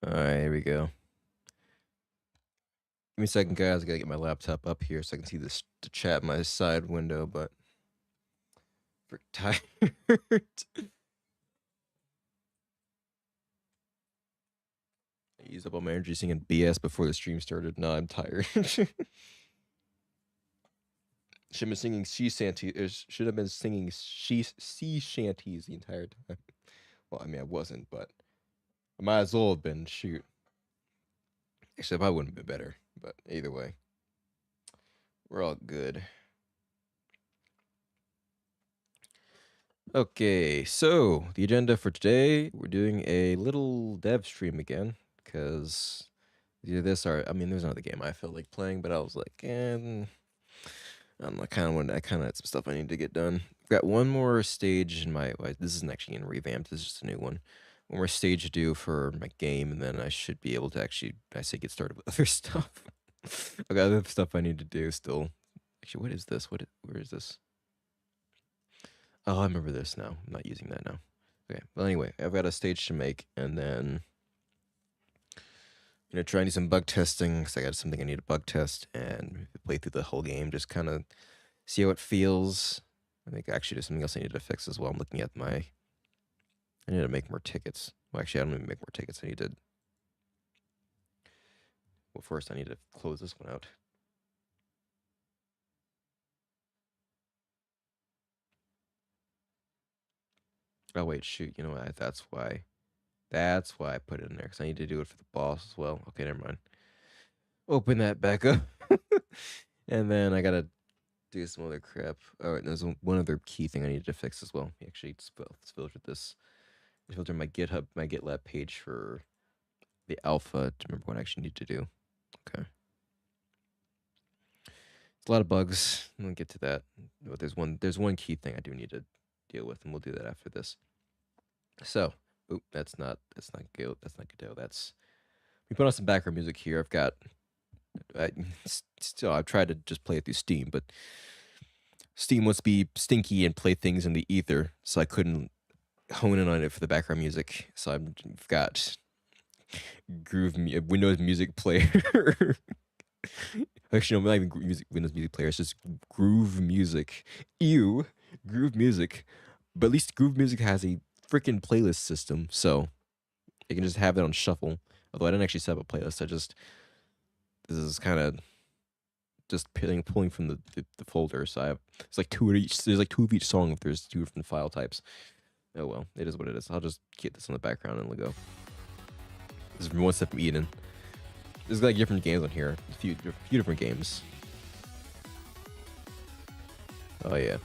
Alright, here we go. Give me a second, guys. I gotta get my laptop up here so I can see the chat in my side window, but I'm tired. I used up all my energy singing BS before the stream started. Now I'm tired. Should have been singing should have been singing sea shanties the entire time. Well, I mean, I wasn't, but I might as well have been. Shoot. Actually, I probably wouldn't have been better, but either way, we're all good. Okay, so the agenda for today, we're doing a little dev stream again, because either this or, I mean, there's another game I felt like playing, but I was like, I kind of had some stuff I need to get done. I've got one more stage in my, well, this isn't actually in revamped, this is just a new one. One more stage to do for my game, and then I should be able to actually, I say, get started with other stuff. I've got other stuff I need to do still. Actually, what is this? Where is this? Oh, I remember this now. I'm not using that now. Okay. Well, anyway, I've got a stage to make, and then try and do some bug testing because I got something I need to bug test and play through the whole game, just kind of see how it feels. I think actually there's something else I need to fix as well. I'm looking at I need to make more tickets. Well, actually, I don't need to make more tickets. I need to. Well, first I need to close this one out. Oh wait, shoot. You know what? That's why. That's why I put it in there, because I need to do it for the boss as well. Okay, never mind. Open that back up. And then I gotta do some other crap. All right, there's one other key thing I needed to fix as well. Actually, let's filter this. Let's filter my GitHub, my GitLab page for the alpha to remember what I actually need to do. Okay. It's a lot of bugs. We'll get to that. But there's one key thing I do need to deal with, and we'll do that after this. So, that's not good. That's not good. That's we put on some background music here. I've tried to just play it through Steam, but Steam wants to be stinky and play things in the ether, so I couldn't hone in on it for the background music. So I've got Windows Music Player. Actually, no, not even Windows Music Player. It's just Groove Music. Ew, Groove Music. But at least Groove Music has a freaking playlist system, so you can just have it on shuffle. Although I didn't actually set up a playlist. This is kind of just pulling from the folder. So it's like two of each. There's like two of each song if there's two different file types. Oh well, it is what it is. I'll just keep this on the background and we'll go. This is one step from Eden. There's like different games on here. A few different games. Oh yeah.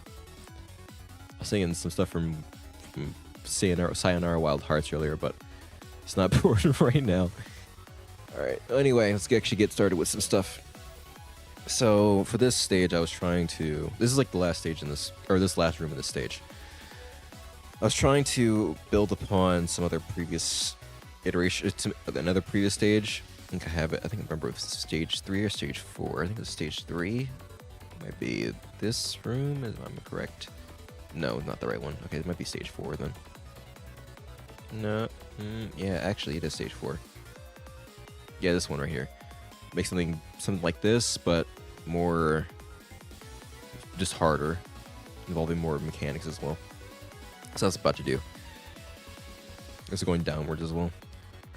I was singing some stuff from Sayonara Wild Hearts earlier, but it's not important right now. Alright, anyway, let's actually get started with some stuff. So, for this stage, I was trying to... This is like the last stage in this... Or this last room in this stage. I was trying to build upon some other previous iteration... Another previous stage. I think I have it... I think I remember if it's stage 3 or stage 4. I think it's stage 3. It might be this room, if I'm correct. No, not the right one. Okay, it might be stage 4 then. No. Yeah, actually, it is stage 4. Yeah, this one right here. Make something like this, but more just harder, involving more mechanics as well. So that's about to do. It's going downwards as well.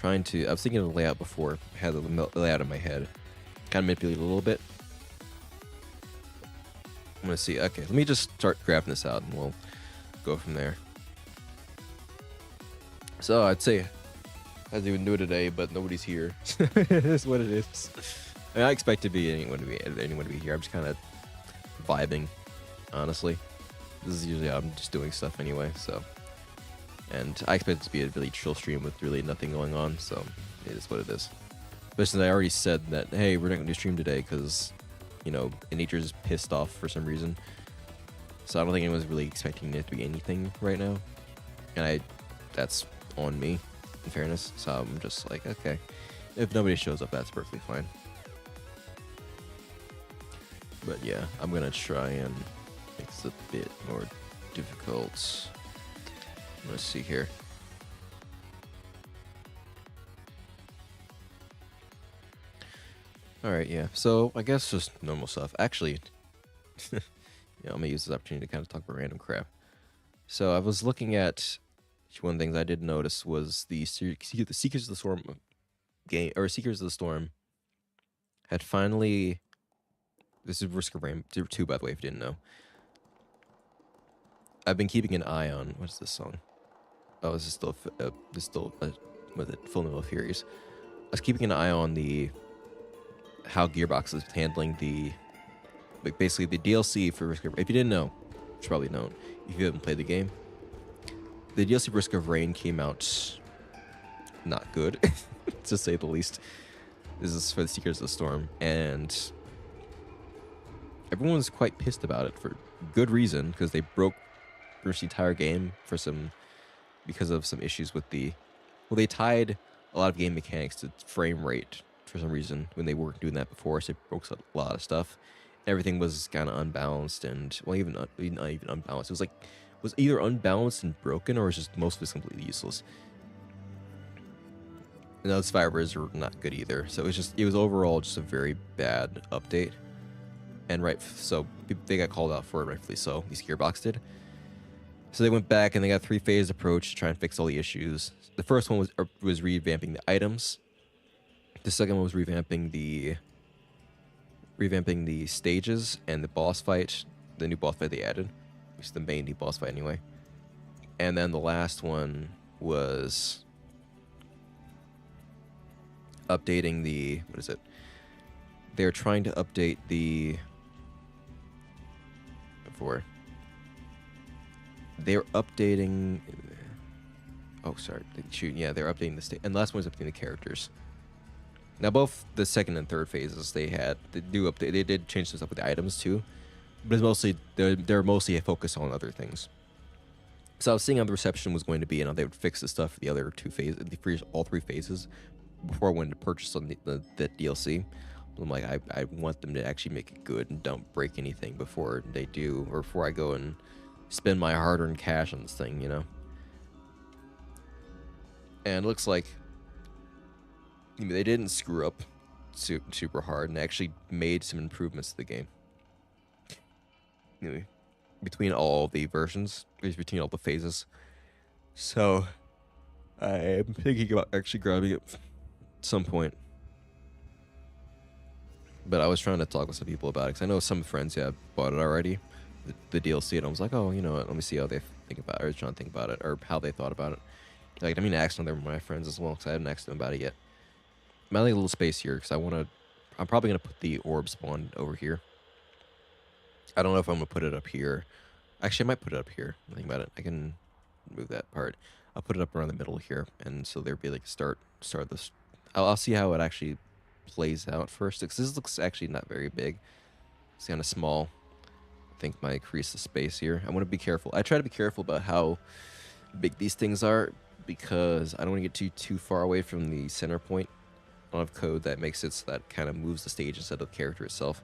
I was thinking of the layout before. I had the layout in my head. Kind of manipulate a little bit. I'm gonna see. Okay, let me just start graphing this out, and we'll go from there. So I'd say I didn't even do it today, but nobody's here. It is what it is. I mean, I expect anyone to be here. I'm just kind of vibing, honestly. This is usually how I'm just doing stuff anyway, so. And I expect it to be a really chill stream with really nothing going on, so it is what it is. But since I already said that, hey, we're not going to stream today because, nature's pissed off for some reason. So I don't think anyone's really expecting it to be anything right now. And that's on me, in fairness. So I'm just like, okay. If nobody shows up, that's perfectly fine. But yeah, I'm going to try and make this a bit more difficult. Let's see here. All right, yeah. So I guess just normal stuff. Actually, I'm gonna use this opportunity to kind of talk about random crap. So I was looking at one of the things I did notice was the Seekers of the Storm game, or Seekers of the Storm had finally. This is Risk of Rain 2, by the way, if you didn't know. I've been keeping an eye on what's this song? Oh, this is still with it, Full Metal Furies. I was keeping an eye on how Gearbox is handling basically the DLC for Risk of Rain. If you didn't know, you should probably know if you haven't played the game. The DLC for Risk of Rain came out not good, to say the least. This is for the Seekers of the Storm, and everyone's quite pissed about it for good reason, because they broke the entire game because of some issues with they tied a lot of game mechanics to frame rate for some reason when they weren't doing that before, so it broke a lot of stuff. Everything was kind of unbalanced, and not even unbalanced. It was either unbalanced and broken, or it was just most of it's completely useless. And those survivors were not good either, so it was overall just a very bad update. And so they got called out for it, rightfully so. These Gearbox did. So they went back and they got a 3-phase approach to try and fix all the issues. The first one was revamping the items. The second one was revamping the stages and the boss fight, the new boss fight they added, which is the main new boss fight anyway. And then the last one was updating they're trying to update they're updating. Oh, sorry. They're updating the state, and the last one was updating the characters. Now, both the second and third phases they did change some stuff with the items too, but it's mostly they're mostly a focus on other things. So I was seeing how the reception was going to be, and how they would fix the stuff for the other 2 phases, all 3 phases, before I went to purchase the DLC. I'm like, I want them to actually make it good and don't break anything before they do, or before I go and spend my hard-earned cash on this thing, And it looks like they didn't screw up super hard, and they actually made some improvements to the game. Between all the versions, between all the phases. So I'm thinking about actually grabbing it at some point. But I was trying to talk with some people about it, because I know some friends bought it already, the DLC, and I was like, oh, you know what, let me see how they think about it, or trying to think about it, or how they thought about it. Like, I mean, ask them, they're my friends as well, because I haven't asked them about it yet. I'm adding a little space here, because I'm probably going to put the orb spawn over here. I don't know if I'm going to put it up here. Actually, I might put it up here. Think about it. I can move that part. I'll put it up around the middle here, and so there'll be like start this. I'll see how it actually plays out first, because this looks actually not very big. It's kind of small. I think might increase the space here. I want to be careful. I try to be careful about how big these things are, because I don't want to get too far away from the center point. I don't have code that makes it so that kind of moves the stage instead of the character itself.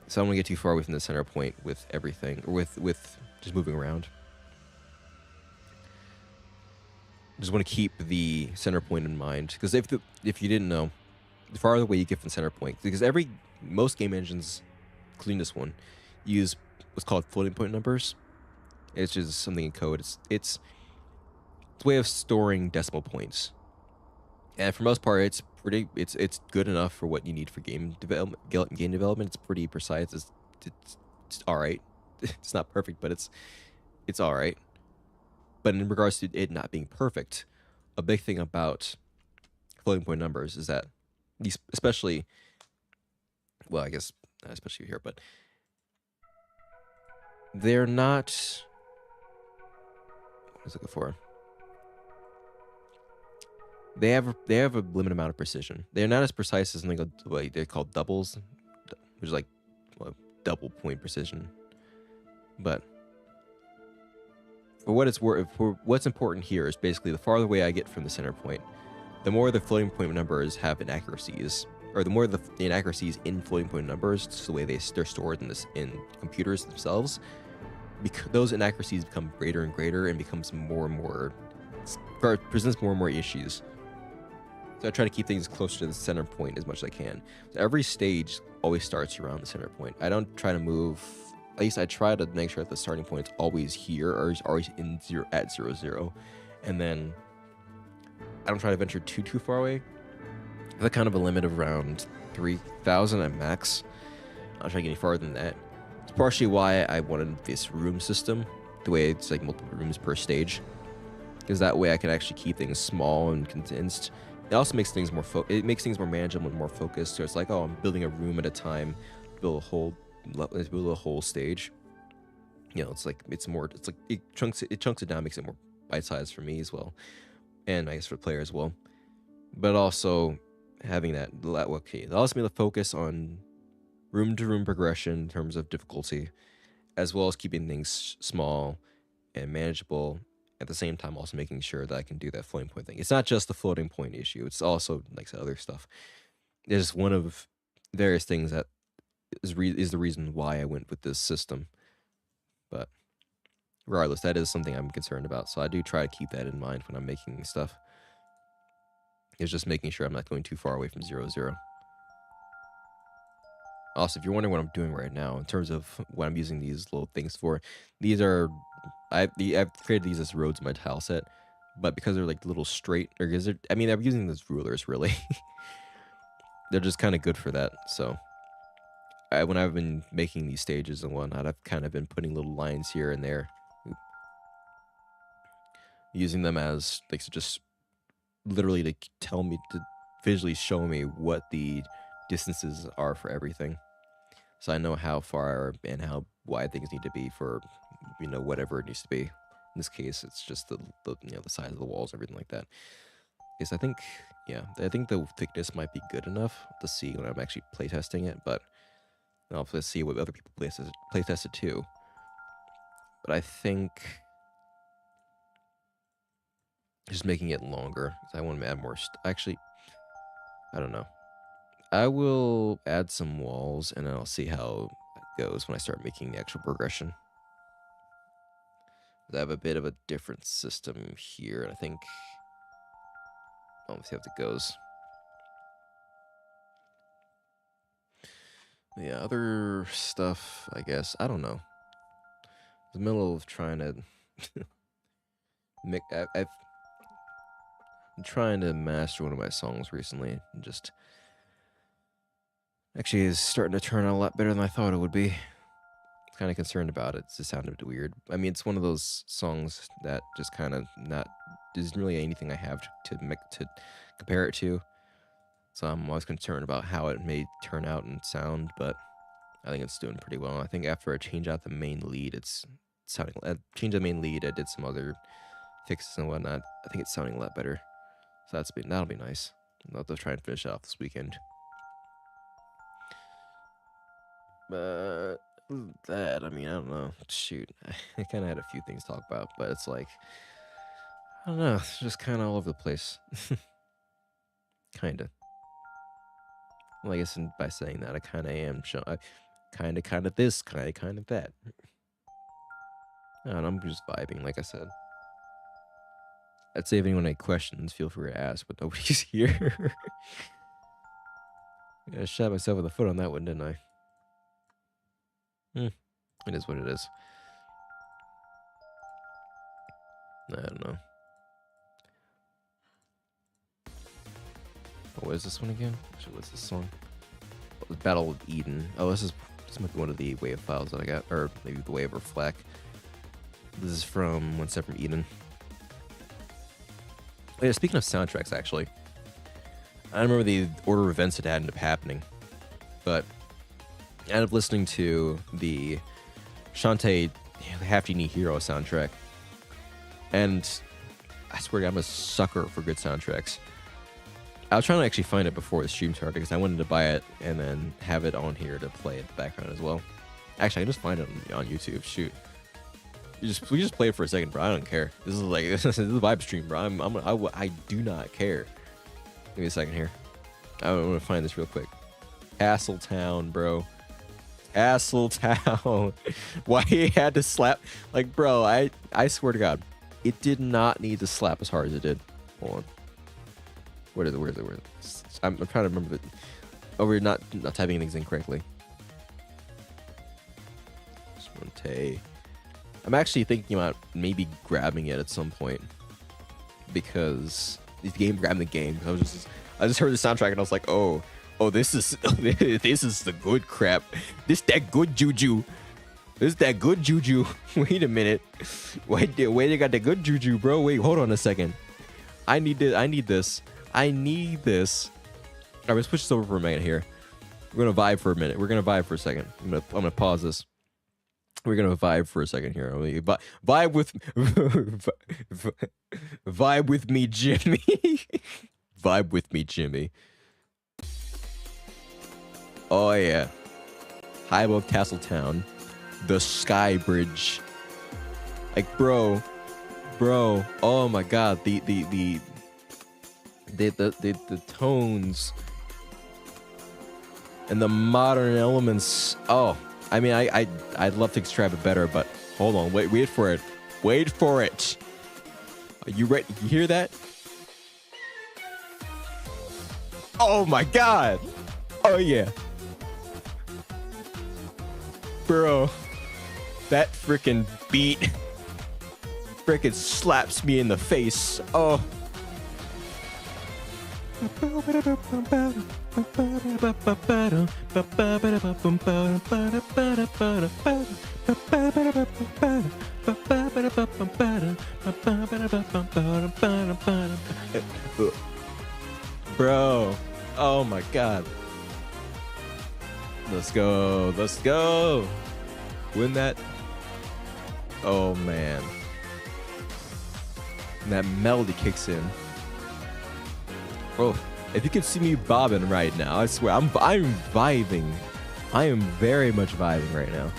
So I don't want to get too far away from the center point with everything, or with just moving around. Just want to keep the center point in mind, because if you didn't know, the farther away you get from center point, because most game engines, including this one, use what's called floating point numbers. It's just something in code. It's a way of storing decimal points, and for most part, it's good enough for what you need for game development. It's pretty precise. It's all right. It's not perfect, but it's all right. But in regards to it not being perfect, a big thing about floating point numbers is that these, especially, well, I guess not especially here, but they're not. What was I looking for? They have a limited amount of precision. They're not as precise as something like they're called doubles, which is like double point precision. But for what it's worth, for what's important here is basically the farther away I get from the center point, the more the floating point numbers have inaccuracies, or the more the inaccuracies in floating point numbers, just the way they're stored in computers themselves, because those inaccuracies become greater and greater, and becomes more and more, presents more and more issues. So I try to keep things closer to the center point as much as I can. So every stage always starts around the center point. I don't try to move. At least I try to make sure that the starting point is always here or is always in at 0, and then I don't try to venture too far away. I have kind of a limit of around 3,000 at max. I'm not trying to get any farther than that. It's partially why I wanted this room system, the way it's like multiple rooms per stage, because that way I can actually keep things small and condensed. It also makes things more it makes things more manageable and more focused. So it's like, oh, I'm building a room at a time, build a whole stage. You know, it's like it chunks it down, makes it more bite-sized for me as well, and I guess for the player as well. But also having that, okay, it allows me to focus on room-to-room progression in terms of difficulty, as well as keeping things small and manageable. At the same time, also making sure that I can do that floating point thing. It's not just the floating point issue. It's also like other stuff. It's one of various things that is the reason why I went with this system. But regardless, that is something I'm concerned about. So I do try to keep that in mind when I'm making stuff. It's just making sure I'm not going too far away from 0. Also, if you're wondering what I'm doing right now in terms of what I'm using these little things for, these are I've created these as roads in my tile set, but because they're like little straight, or because I'm using these rulers really. They're just kind of good for that. So when I've been making these stages and whatnot, I've kind of been putting little lines here and there, using them as like just literally to tell me, to visually show me what the distances are for everything, so I know how far and how wide things need to be for, you know, whatever it needs to be. In this case, it's just the size of the walls, everything like that. Because I think the thickness might be good enough to see when I'm actually playtesting it, but I'll have to see what other people playtest it too. But I think just making it longer, because I want to add more. Actually, I don't know. I will add some walls, and then I'll see how it goes when I start making the actual progression. I have a bit of a different system here, and I think I'll see how it goes. Yeah, other stuff, I guess. I don't know. In the middle of trying to I'm trying to master one of my songs recently, and just actually is starting to turn out a lot better than I thought it would be. Kind of concerned about it. It just sounded weird. I mean, it's one of those songs that just kind of isn't really anything I have to compare it to. So I'm always concerned about how it may turn out and sound, but I think it's doing pretty well. I think after I change out the main lead, it's sounding. Change the main lead. I did some other fixes and whatnot. I think it's sounding a lot better. So that'll be nice. I'll have to try and finish it off this weekend. But that, I mean, I don't know. Shoot, I kind of had a few things to talk about, but it's like, I don't know. It's just kind of all over the place. Kind of. Well, I guess by saying that, I kind of am kind of this, kind of that. And I'm just vibing, like I said. I'd say if anyone had questions, feel free to ask, but nobody's here. I shot myself in the foot on that one, didn't I? It is what it is. I don't know. Oh, what is this one again? Actually, what's this song? Oh, Battle of Eden. Oh, this might be one of the wave files that I got, or maybe the wave or FLAC. This is from One Step from Eden. Oh, yeah, speaking of soundtracks, actually, I remember the order of events that ended up happening, but I ended up listening to the Shantae Half Genie Hero soundtrack, and I swear to God, I'm a sucker for good soundtracks. I was trying to actually find it before the stream started because I wanted to buy it and then have it on here to play in the background as well. Actually, I can just find it on YouTube. Shoot, we just play it for a second, bro. I don't care. This is a vibe stream, bro. I do not care. Give me a second here. I want to find this real quick. Castletown, bro. Castletown. Why he had to slap? Like, bro, I swear to God, it did not need to slap as hard as it did. Hold on. Where is it? Where is it? Where is it? I'm trying to remember the. Oh, we're not typing things in correctly. Sponte. I'm actually thinking about maybe grabbing it at some point because the game grabbing the game. I just heard the soundtrack and I was like, oh, this is this is the good crap. This that good juju. This is that good juju. Wait a minute. Wait, they got that good juju, bro. Wait, hold on a second. I need this. I need this. All right, let's switch this over for a minute here. We're gonna vibe for a minute. We're gonna vibe for a second. I'm gonna pause this. We're gonna vibe for a second here. Vibe with vibe with me, Jimmy. Vibe with me, Jimmy. Oh yeah, high above Castletown, the Sky Bridge. Like, bro. Oh my God, the tones and the modern elements. Oh. I mean, I'd love to describe it better, but hold on. Wait for it. Wait for it. Are you ready? You hear that? Oh my God. Oh yeah. Bro, that freaking beat freaking slaps me in the face. Oh. Bro, oh my God. Let's go. Win that. Oh man. And that melody kicks in. Bro, if you can see me bobbing right now, I swear, I'm vibing. I am very much vibing right now.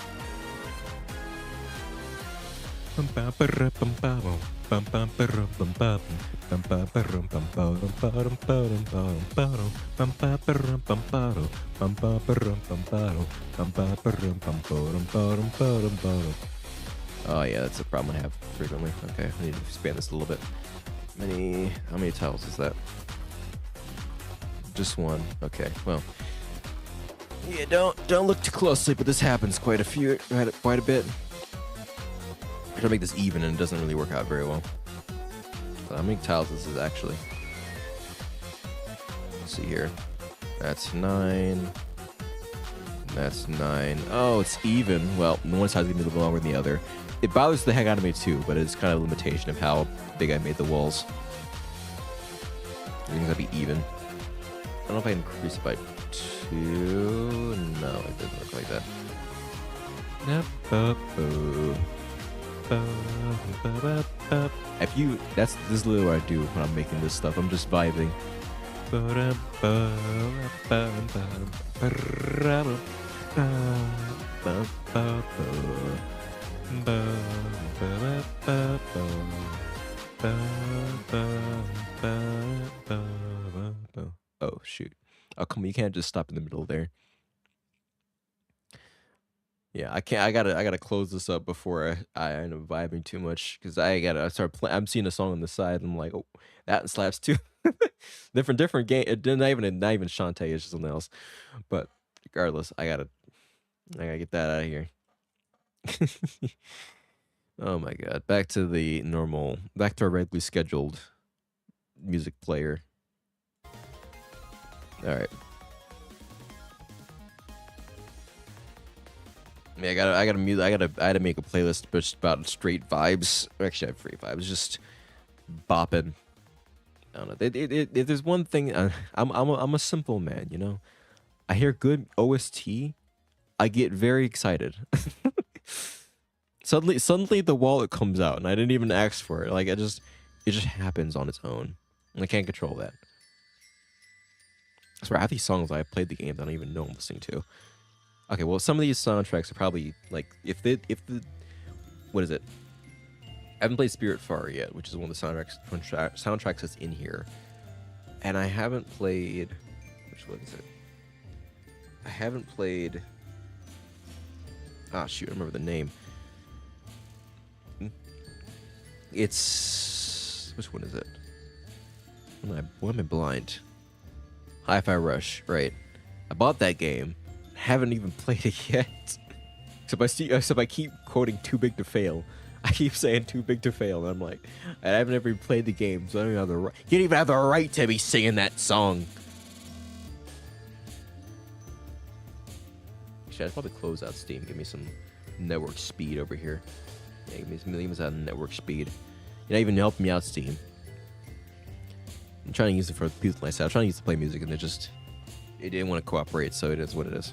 Oh yeah, that's a problem I have frequently. Okay, I need to expand this a little bit. How many tiles is that? Just one. Okay, well. Yeah, don't look too closely, but this happens quite a bit. I try to make this even, and it doesn't really work out very well. So how many tiles this is actually? Let's see here. That's 9. That's 9. Oh, it's even. Well, one side's gonna be a little longer than the other. It bothers the heck out of me too, but it's kind of a limitation of how big I made the walls. Everything's gotta be even. I don't know if I increase it by 2. No, it doesn't look like that. This is literally what I do when I'm making this stuff. I'm just vibing. Oh shoot! Oh come on! You can't just stop in the middle there. Yeah, I can't. I gotta close this up before I end up vibing too much because I start playing. I'm seeing a song on the side and I'm like, oh, that slaps too. different game. Not even Shantae. It's just something else. But regardless, I gotta get that out of here. Oh my God! Back to our regularly scheduled music player. All right. Yeah, I had to make a playlist just about straight vibes. Actually, I have free vibes, just bopping. I don't know. If there's one thing, I'm a simple man, you know. I hear good OST, I get very excited. Suddenly the wallet comes out, and I didn't even ask for it. Like it just happens on its own, and I can't control that. I swear, half these songs I played the game that I don't even know I'm listening to. Okay, well, some of these soundtracks are probably like what is it? I haven't played Spiritfarer yet, which is one of the soundtracks that's in here, and I haven't played. Which one is it? I haven't played. Ah, shoot! I remember the name. It's which one is it? Why am I blind? Hi-Fi Rush, right. I bought that game. Haven't even played it yet. Except I keep quoting Too Big to Fail. I keep saying Too Big to Fail, and I'm like, I haven't ever played the game, so I don't even have the right. You don't even have the right to be singing that song. Actually, I'd probably close out Steam. Give me some network speed over here. Yeah, give me some network speed. You're not even helping me out, Steam. I'm trying to use it for people myself. I'm trying to use it to play music, and it didn't want to cooperate, so it is what it is.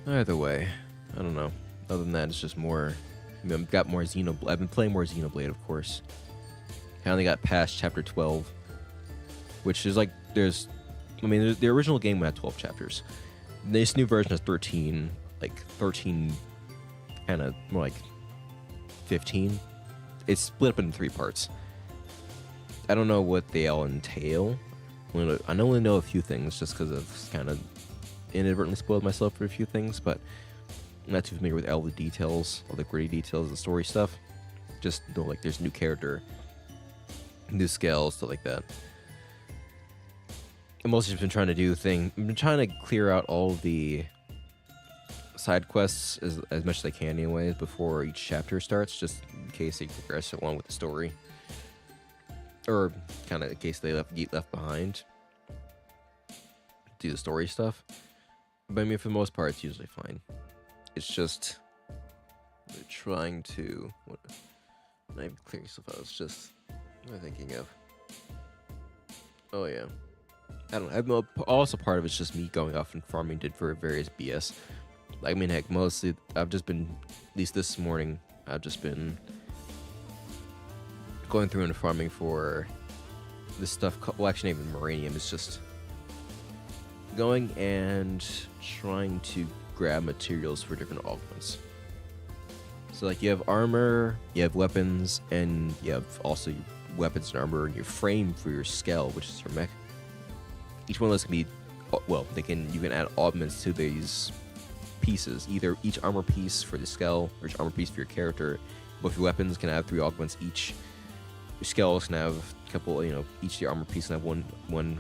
Either way, I don't know. Other than that, it's just more. I've got more Xenoblade. I've been playing more Xenoblade, of course. I only got past chapter 12, which is like the original game had 12 chapters. This new version has 13, kind of more like 15. It's split up into 3 parts. I don't know what they all entail. I only know a few things just because I've kind of inadvertently spoiled myself for a few things, but I'm not too familiar with all the details, all the gritty details of the story stuff. Just know, like, there's new character, new scale, stuff like that. I'm mostly just been trying to do I've been trying to clear out all the side quests as much as I can anyways before each chapter starts, just in case they progress along with the story. Or kind of in case they get left behind. Do the story stuff. But I mean, for the most part, it's usually fine. It's just they're trying to. Not even clearing stuff out. It's just. What am I thinking of? Oh yeah. I don't know. Also, part of it's just me going off and farming did for various BS. I mean, heck, mostly I've just been. At least this morning, I've just been going through and farming for this stuff. Well, actually, not even Moranium. It's just going and trying to grab materials for different augments. So like you have armor, you have weapons, and you have also weapons and armor and your frame for your skull, which is your mech. Each one of those can be, well, you can add augments to these pieces. Either each armor piece for the skull or each armor piece for your character. Both your weapons can have 3 augments each. Your skulls can have a couple, each of your armor piece can have one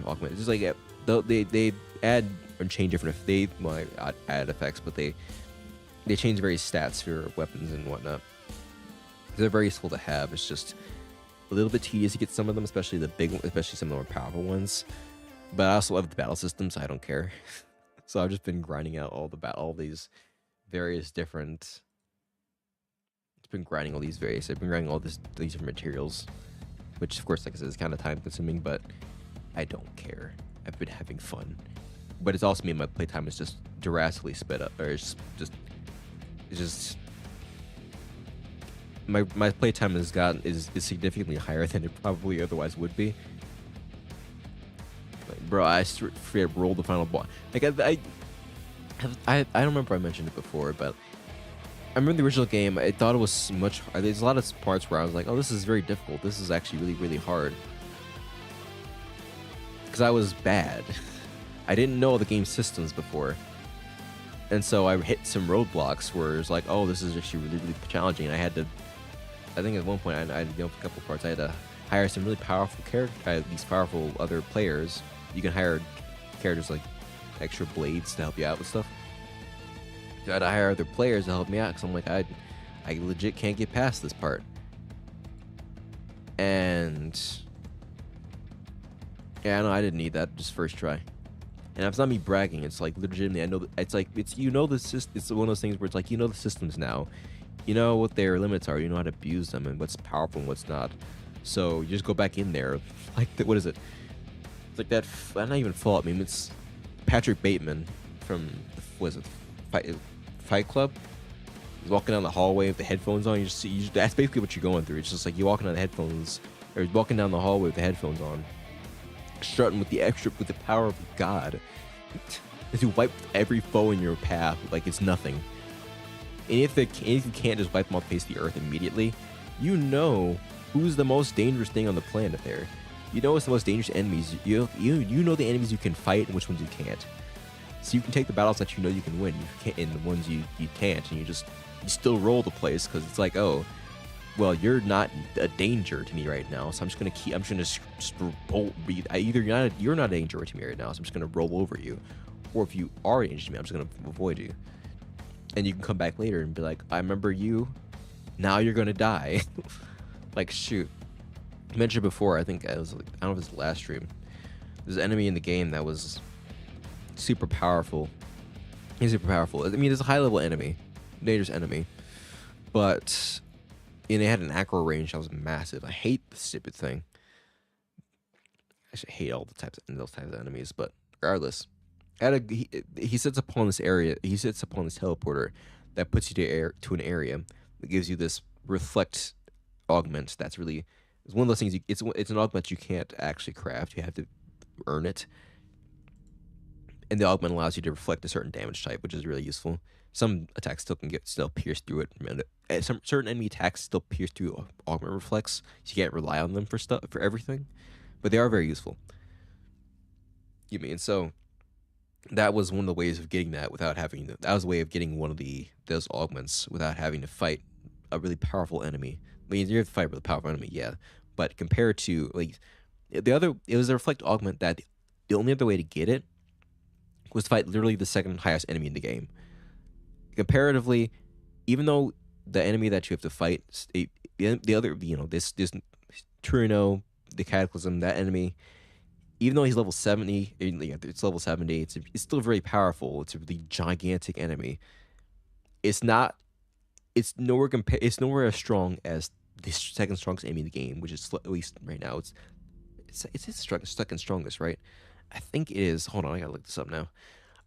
augment. It's just like they add or change different. They might add effects, but they change various stats for your weapons and whatnot. They're very useful to have. It's just a little bit tedious to get some of them, especially the big ones, especially some of the more powerful ones. But I also love the battle system, so I don't care. So I've just been grinding out all these various different. I've been grinding all these different materials, which of course, like I said, is kind of time consuming, but I don't care. I've been having fun, but it's also mean my playtime is just drastically sped up, or it's just my playtime is significantly higher than it probably otherwise would be. Like, bro, I straight rolled the final boss. Like I don't remember if I mentioned it before, but I remember the original game. I thought it was much. There's a lot of parts where I was like, "Oh, this is very difficult. This is actually really, really hard." Because I was bad. I didn't know the game systems before, and so I hit some roadblocks where it's like, "Oh, this is actually really, really challenging." And I think at one point, I a couple parts, I had to hire some really powerful these powerful other players. You can hire characters like extra blades to help you out with stuff. So I had to hire other players to help me out because I'm like, I legit can't get past this part. And yeah, I didn't need that just first try. And it's not me bragging. It's like legitimately, I know it's like it's one of those things where it's like the systems now, you know what their limits are, you know how to abuse them and what's powerful and what's not. So you just go back in there, like what is it? It's like that. Not even Fallout. I mean, it's Patrick Bateman from Fight Club. He's walking down the hallway with the headphones on. That's basically what you're going through. It's just like you're walking down the headphones, or walking down the hallway with the headphones on, strutting with the power of God, as you wipe every foe in your path like it's nothing. And if you can't just wipe them off the face of the earth immediately, you know who's the most dangerous thing on the planet there. You know what's the most dangerous enemies. You know the enemies you can fight and which ones you can't. So you can take the battles that you know you can win, and the ones you can't, and you still roll the place because it's like, oh, well, you're not a danger to me right now, so I'm just gonna either you're not a danger to me right now, so I'm just gonna roll over you, or if you are a danger to me, I'm just gonna avoid you, and you can come back later and be like, I remember you, now you're gonna die. Like, shoot, I mentioned before, I think it was like, I don't know if it's the last stream, there's an enemy in the game that was super powerful. He's super powerful. I mean, it's a high level enemy, dangerous enemy, but and it had an acro range that was massive. I hate the stupid thing. I should hate all those types of enemies, but regardless, he sits upon this area. He sits upon this teleporter that puts you to an area that gives you this reflect augment. That's really, it's one of those things. It's an augment you can't actually craft. You have to earn it, and the augment allows you to reflect a certain damage type, which is really useful. Some attacks still pierce through it. Some certain enemy attacks still pierce through augment reflex, so you can't rely on them for everything, but they are very useful. You mean so? That was one of the ways of getting that without having to. That was a way of getting one of those augments without having to fight a really powerful enemy. I mean, you have to fight with a powerful enemy, yeah, but compared to like it was a reflect augment that the only other way to get it was to fight literally the second highest enemy in the game. Comparatively, even though the enemy that you have to fight, the other, this Turino, the Cataclysm, that enemy, even though he's level 70, it's level 70, it's still very powerful. It's a really gigantic enemy. It's nowhere as strong as the second strongest enemy in the game, which is, at least right now, it's second strongest, right? I think it is. Hold on, I gotta look this up now.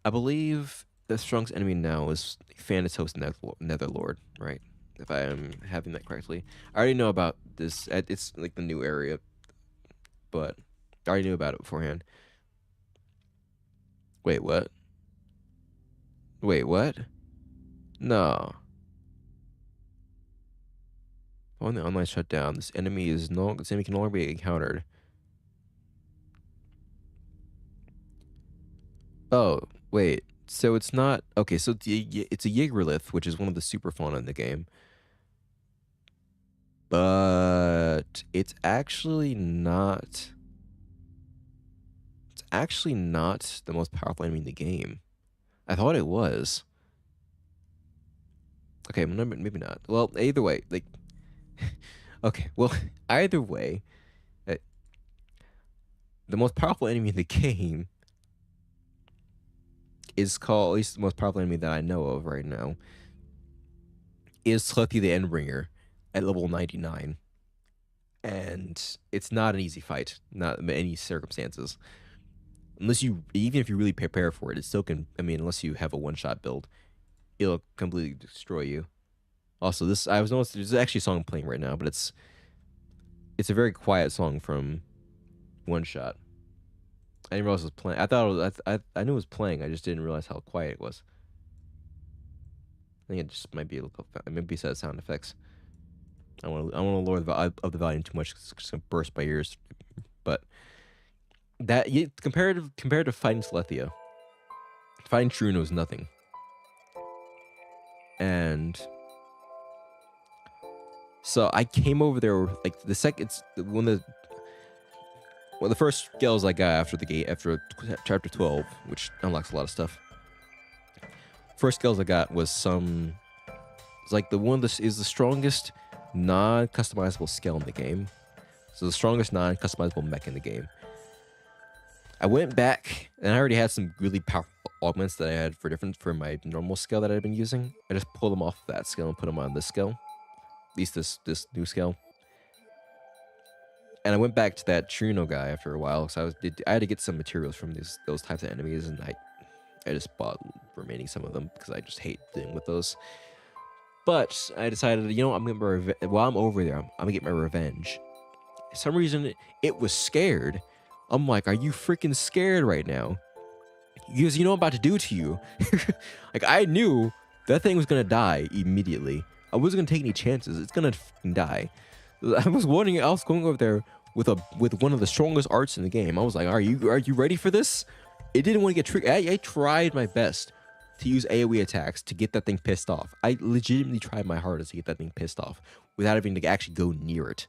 I believe the strongest enemy now is Thanatos Netherlord, right? If I am having that correctly. I already know about this. It's like the new area, but I already knew about it beforehand. Wait, what? Wait, what? No. On the online shutdown, this enemy can no longer be encountered. Oh, wait. So it's not okay. So it's a Yggdrasilith, which is one of the super fauna in the game, but it's actually not. It's actually not the most powerful enemy in the game. I thought it was. Okay, maybe not. Well, either way, like, okay. Well, either way, the most powerful enemy in the game is called, at least the most powerful enemy that I know of right now, is Slethi the Endbringer at level 99. And it's not an easy fight, not in any circumstances. Even if you really prepare for it, it still can, I mean, unless you have a one-shot build, it'll completely destroy you. Also, I was noticing, there's actually a song playing right now, but it's a very quiet song from One Shot. I didn't realize it was playing. I thought it was, I knew it was playing. I just didn't realize how quiet it was. I think it just might be a little. Maybe set of sound effects. I want to lower the volume too much. It's just gonna burst my ears. But that compared to fighting Selethia, fighting Truno is nothing. And so I came over there like one of the first skills I got after chapter 12, which unlocks a lot of stuff. First skills I got was it's like is the strongest non-customizable skill in the game. So the strongest non-customizable mech in the game. I went back and I already had some really powerful augments that I had for my normal skill that I'd been using. I just pulled them off that skill and put them on this skill. At least this new skill. And I went back to that Truno guy after a while, so I had to get some materials from those types of enemies, and I just bought remaining some of them because I just hate dealing with those. But I decided, while I'm over there, I'm gonna get my revenge. For some reason, it was scared. I'm like, are you freaking scared right now? Because you know what I'm about to do to you. Like, I knew that thing was gonna die immediately. I wasn't gonna take any chances. It's gonna fucking die. I was going over there with one of the strongest arts in the game. I was like, are you ready for this? It didn't want to get triggered. I tried my best to use AoE attacks to get that thing pissed off. I legitimately tried my hardest to get that thing pissed off. without having to actually go near it.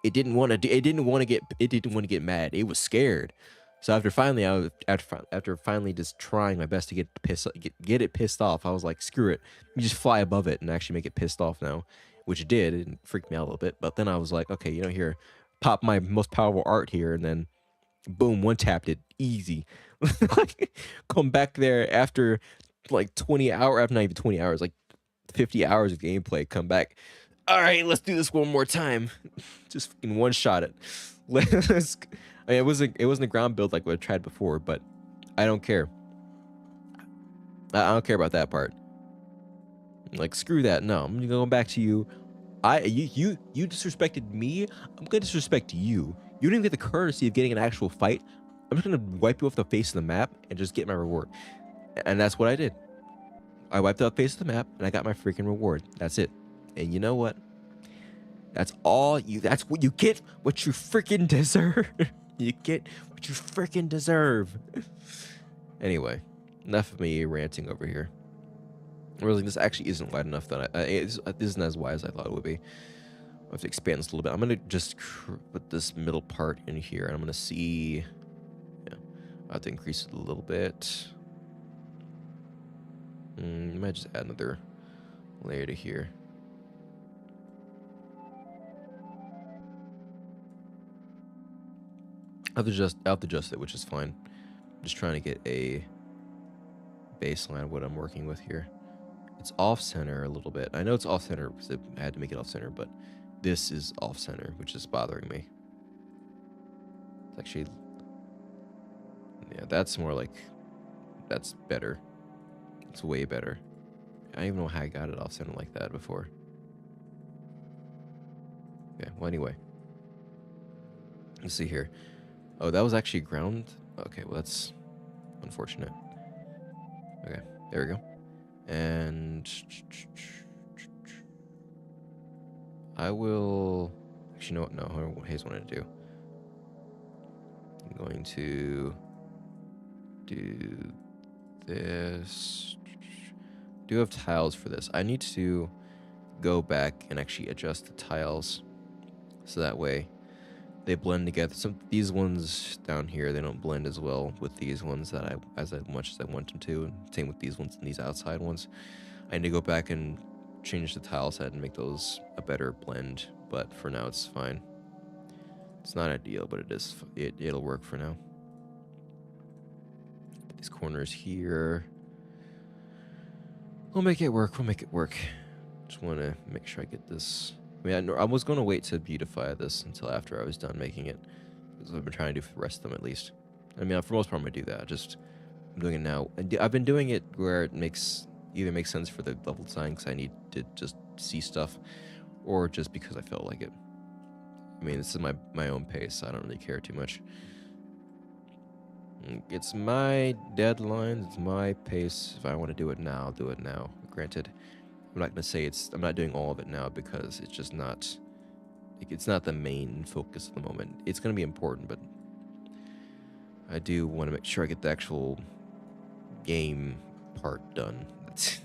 It didn't want to. It didn't want to get. It didn't want to get mad. It was scared. So after finally just trying my best to get it pissed off, I was like, screw it. You just fly above it and actually make it pissed off now, which it did. It freaked me out a little bit. But then I was like, okay, here, pop my most powerful art here, and then boom, one tapped it easy. Like, come back there after like 20 hours, after not even 20 hours, like 50 hours of gameplay. Come back. All right, let's do this one more time. Just fucking one shot it. Let's. I mean, it wasn't a ground build like what I tried before, but I don't care. I don't care about that part. Like, screw that. No, I'm going back to you. You disrespected me. I'm gonna disrespect you. You didn't get the courtesy of getting an actual fight. I'm just gonna wipe you off the face of the map and just get my reward. And that's what I did. I wiped out the face of the map and I got my freaking reward. That's it. And you know what? That's all you. That's what you get. What you freaking deserve. You get what you freaking deserve. Anyway, enough of me ranting over here. Really, this actually isn't wide enough that this isn't as wide as I thought it would be. I have to expand this a little bit. I'm gonna just put this middle part in here, and I'm gonna see. Yeah, I have to increase it a little bit. Might just add another layer to here. I'll have to adjust it, which is fine. I'm just trying to get a baseline of what I'm working with here. It's off center a little bit. I know it's off center because I had to make it off center, but this is off center, which is bothering me. It's actually, yeah, that's more like, that's better. It's way better. I don't even know how I got it off center like that before. Okay, well, anyway. Let's see here. Oh, that was actually ground? Okay, well, that's unfortunate. Okay, there we go. And I will actually, know what? No, I don't know what Hayes wanted to do. I'm going to do this. Do have tiles for this. I need to go back and actually adjust the tiles so that way they blend together. These ones down here, they don't blend as well with these ones as much as I want them to, and same with these ones and these outside ones. I need to go back and change the tile set and make those a better blend, but for now it's fine. It's not ideal, but it'll work for now. These corners here. We'll make it work. Just want to make sure I get this. I mean, I was going to wait to beautify this until after I was done making it. That's what I've been trying to do for the rest of them, at least. I mean, for the most part, I'm going to do that. I'm doing it now. I've been doing it where it either makes sense for the level design because I need to just see stuff, or just because I felt like it. I mean, this is my own pace, so I don't really care too much. It's my deadline, it's my pace. If I want to do it now, I'll do it now. Granted, I'm not going to say I'm not doing all of it now because it's just not, it's not the main focus at the moment. It's going to be important, but I do want to make sure I get the actual game part done. That's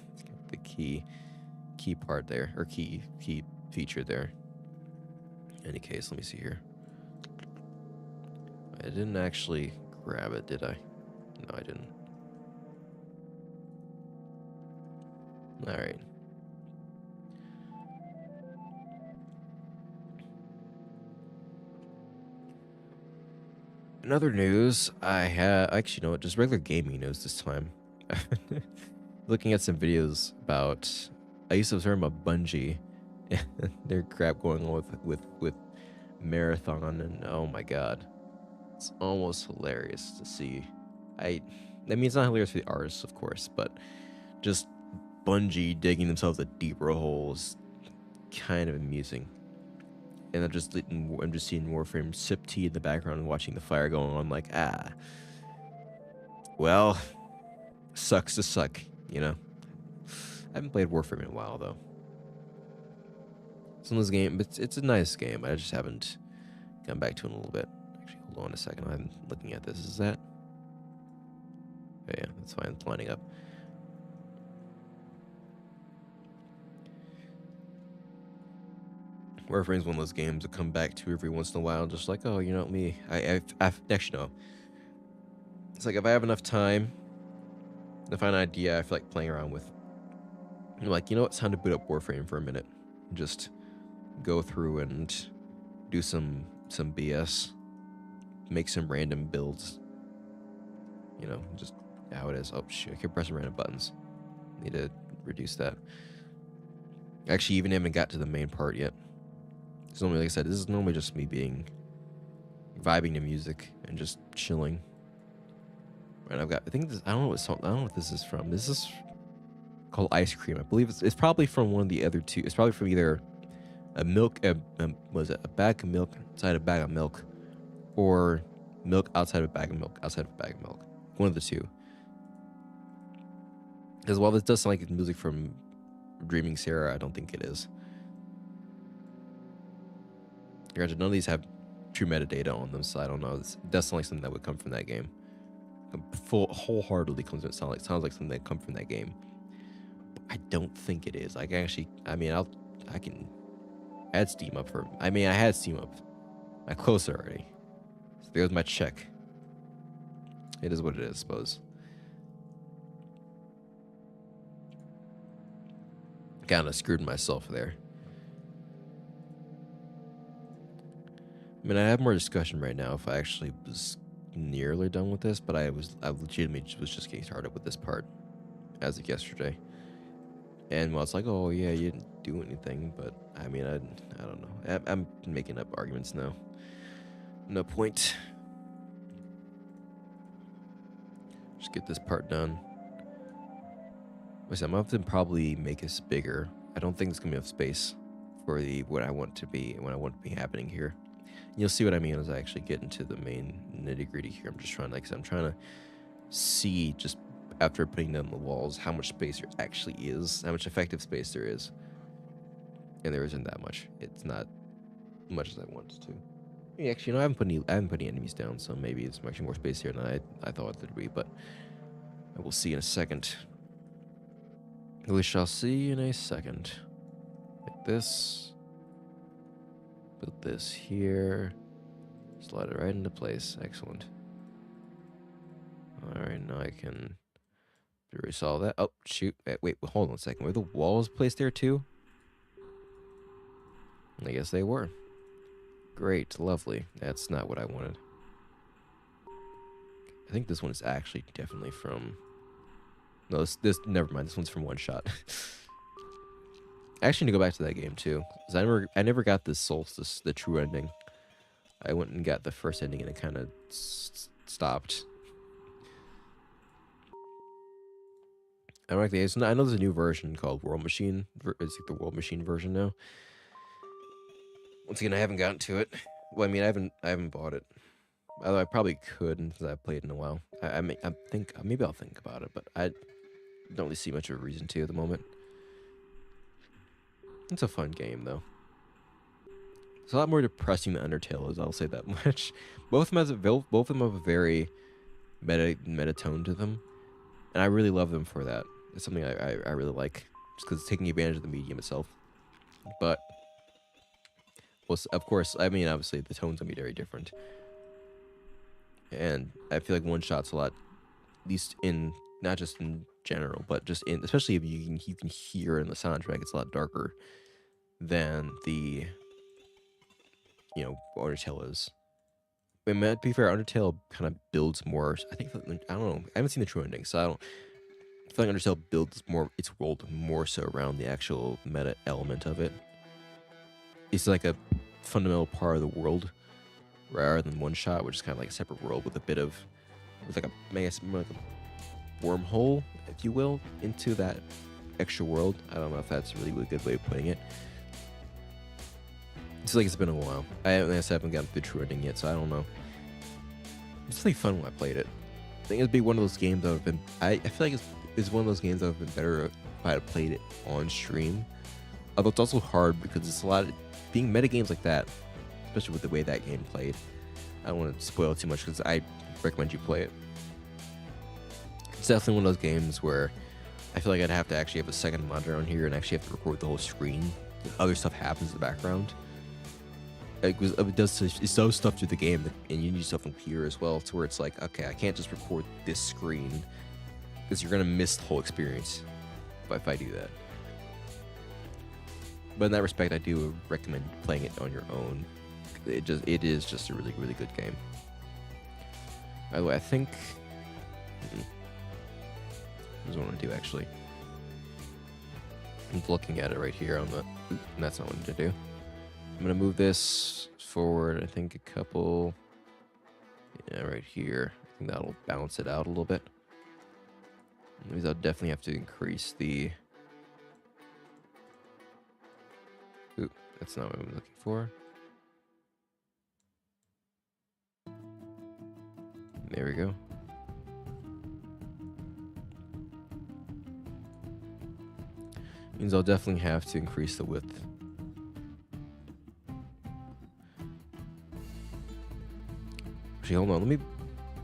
the key part there, or key feature there. In any case, let me see here. I didn't actually grab it, did I? No, I didn't. All right. In other news, actually, you know what, just regular gaming news this time. Looking at some videos about, I used to observe about Bungie and their crap going on with Marathon, and oh my god, it's almost hilarious to see. I mean, it's not hilarious for the artists, of course, but just Bungie digging themselves a deeper hole is kind of amusing. And I'm just seeing Warframe sip tea in the background and watching the fire going on. Like, well, sucks to suck, you know. I haven't played Warframe in a while though. It's one of those games, but it's a nice game. I just haven't gone back to it in a little bit. Actually, hold on a second. I'm looking at this. Is that? Yeah, that's fine. It's lining up. Warframe's one of those games that come back to every once in a while, just like, oh, you know me. I've actually no. It's like if I have enough time to find an idea I feel like playing around with, I'm like, you know what, it's time to boot up Warframe for a minute. Just go through and do some BS. Make some random builds. You know, just how it is. Oh shoot, I keep pressing random buttons. Need to reduce that. Actually, even haven't got to the main part yet. It's normally, like I said, this is normally just me vibing to music and just chilling. And I've got, I think this, I don't know what song, I don't know what this is from. This is called Ice Cream. I believe it's probably from one of the other two. It's probably from either a bag of milk inside a bag of milk, or milk outside of a bag of milk outside of a bag of milk. One of the two. Because while this does sound like music from Dreaming Sarah, I don't think it is. Granted, none of these have true metadata on them, so I don't know. It does sound like something that would come from that game. Wholeheartedly sounds like something that come from that game. But I don't think it is. I can add Steam up for. I had Steam up. I closed it already. So there's my check. It is what it is, I suppose. Kind of screwed myself there. I have more discussion right now if I actually was nearly done with this, but I legitimately was just getting started with this part as of yesterday. And it's like, oh yeah, you didn't do anything, but I don't know. I'm making up arguments now. No point. Just get this part done. I'm going to probably make this bigger. I don't think there's going to be enough space for what I want to be and what I want to be happening here. You'll see what I mean as I actually get into the main nitty-gritty here. I'm just trying to see, just after putting down the walls, how much space there actually is, how much effective space there is. And there isn't that much. It's not much as I wanted to. Yeah, actually, I haven't put any enemies down, so maybe it's actually more space here than I thought there'd be, but I will see in a second. We shall see in a second. Like this. Put this here. Slide it right into place. Excellent. Alright, now I can resolve that. Oh, shoot. Wait, hold on a second. Were the walls placed there too? I guess they were. Great, lovely. That's not what I wanted. I think this one is actually definitely from... No, this never mind. This one's from One Shot. I actually need to go back to that game too, because I never got the Solstice, the true ending. I went and got the first ending, and it kind of stopped. I know there's a new version called World Machine. It's like the World Machine version now. Once again, I haven't gotten to it. Well, I haven't bought it. Although I probably could, since I've played in a while. I think maybe I'll think about it, but I don't really see much of a reason to at the moment. It's a fun game, though. It's a lot more depressing than Undertale is, I'll say that much. Both of them have a very meta tone to them, and I really love them for that. It's something I really like, just because it's taking advantage of the medium itself. But, well, of course, obviously the tone's gonna be very different. And I feel like One Shot's a lot, at least in, not just in general, but just in, especially if you can hear in the soundtrack, it's a lot darker than the, Undertale is. I mean, to be fair, Undertale kind of builds more, I don't know, I haven't seen the true ending, so I feel like Undertale builds more its world more so around the actual meta element of it. It's like a fundamental part of the world, rather than One Shot, which is kind of like a separate world with like a wormhole, if you will, into that extra world. I don't know if that's really a good way of putting it. It's like it's been a while. I haven't gotten the true ending yet, so I don't know. It's really fun when I played it. I think it'd be one of those games that would have been... I feel like it's one of those games that would have been better if I had played it on stream. Although it's also hard because it's a lot of... Being meta games like that, especially with the way that game played, I don't want to spoil it too much because I recommend you play it. It's definitely one of those games where I feel like I'd have to actually have a second monitor on here and actually have to record the whole screen. Other stuff happens in the background. it does stuff to the game, and you need stuff in here as well, to where it's like, okay, I can't just record this screen because you're gonna miss the whole experience if I do that. But in that respect, I do recommend playing it on your own. It is just a really, really good game. By the way, I think here's what I want to do actually. I'm looking at it right here on the. That's not what I'm gonna do. I'm gonna move this forward. I think a couple. Yeah, right here. I think that'll balance it out a little bit. Because I'll definitely have to increase the. Ooh, that's not what I'm looking for. There we go. Means I'll definitely have to increase the width. Actually, hold on. Let me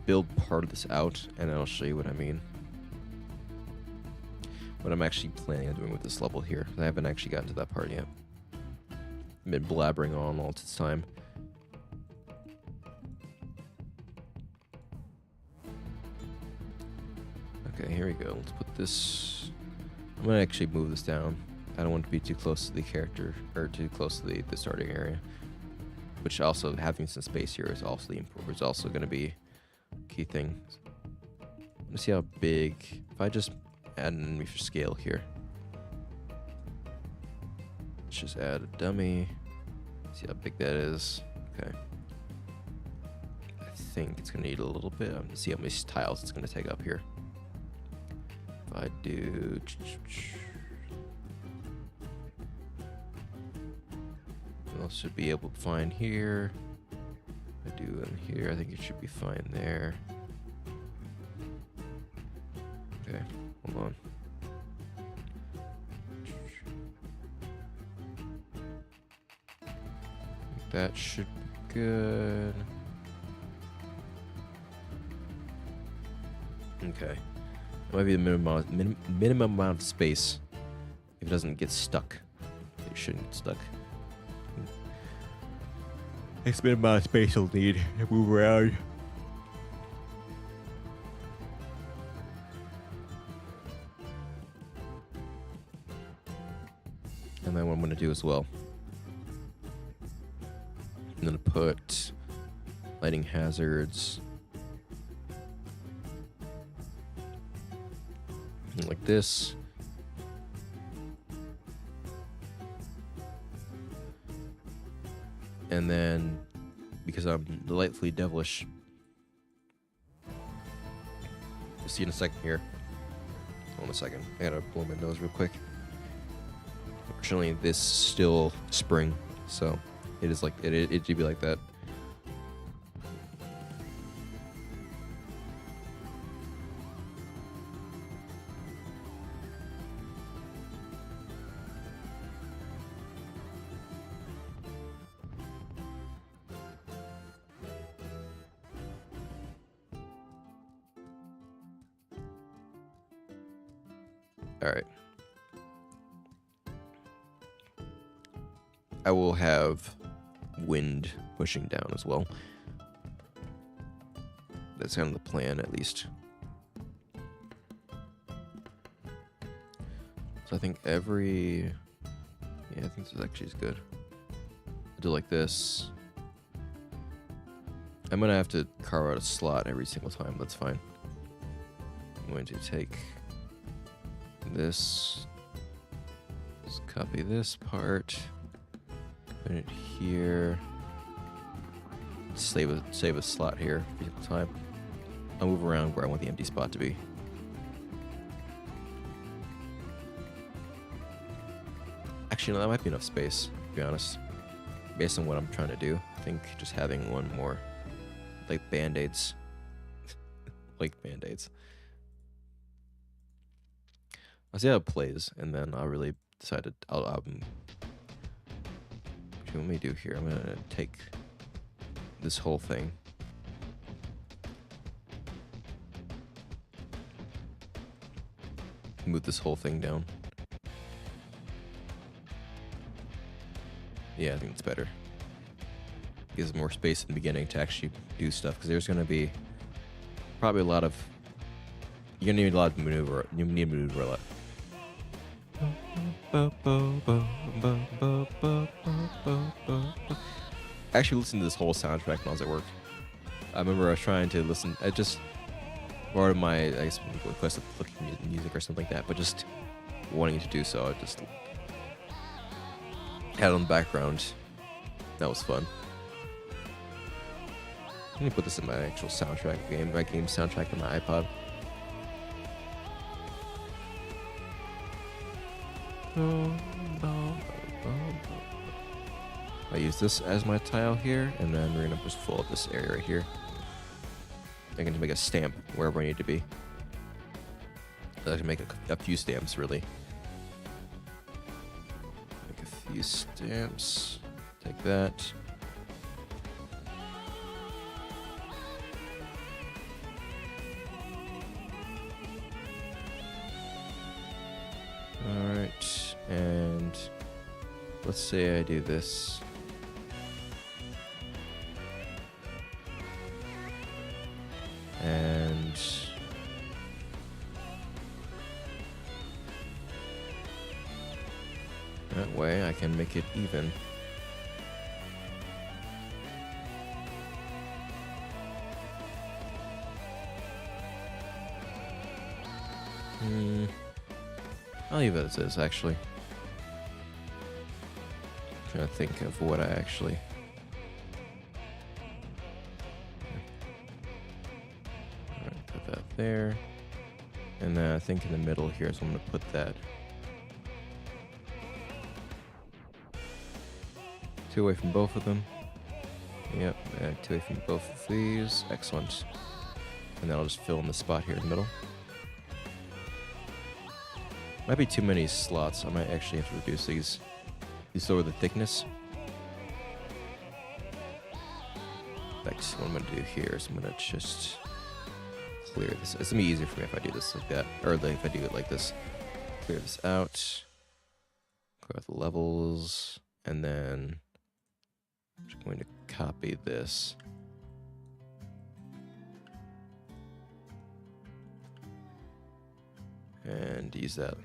build part of this out, and I'll show you what I mean. What I'm actually planning on doing with this level here. I haven't actually gotten to that part yet. I've been blabbering on all this time. Okay, here we go. Let's put this. I'm gonna actually move this down. I don't want to be too close to the character, or too close to the starting area. Which also, having some space here is also going to be a key thing. Let's see how big. If I just add an enemy for scale here. Let's just add a dummy. See how big that is. Okay. I think it's going to need a little bit. I'm going to see how many tiles it's going to take up here. If I do. What else should be able to find here? I do in here. I think it should be fine there. Okay, hold on. That should be good. Okay. That might be the minimum amount of space if it doesn't get stuck. It shouldn't get stuck. Next minimum amount of space you'll need to move around. And then what I'm going to do as well, I'm going to put lighting hazards like this. And then, because I'm delightfully devilish, you'll see in a second here. Hold on a second. I gotta blow my nose real quick. Fortunately, this is still spring, so it is like it should be like that. All right. I will have wind pushing down as well. That's kind of the plan, at least. So I think yeah, I think this actually is good. I'll do like this. I'm gonna have to carve out a slot every single time. That's fine. I'm going to take this. Let's copy this part. Put it here. Save a slot here every single time. I'll move around where I want the empty spot to be. Actually, no, that might be enough space, to be honest. Based on what I'm trying to do. I think just having one more. Like band-aids. Like band-aids. I'll see how it plays, and then I'll really decide to. What let me do here? I'm gonna take this whole thing. Move this whole thing down. Yeah, I think it's better. Gives more space in the beginning to actually do stuff, because there's going to be probably a lot of, you're gonna need a lot of maneuver. You need maneuver a lot. I actually listened to this whole soundtrack when I was at work. I remember I was trying to listen. I just part of my, I guess, request of looking at music or something like that, but just wanting to do so, I just had it on the background. That was fun. Let me put this in my actual soundtrack game. My game soundtrack on my iPod. I use this as my tile here, and then we're gonna just fill up this area right here. I'm gonna make a stamp wherever I need to be. I can make a few stamps, really. Make a few stamps. Take that. Alright, and let's say I do this. And that way I can make it even. I'll leave it as is, actually. I'm trying to think of what I actually... Alright, put that there. And then I think in the middle here is I'm going to put that. 2 away from both of them. Yep, 2 away from both of these. Excellent. And then I'll just fill in the spot here in the middle. Might be too many slots. I might actually have to reduce these. These lower the thickness. In fact, what I'm going to do here is I'm going to just clear this. It's going to be easier for me if I do this like that. Or if I do it like this. Clear this out. Go with the levels. And then I'm just going to copy this. And use that.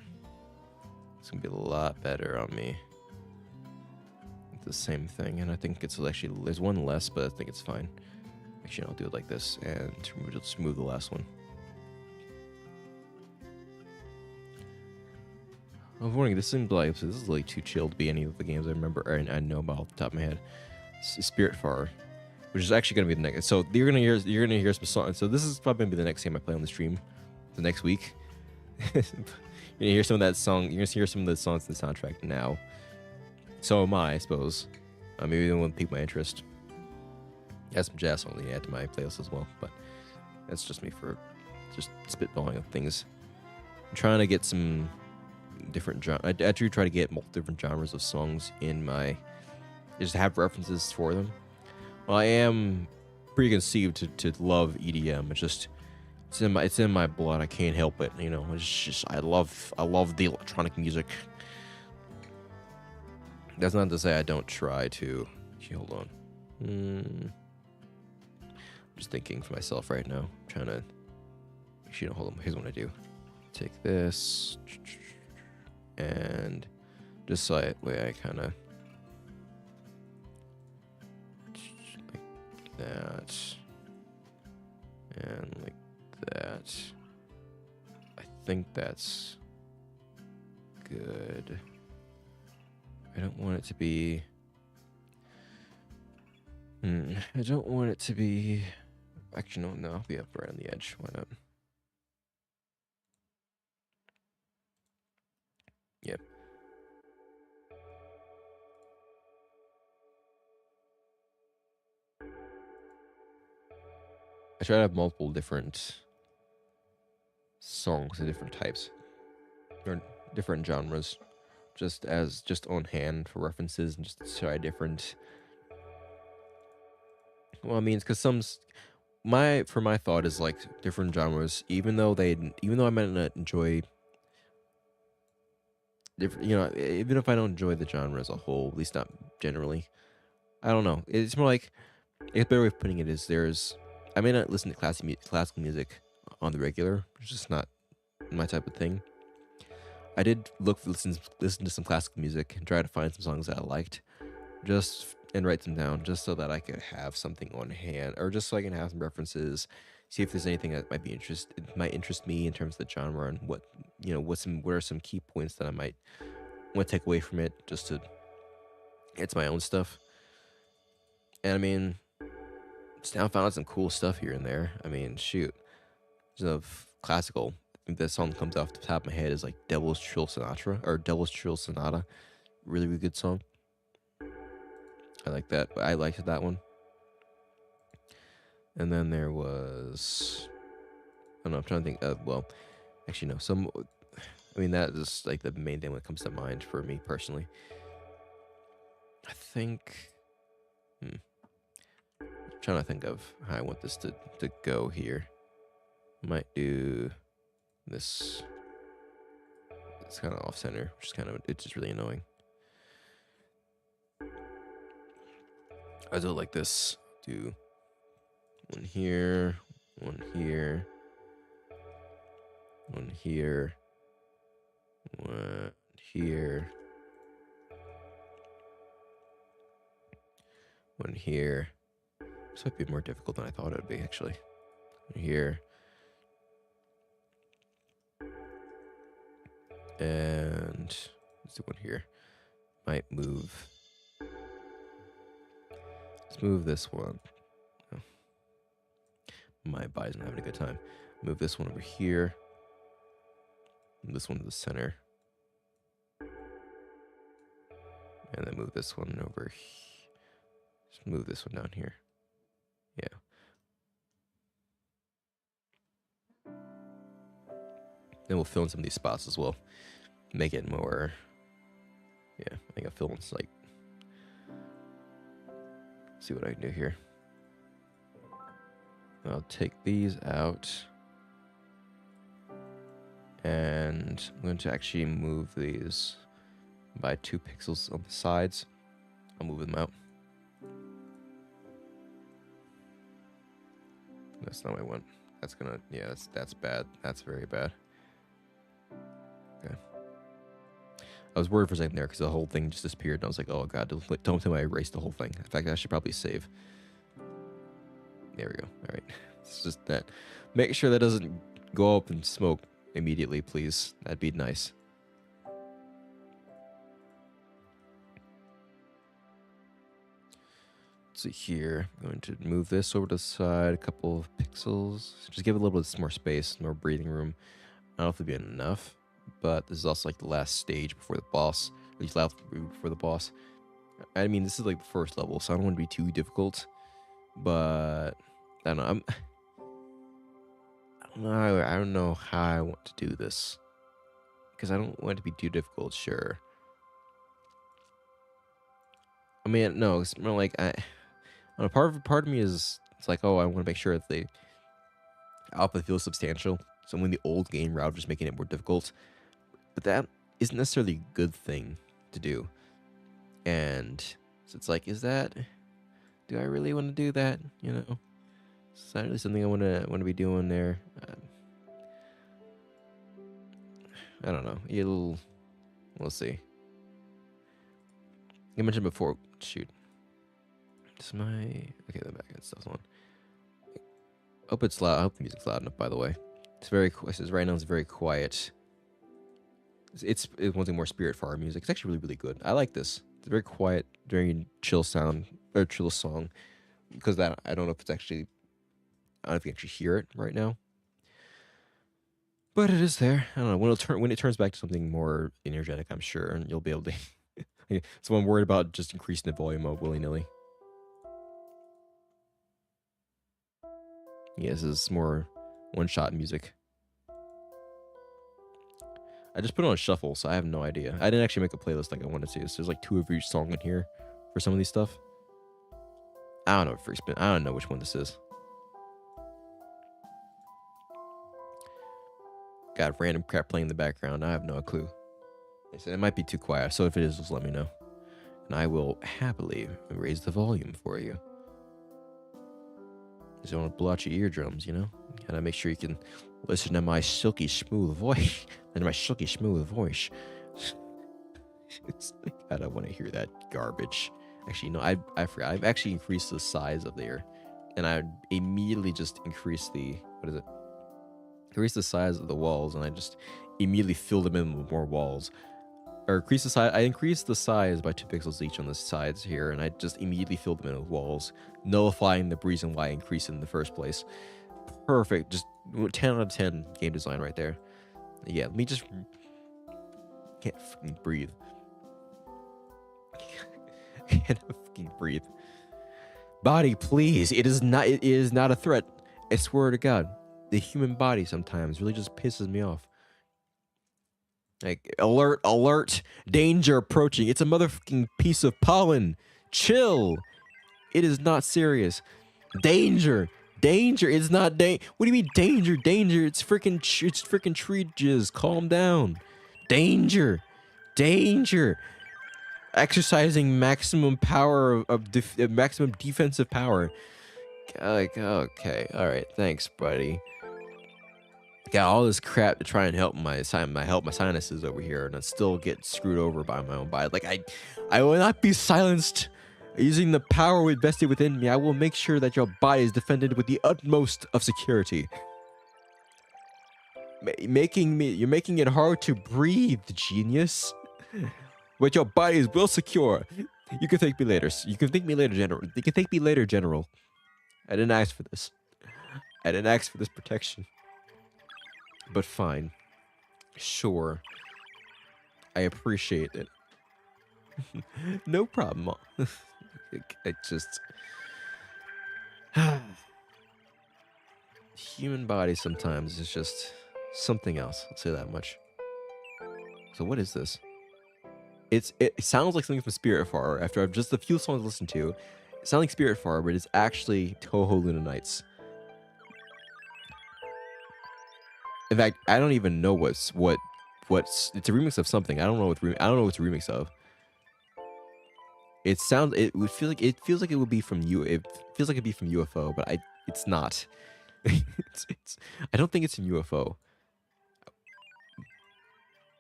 It's gonna be a lot better on me. It's the same thing, and I think it's actually, there's one less, but I think it's fine. Actually, I'll do it like this, and just remove the last one. I was wondering, this seems like, this is like too chill to be any of the games I remember, or I know about off the top of my head. Spiritfarer, which is actually gonna be the next. So you're gonna hear some songs. So this is probably gonna be the next game I play on the stream, the next week. You're gonna hear some of that song. You're gonna hear some of the songs in the soundtrack now. So am I suppose. Maybe it won't pique my interest. I have some jazz only add to my playlist as well, but that's just me for just spitballing of things. I'm trying to get some different genres. I actually try to get multiple different genres of songs in my. Just have references for them. Well, I am preconceived to love EDM. It's just. It's in my blood. I can't help it. You know, it's just I love the electronic music. That's not to say I don't try to. Actually, hold on. I'm just thinking for myself right now. I'm trying to. Actually, no, hold on. Here's what I do. Take this and just so way I kind of like that and like. That I think that's good. I don't want it to be I don't want it to be actually no, I'll be up right on the edge. Why not? Yep. I try to have multiple different songs of different types or different genres just on hand for references and just to try different. Well, I mean, it's because my thought is like different genres, even though I might not enjoy different, even if I don't enjoy the genre as a whole, at least not generally, I don't know. It's more like a better way of putting it is I may not listen to classical music on the regular. It's just not my type of thing. I did listen to some classical music and try to find some songs that I liked, and write them down just so that I could have something on hand, or just so I can have some references, see if there's anything that might interest me in terms of the genre, and what are some key points that I might want to take away from it, just to it's my own stuff. And I mean, I found some cool stuff here and there. I mean, shoot, of classical. I think that song comes off the top of my head is like Devil's Trill Sonata or Devil's Trill Sonata. Really, really good song. I like that. I liked that one. And then there was, I don't know. I'm trying to think. Well, actually, no. I mean, that is like the main thing that comes to mind for me personally. I think. I'm trying to think of how I want this to go here. Might do this. It's kind of off center, which is it's just really annoying. I do it like this. Do one here, one here, one here, one here, one here. This might be more difficult than I thought it would be, actually. One here. And let's do one here. Might move. Let's move this one. Oh. My body's not having a good time. Move this one over here. Move this one to the center. And then move this one over here. Just move this one down here. Yeah. Then we'll fill in some of these spots as well. Make it more. Yeah, I think I'll fill in like. See what I can do here. I'll take these out. And I'm going to actually move these by 2 pixels on the sides. I'll move them out. That's not what I want. That's gonna, yeah, that's bad. That's very bad. Okay. I was worried for a second there because the whole thing just disappeared. And I was like, oh god, don't tell me I erased the whole thing. In fact, I should probably save. There we go. All right. It's just that. Make sure that doesn't go up in smoke immediately, please. That'd be nice. Let's see here. I'm going to move this over to the side a couple of pixels. Just give it a little bit more space, more breathing room. I don't know if it'll be enough, but this is also like the last stage before the boss. At least last before the boss. I mean, this is like the first level, so I don't want to be too difficult. But I don't know. I don't know how I want to do this, because I don't want it to be too difficult. Sure. I mean, no. It's more like I don't know, part of me is it's like, oh, I want to make sure that the output feels substantial. So I'm in the old game route, just making it more difficult. But that isn't necessarily a good thing to do. And so it's like, do I really want to do that? You know, is that really something I want to be doing there? I don't know. We'll see. I mentioned before. Shoot. Okay, the back end stuff's on. I hope it's loud. I hope the music's loud enough. By the way, it's very. It says right now it's very quiet. It's wanting more spirit for our music. It's actually really, really good. I like this. It's very quiet during chill song, because that I don't know if it's actually. I don't know if you can actually hear it right now. But it is there. I don't know when it turns back to something more energetic. I'm sure, and you'll be able to. So I'm worried about just increasing the volume of willy-nilly. Yeah, this is more one-shot music. I just put it on shuffle, so I have no idea. I didn't actually make a playlist like I wanted to, so there's like 2 of each song in here for some of these stuff. I don't know, I don't know which one this is. Got random crap playing in the background. I have no clue. They said it might be too quiet, so if it is, just let me know. and I will happily raise the volume for you. Just don't want to blow out your eardrums, you know? Gotta make sure you can listen to my silky smooth voice. And my silky smooth voice. It's like, I don't want to hear that garbage. Actually, no, I forgot. I've actually increased the size of there. And I immediately just increased the, what is it? Increased the size of the walls, and I just immediately filled them in with more walls. Or increased the size, I increased the size by 2 pixels each on the sides here, and I just immediately filled them in with walls, nullifying the reason why I increased it in the first place. Perfect. Just 10 out of 10 game design right there. Yeah, let me just... Can't fucking breathe. Can't fucking breathe. Body, please. It is not a threat. I swear to God. The human body sometimes really just pisses me off. Like, alert, alert, danger approaching. It's a motherfucking piece of pollen. Chill. It is not serious. Danger. Danger. It's not what do you mean danger? Danger. It's freaking tree jizz. Calm down. Danger. Danger. Exercising maximum power maximum defensive power. Like, okay. All right. Thanks, buddy. Got all this crap to try and help my sinuses over here, and I still get screwed over by my own body. Like, I will not be silenced. Using the power invested within me, I will make sure that your body is defended with the utmost of security. You're making it hard to breathe, genius. But your body is well secure. You can thank me later. You can thank me later, General. You can thank me later, General. I didn't ask for this. I didn't ask for this protection. But fine. Sure. I appreciate it. No problem. I just... Human body sometimes is just something else. I'll say that much. So what is this? It sounds like something from Spiritfarer. After I've just a few songs to listen to, it sounds like Spiritfarer, but it's actually Touhou Luna Nights. In fact, I don't even know what's it's a remix of something. I don't know what it's a remix of. It feels like it would be from it feels like it'd be from UFO, but it's not. I don't think it's from UFO.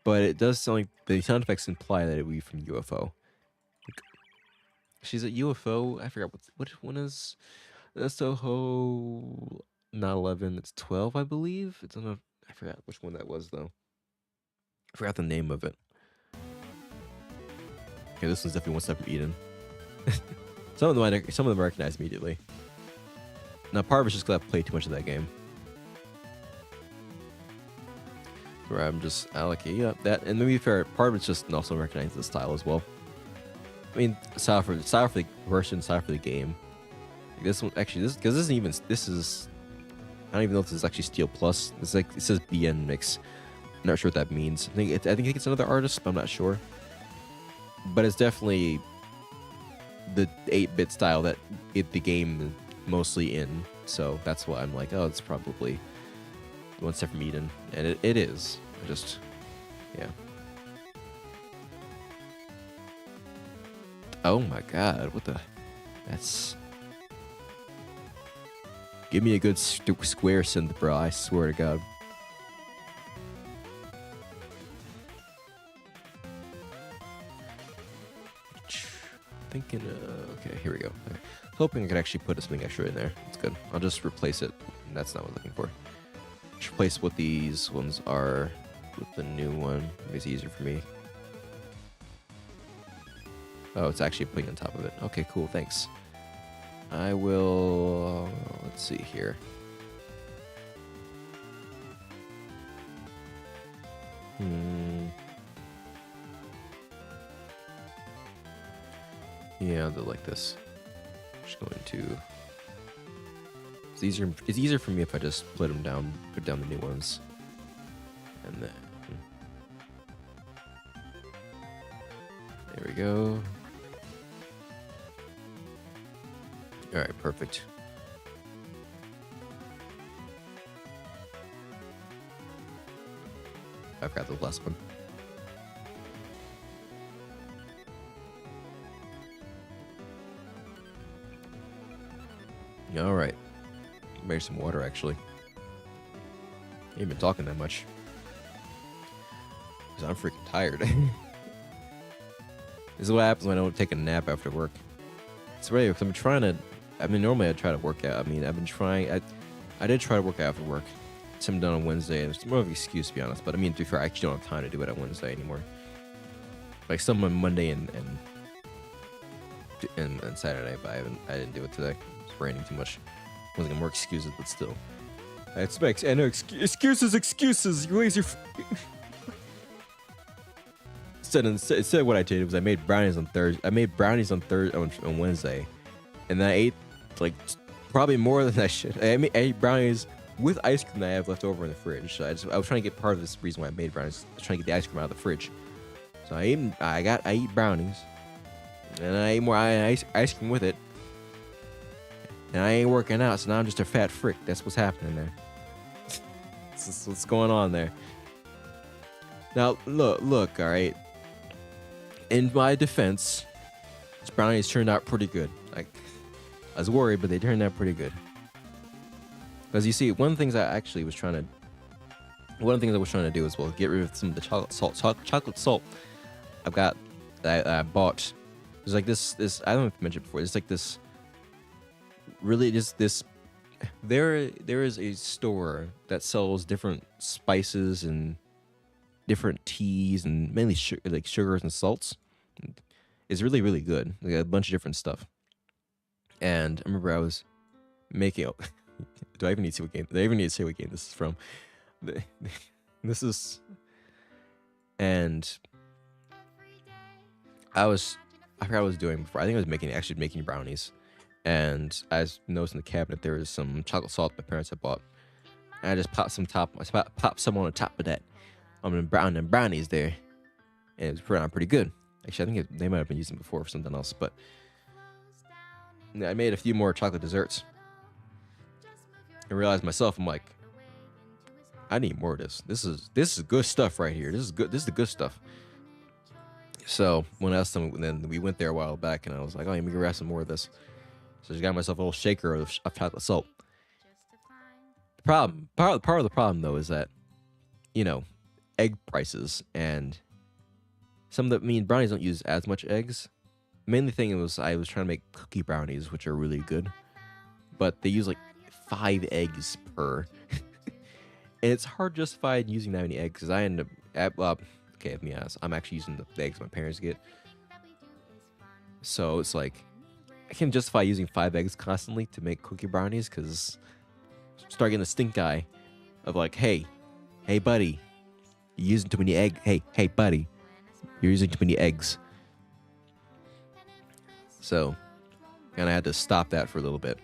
But it does sound like the sound effects imply that it would be from UFO. She's at UFO. I forgot which one is. That's Touhou. Not 11. It's 12, I believe. It's on I forgot which one that was though. I forgot the name of it. Okay, this one's definitely one step from Eden. some of them I recognize immediately. Now part of it's just because I've played too much of that game. Where I'm just allocating that, and to be fair, part of it's just also recognizing the style as well. I mean, style for the version, style for the game. Like this one actually, this is. I don't even know if this is actually Steel Plus. It's like it says BN mix. I'm not sure what that means. I think it's another artist, but I'm not sure. But it's definitely the 8-bit style that the game is mostly in. So that's why I'm like, oh, it's probably one step from Eden, and it is. Yeah. Oh my God! What the? That's. Give me a good square synth, bro. I swear to God. Thinking, okay, here we go. Okay. Hoping I could actually put something extra in there. That's good. I'll just replace it. That's not what I'm looking for. Just replace what these ones are with the new one. Makes it easier for me. Oh, it's actually putting on top of it. Okay, cool. Thanks. I will... let's see here. Yeah, I'll do like this. Just going to... It's easier for me if I just split them down, put down the new ones. And then... There we go. Alright, perfect. I've got the last one. All right. Make some water, actually. I ain't been talking that much. Because I'm freaking tired. This is what happens when I don't take a nap after work. It's really because I'm trying to. I mean, normally I try to work out. I mean, I've been trying. I did try to work out after work. Some done on Wednesday, and it's more of an excuse to be honest. But I mean, to be fair, I actually don't have time to do it on Wednesday anymore. Like some on Monday and Saturday, but I didn't do it today. It's raining too much. Wasn't gonna more excuses, but still. I expect. I know excuses. You lazy. Instead, what I did was I made brownies on Thursday. I made brownies on Wednesday, and then I ate like probably more than I should. I ate brownies with ice cream that I have left over in the fridge. So I was trying to get part of this reason why I made brownies. I was trying to get the ice cream out of the fridge. So I eat brownies, and I ate more ice cream with it. And I ain't working out, so now I'm just a fat frick. That's what's happening there. That's what's going on there. Now look, all right. In my defense, these brownies turned out pretty good. Like, I was worried, but they turned out pretty good. Because you see, one of the things I was trying to do is, well, get rid of some of the chocolate salt. I bought. There's like this. I don't know if I mentioned before. It's like this. Really, just this. There is a store that sells different spices and different teas and mainly sugars and salts. It's really, really good. They got a bunch of different stuff. And I remember I was making. Do I even need to say what game this is from? This is. And I forgot what I was doing before. I think I was making brownies. And I noticed in the cabinet there was some chocolate salt my parents had bought. And I just popped some on the top of that. Brownies there. And it was pretty good. Actually, I think they might have been using it before for something else. But I made a few more chocolate desserts. I realized myself, I'm like, I need more of this. This is good stuff right here. This is the good stuff. So then we went there a while back, and I was like, oh, let me grab some more of this. So I just got myself a little shaker of chocolate salt. Part of the problem though is that, egg prices and brownies don't use as much eggs. Mainly thing was I was trying to make cookie brownies, which are really good, but they use like 5 eggs per. And it's hard to justify using that many eggs because I end up okay, let me honest, I'm actually using the eggs my parents get. So it's like I can't justify using 5 eggs constantly to make cookie brownies because start getting the stink eye of like, hey buddy, you're using too many eggs. Hey buddy, you're using too many eggs. So kind of had to stop that for a little bit.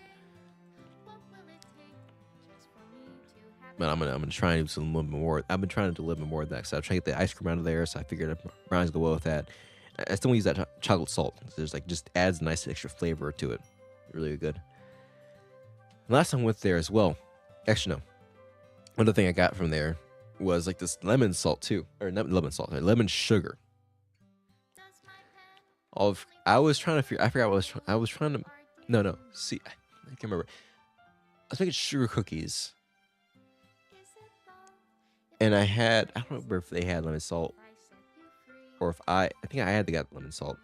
But I'm gonna try and do a little bit more. I've been trying to do a little bit more of that. So I'm trying to get the ice cream out of there. So I figured brownies go well with that. I still use that chocolate salt. There's like just adds a nice extra flavor to it. Really good. And last time I went there as well. Actually, no. Another thing I got from there was like this lemon salt too, or not lemon salt, lemon sugar. I was trying to figure. I forgot what I was trying to. No. See, I can't remember. I was making sugar cookies. And I don't remember if they had lemon salt or if I think I had to get lemon salt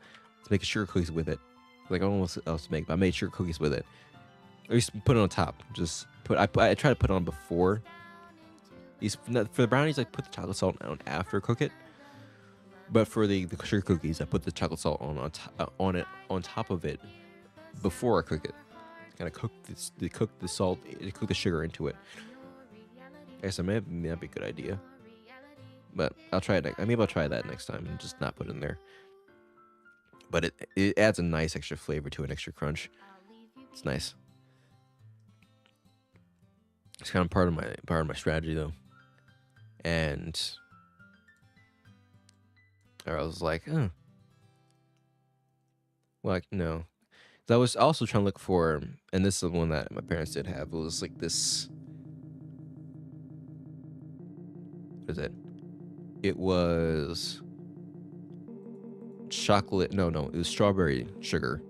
to make sugar cookies with it. Like I don't know what else to make, but I made sugar cookies with it. I used to put it on top. I try to put it on before. For the brownies, I put the chocolate salt on after I cook it. But for the sugar cookies, I put the chocolate salt on top of it before I cook it. Kind of cook the sugar into it. I guess that'd be a good idea. But I'll try it. Maybe I'll try that next time and just not put it in there. But it adds a nice extra flavor to it, extra crunch. It's nice. It's kind of part of my strategy though. And I was like, no. I was also trying to look for, and this is the one that my parents did have. It was like this. What is it? It was chocolate. No, it was strawberry sugar.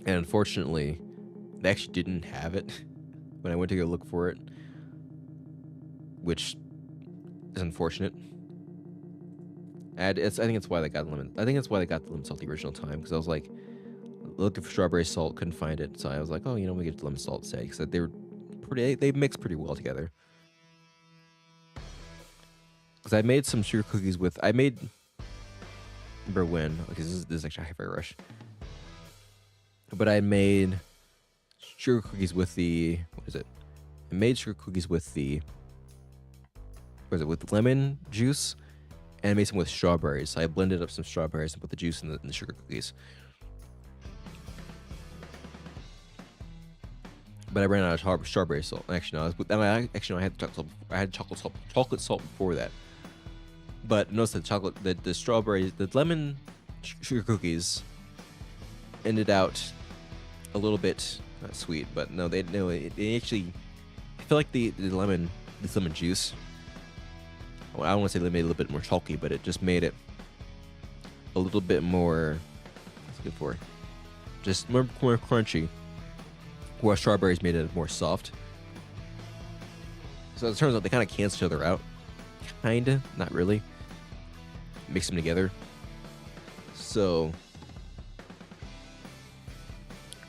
And unfortunately, they actually didn't have it when I went to go look for it, which is unfortunate. And I think it's why they got lemon. I think that's why they got the lemon salt the original time, because I was like looking for strawberry salt, couldn't find it, so I was like, oh, we get lemon salt instead, because they were pretty. They mix pretty well together. Because I made some sugar cookies with. I made. Remember when? Okay, this is actually a Hi-Fi Rush. But I made sugar cookies with the. What is it? I made sugar cookies with the. What is it? With lemon juice, and I made some with strawberries. So I blended up some strawberries and put the juice in the sugar cookies. But I ran out of strawberry salt. Actually, no. I had chocolate salt before that. But notice the strawberries, the lemon sugar cookies ended out a little bit not sweet, but no, it actually. I feel like this lemon juice. Well, I don't want to say they made it a little bit more chalky, but it just made it a little bit more. What's it good for? Just more crunchy. Where strawberries made it more soft. So it turns out they kind of cancel each other out. Kinda, not really. Mix them together. So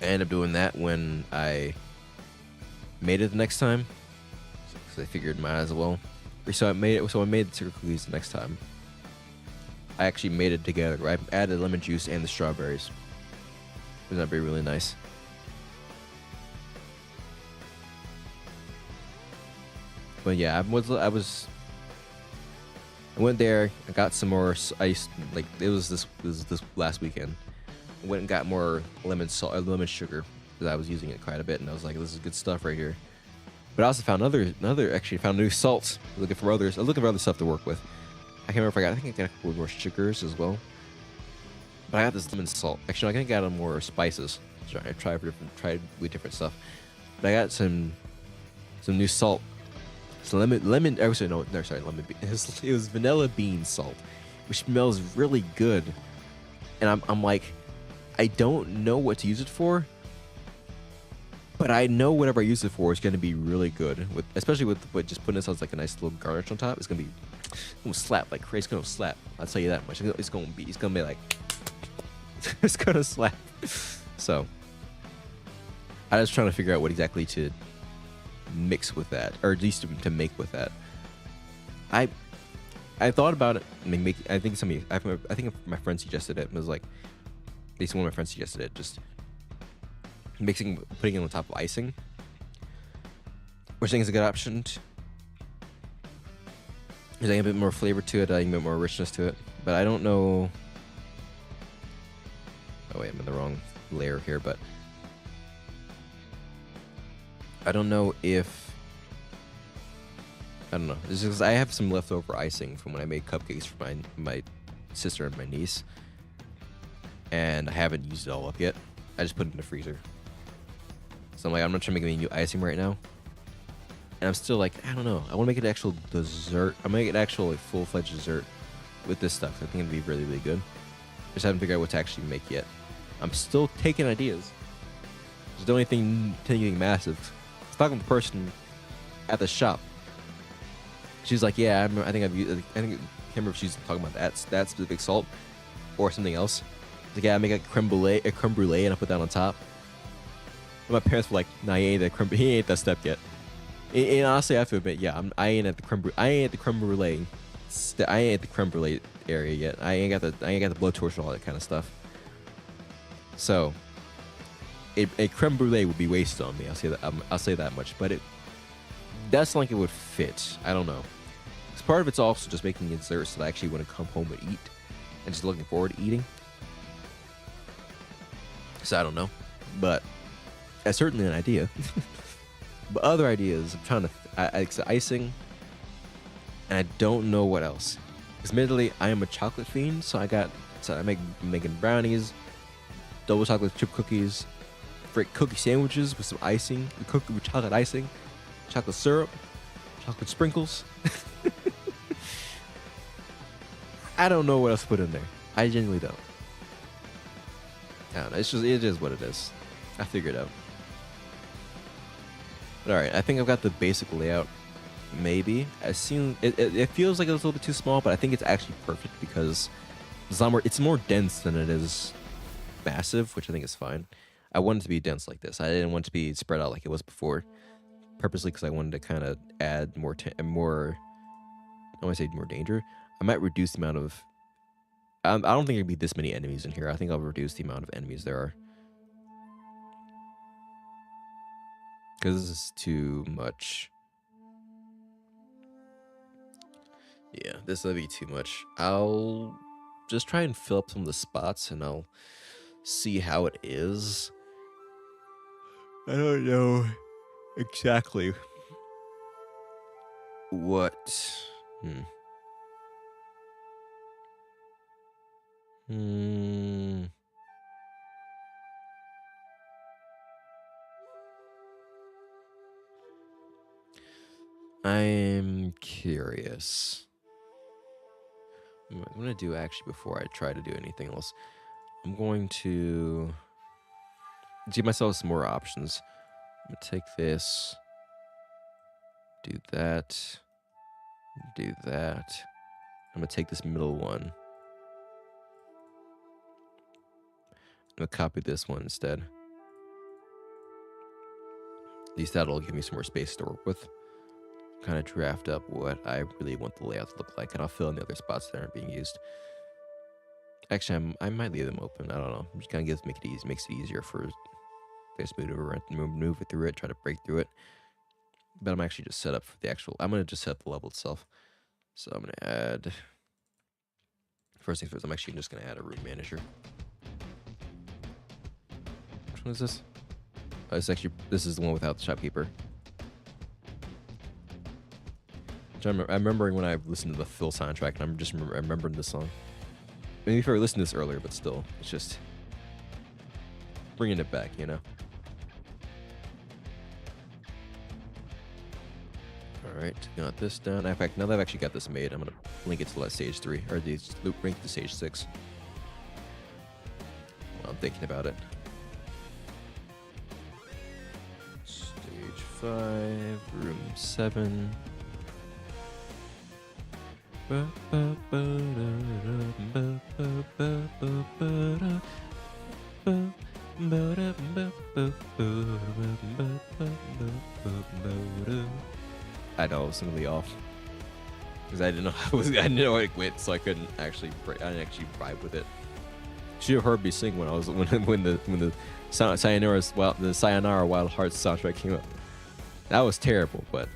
I ended up doing that when I made it the next time. Because I figured might as well. So I made the sugar cookies the next time. I actually made it together. I added lemon juice and the strawberries. That'd be really nice. But yeah, I went there. I got some more ice. Like it was this last weekend. I went and got more lemon sugar because I was using it quite a bit, and I was like, "This is good stuff right here." But I also found found new salts. Looking for other stuff to work with. I can't remember if I think I got a couple more sugars as well. But I got this lemon salt. Actually, I think I got more spices. I tried with different stuff. But I got some new salt. So lemon. Sorry, lemon bean. It was vanilla bean salt, which smells really good. And I'm like, I don't know what to use it for, but I know whatever I use it for is going to be really good. Especially with just putting this as like a nice little garnish on top. It's gonna slap like crazy. It's gonna slap. I'll tell you that much. It's gonna be like, it's gonna slap. So I was trying to figure out what exactly to mix with that, or at least to make with that. I thought about it. I think my friend suggested it. It was like, at least one of my friends suggested it. Just putting it on top of icing, which I think is a good option. There's a bit more flavor to it, a bit more richness to it. But I don't know. Oh wait, I'm in the wrong layer here, but I don't know if. I don't know. It's just I have some leftover icing from when I made cupcakes for my sister and my niece, and I haven't used it all up yet. I just put it in the freezer. So I'm like, I'm not trying to make any new icing right now. And I'm still like, I don't know. I want to make it an actual dessert. I'm gonna make it an actual full-fledged dessert with this stuff. I think it'd be really, really good. Just haven't figured out what to actually make yet. I'm still taking ideas. Just don't anything massive. I was talking to the person at the shop. She's like, yeah, I think I can't remember if she's talking about that specific salt or something else. Like, yeah, I make a creme brulee, and I put that on top. And my parents were like, nah, he ain't that step yet. And honestly, I have to admit, yeah, I ain't at the creme brulee. I ain't at the creme brulee area yet. I ain't got the blowtorch and all that kind of stuff. So, a creme brulee would be wasted on me. I'll say that much. But that's like it would fit. I don't know. Because part of it's also just making desserts that I actually want to come home and eat, and just looking forward to eating. So I don't know, but that's certainly an idea. But other ideas, I'm trying to icing, and I don't know what else. Because admittedly, I am a chocolate fiend, so I make making brownies, double chocolate chip cookies, cookie sandwiches with some icing, cookie with chocolate icing, chocolate syrup, chocolate sprinkles. I don't know what else to put in there. I genuinely don't. I don't know. It is what it is. I figured out. But alright, I think I've got the basic layout. Maybe. It feels like it was a little bit too small, but I think it's actually perfect because it's more dense than it is massive, which I think is fine. I want it to be dense like this. I didn't want it to be spread out like it was before, purposely because I wanted to kind of add more. I want to say more danger. I might reduce the amount of. I don't think there'd be this many enemies in here. I think I'll reduce the amount of enemies there are. Because this is too much. Yeah, this will be too much. I'll just try and fill up some of the spots and I'll see how it is. I don't know exactly what. I'm curious. What I'm going to do actually before I try to do anything else, I'm going to give myself some more options. I'm going to take this, do that, do that. I'm going to take this middle one. I'm going to copy this one instead. At least that'll give me some more space to work with. Kind of draft up what I really want the layout to look like, and I'll fill in the other spots that aren't being used. Actually, I might leave them open. I don't know. I'm just kind of makes it easier for this maneuver through it, try to break through it. But I'm actually just set up for the actual. I'm gonna just set up the level itself. So I'm gonna add. First things first, I'm actually just gonna add a room manager. Which one is this? Oh, this is the one without the shopkeeper. I'm remembering when I listened to the Phil soundtrack, and I'm just remembering this song. Maybe if I listened to this earlier, but still, it's just bringing it back, you know. All right, got this done. In fact, now that I've actually got this made, I'm gonna link it to stage 3 or the loop link to stage 6. While I'm thinking about it. Stage 5, room 7. I know, I was simply off because I didn't know I didn't know it went, so I couldn't actually. I didn't actually vibe with it. Should have heard me sing when the Sayonara Wild Hearts soundtrack came up. That was terrible, but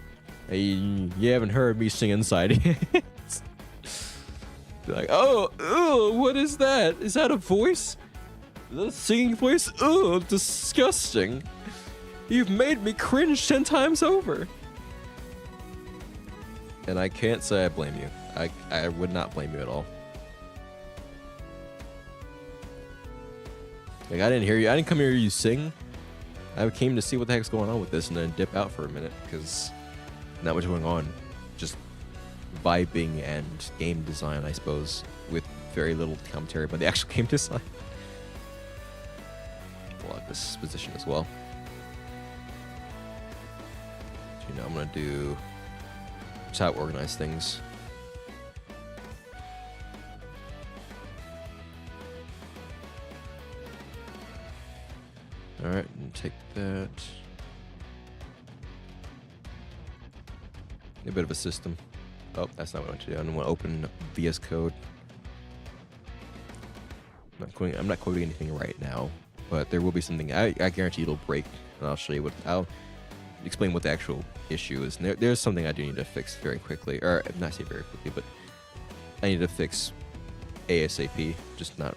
you haven't heard me sing inside. Like, oh, what is that? Is that a voice? Is that a singing voice? Oh, disgusting. You've made me cringe 10 times over. And I can't say I blame you. I would not blame you at all. Like, I didn't hear you. I didn't come here to hear you sing. I came to see what the heck's going on with this and then dip out for a minute because not much going on. Just vibing and game design, I suppose, with very little commentary about the actual game design. Block this position as well. You know, I'm gonna do just how to organize things. All right, and take that. A bit of a system. Oh, that's not what I want to do. I want to open VS Code. I'm not quoting anything right now, but there will be something. I guarantee it'll break, and I'll show you what. I'll explain what the actual issue is. And there's something I do need to fix very quickly, or not say very quickly, but I need to fix ASAP. Just not.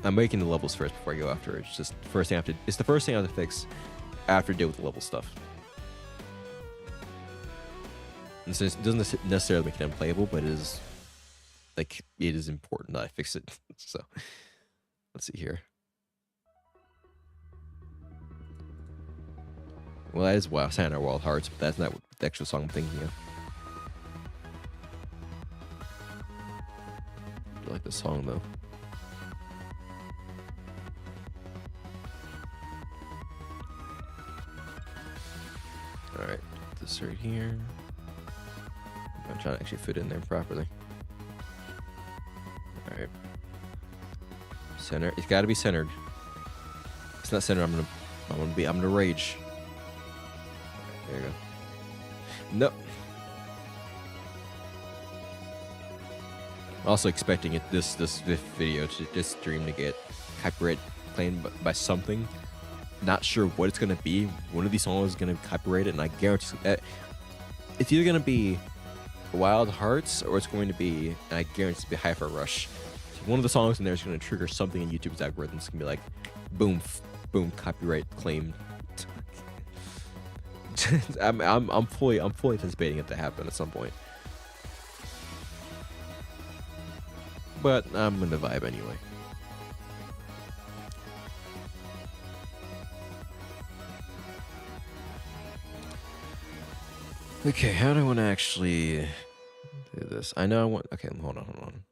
I'm making the levels first before I go after it. It's just the first thing I have to. It's the first thing I have to fix after I deal with the level stuff. And so it doesn't necessarily make it unplayable, but it is like it is important that I fix it. So let's see here. Well, that is Sayonara Wild Hearts, but that's not what the actual song I'm thinking of. I like the song though. here. I'm trying to actually fit in there properly. All right. Center. It's got to be centered. If it's not centered, I'm gonna rage. There you go. No. Also expecting this video to this stream to get copyright claimed by something. Not sure what it's gonna be. One of these songs is gonna copyright it, and I guarantee it's either gonna be Wild Hearts or it's going to be, and I guarantee it's gonna be Hi-Fi Rush. So one of the songs in there is gonna trigger something in YouTube's algorithm. It's gonna be like, boom, boom, copyright claimed. I'm fully anticipating it to happen at some point. But I'm in the vibe anyway. Okay, how do I want to actually do this? I know I want... Okay, hold on.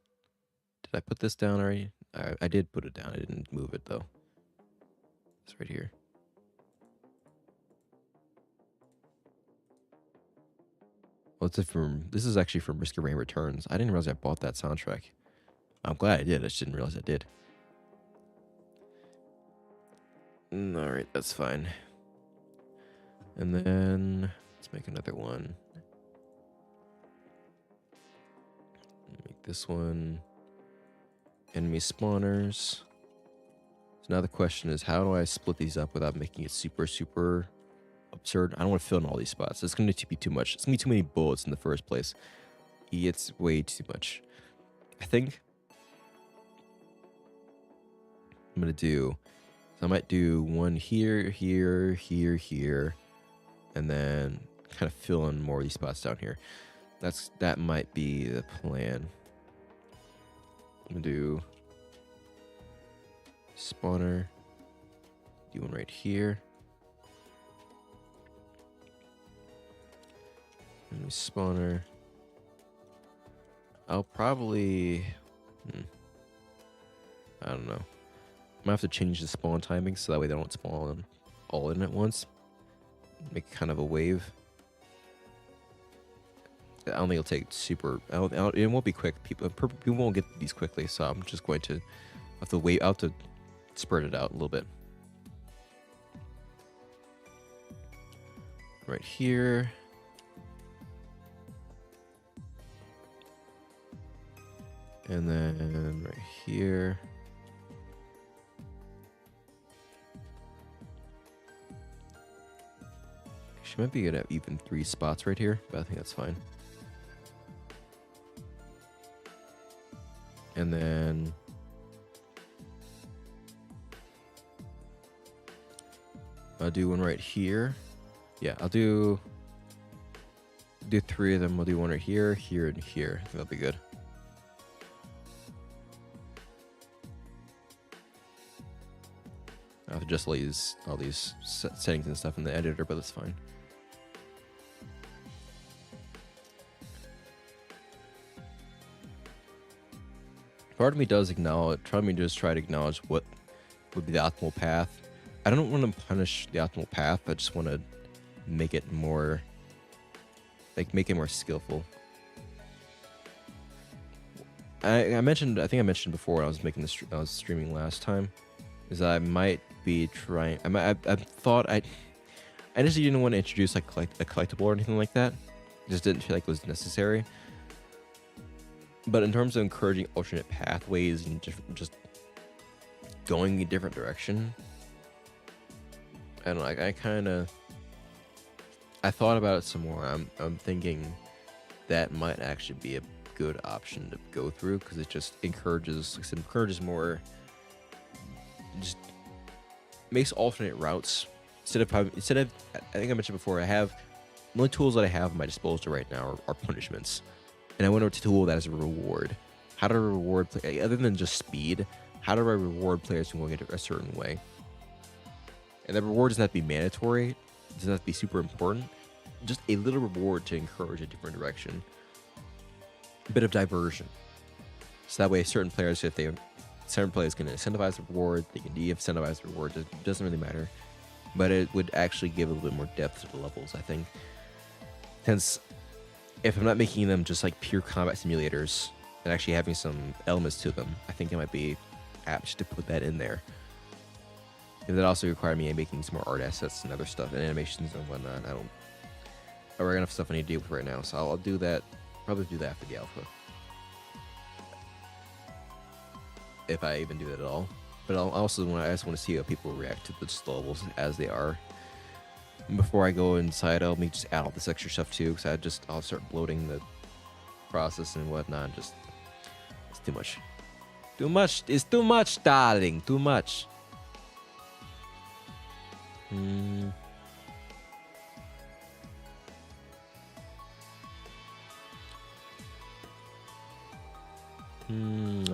Did I put this down already? I did put it down. I didn't move it, though. It's right here. What's it from? This is actually from Risk of Rain Returns. I didn't realize I bought that soundtrack. I'm glad I did. I just didn't realize I did. Alright, that's fine. And then let's make another one. Make this one enemy spawners. So now the question is, how do I split these up without making it super absurd? I don't want to fill in all these spots. It's going to be too much. It's going to be too many bullets in the first place. It's way too much. I think I'm going to do... So I might do one here, and then kind of fill in more of these spots down here. That might be the plan. I'm going to do spawner. Do one right here. And spawner. I'll probably... I don't know. I'm gonna have to change the spawn timing so that way they don't spawn all in at once. Make kind of a wave. I don't think it'll take super... it won't be quick. People won't get these quickly, so I'm just going to have to wait. I'll have to spread it out a little bit. Right here. And then right here. She might be good at even 3 spots right here, but I think that's fine. And then I'll do one right here. Yeah, I'll do 3 of them. I'll do one right here, here, and here. I think that'll be good. I have to just use all these settings and stuff in the editor, but that's fine. Part of me does acknowledge, try to acknowledge what would be the optimal path. I don't want to punish the optimal path. I just want to make it more, make it more skillful. I think I mentioned before when I was making this, I was streaming last time, is that I might be trying. I thought I just didn't want to introduce like a collectible or anything like that. Just didn't feel like it was necessary. But in terms of encouraging alternate pathways and just going a different direction, I don't know. I thought about it some more. I'm thinking that might actually be a good option to go through because it just encourages more. Just makes alternate routes instead of I think I mentioned before. The only tools that I have at my disposal right now are punishments. And I went over to tool that as a reward. How do I reward other than just speed? How do I reward players who going a certain way? And the reward doesn't have to be mandatory. It doesn't have to be super important. Just a little reward to encourage a different direction. A bit of diversion. So that way, certain players can incentivize the reward. They can de-incentivize the reward. It doesn't really matter. But it would actually give a little bit more depth to the levels, I think. Hence, if I'm not making them just like pure combat simulators and actually having some elements to them, I think it might be apt to put that in there. And that also required me making some more art assets and other stuff and animations and whatnot. I got enough stuff I need to deal with right now, so I'll do that. Probably do that after the alpha, if I even do that at all. But I just want to see how people react to the levels as they are. Before I go inside, I'll just add all this extra stuff too, because I'll start bloating the process and whatnot. It's too much. Too much. It's too much, darling. Too much. I don't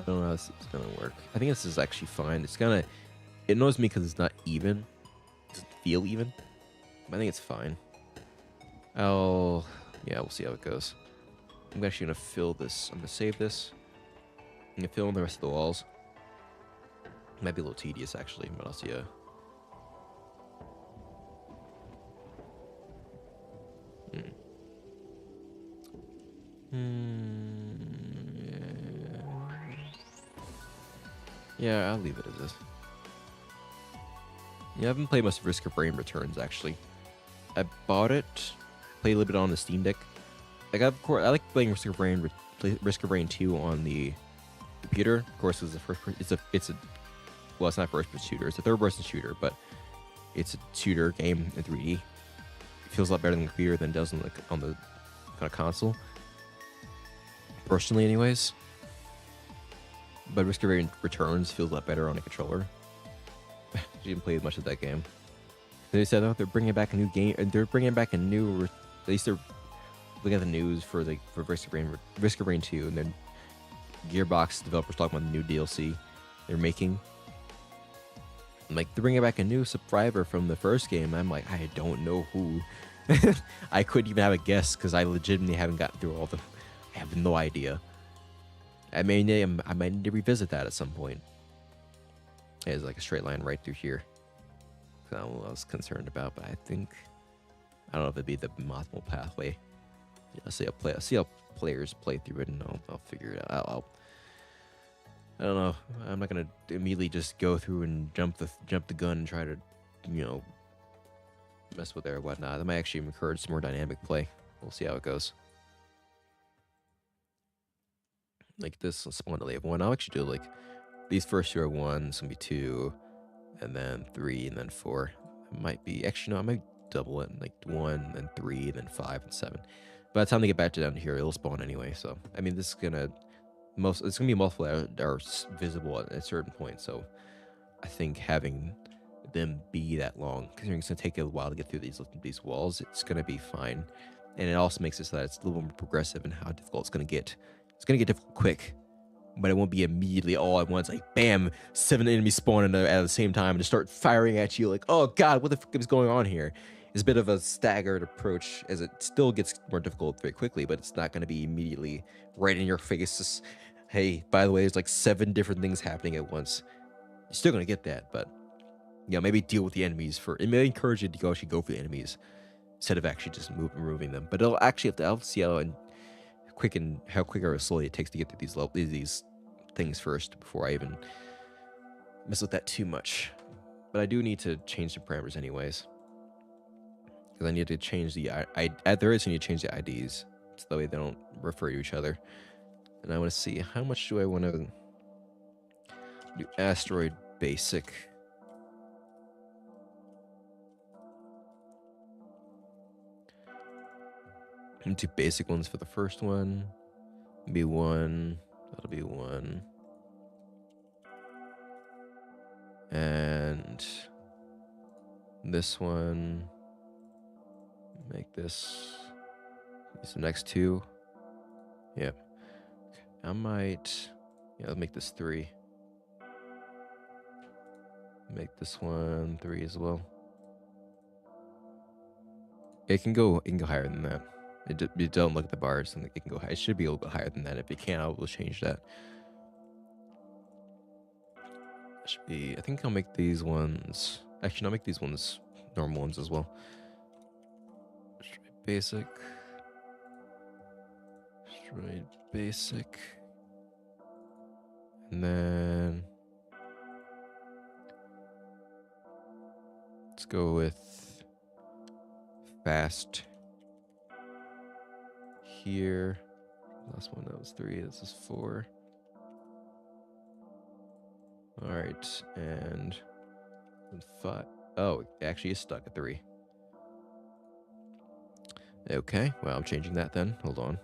know how this is gonna work. I think this is actually fine. It annoys me because it's not even. It doesn't feel even. I think it's fine. Yeah, we'll see how it goes. I'm actually gonna fill this. I'm gonna save this. I'm gonna fill in the rest of the walls. It might be a little tedious actually, but I'll see ya. Yeah, I'll leave it as is. Yeah, I haven't played much of Risk of Rain Returns actually. I bought it, played a little bit on the Steam Deck. I like playing Risk of Rain 2 on the computer. Of course, it's it's not first person shooter. It's a third person shooter, but it's a shooter game in 3D. It feels a lot better than the computer than it does on the kind of console. Personally, anyways. But Risk of Rain Returns feels a lot better on a controller. I didn't play much of that game. They said, oh, they're bringing back a new game. They're bringing back a new. At least they're looking at the news for Risk of Rain 2, and then Gearbox developers talking about the new DLC they're making. Like, they're bringing back a new survivor from the first game. I'm like, I don't know who. I couldn't even have a guess because I legitimately haven't gotten through all the. I have no idea. I might need to revisit that at some point. It's like a straight line right through here. That's what I was concerned about, but I don't know if it'd be the optimal pathway. Yeah, see how players play through it, and I'll figure it out. I don't know. I'm not gonna immediately just go through and jump the gun and try to, mess with it or whatnot. That might actually encourage some more dynamic play. We'll see how it goes. Like this, let's spawn delay of 1. I'll actually do like these first 2 are 1, it's gonna be 2, and then 3, and then 4. It might be actually no, I might double it, like 1, then 3, then 5, and 7. By the time they get back down here, it'll spawn anyway. So I mean, it's gonna be multiple that are visible at a certain point. So I think having them be that long, considering it's gonna take a while to get through these walls, it's gonna be fine. And it also makes it so that it's a little more progressive in how difficult it's gonna get. It's gonna get difficult quick, but it won't be immediately all at once. Like bam, 7 enemies spawn at the same time and just start firing at you. Like, oh god, what the fuck is going on here? It's a bit of a staggered approach, as it still gets more difficult very quickly, but it's not going to be immediately right in your face. Just, hey, by the way, there's like 7 different things happening at once. You're still going to get that, but maybe deal with the enemies first. It may encourage you to actually go for the enemies instead of actually just removing them. But I'll see how quick or slowly it takes to get through these things first before I even mess with that too much. But I do need to change the parameters anyways. Because I need to change at the race, I need to change the IDs so that way they don't refer to each other. And I want to see how much do I want to do Asteroid Basic. And 2 basic ones for the first one. Be 1. That'll be 1. And this one. Make this. These the next 2. Yep. I might. Yeah, I'll make this 3. Make this one 3 as well. It can go higher than that. You don't look at the bars, and it can go high. It should be a little bit higher than that. If it can, I will change that. Should be. I think I'll make these ones. Actually, I'll make these ones normal ones as well. Basic. Droid basic. And then let's go with fast here. Last one, that was 3. This is 4. All right, and 5. Oh, it actually is stuck at 3. Okay, well, I'm changing that then. Hold on.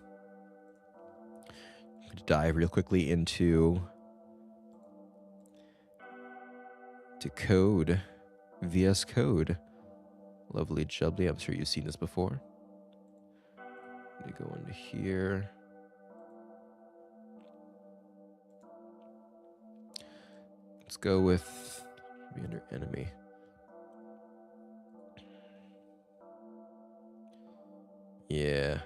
I'm going to dive real quickly into code. VS Code. Lovely jubbly. I'm sure you've seen this before. Let me go into here. Let's go with be under enemy. Yeah.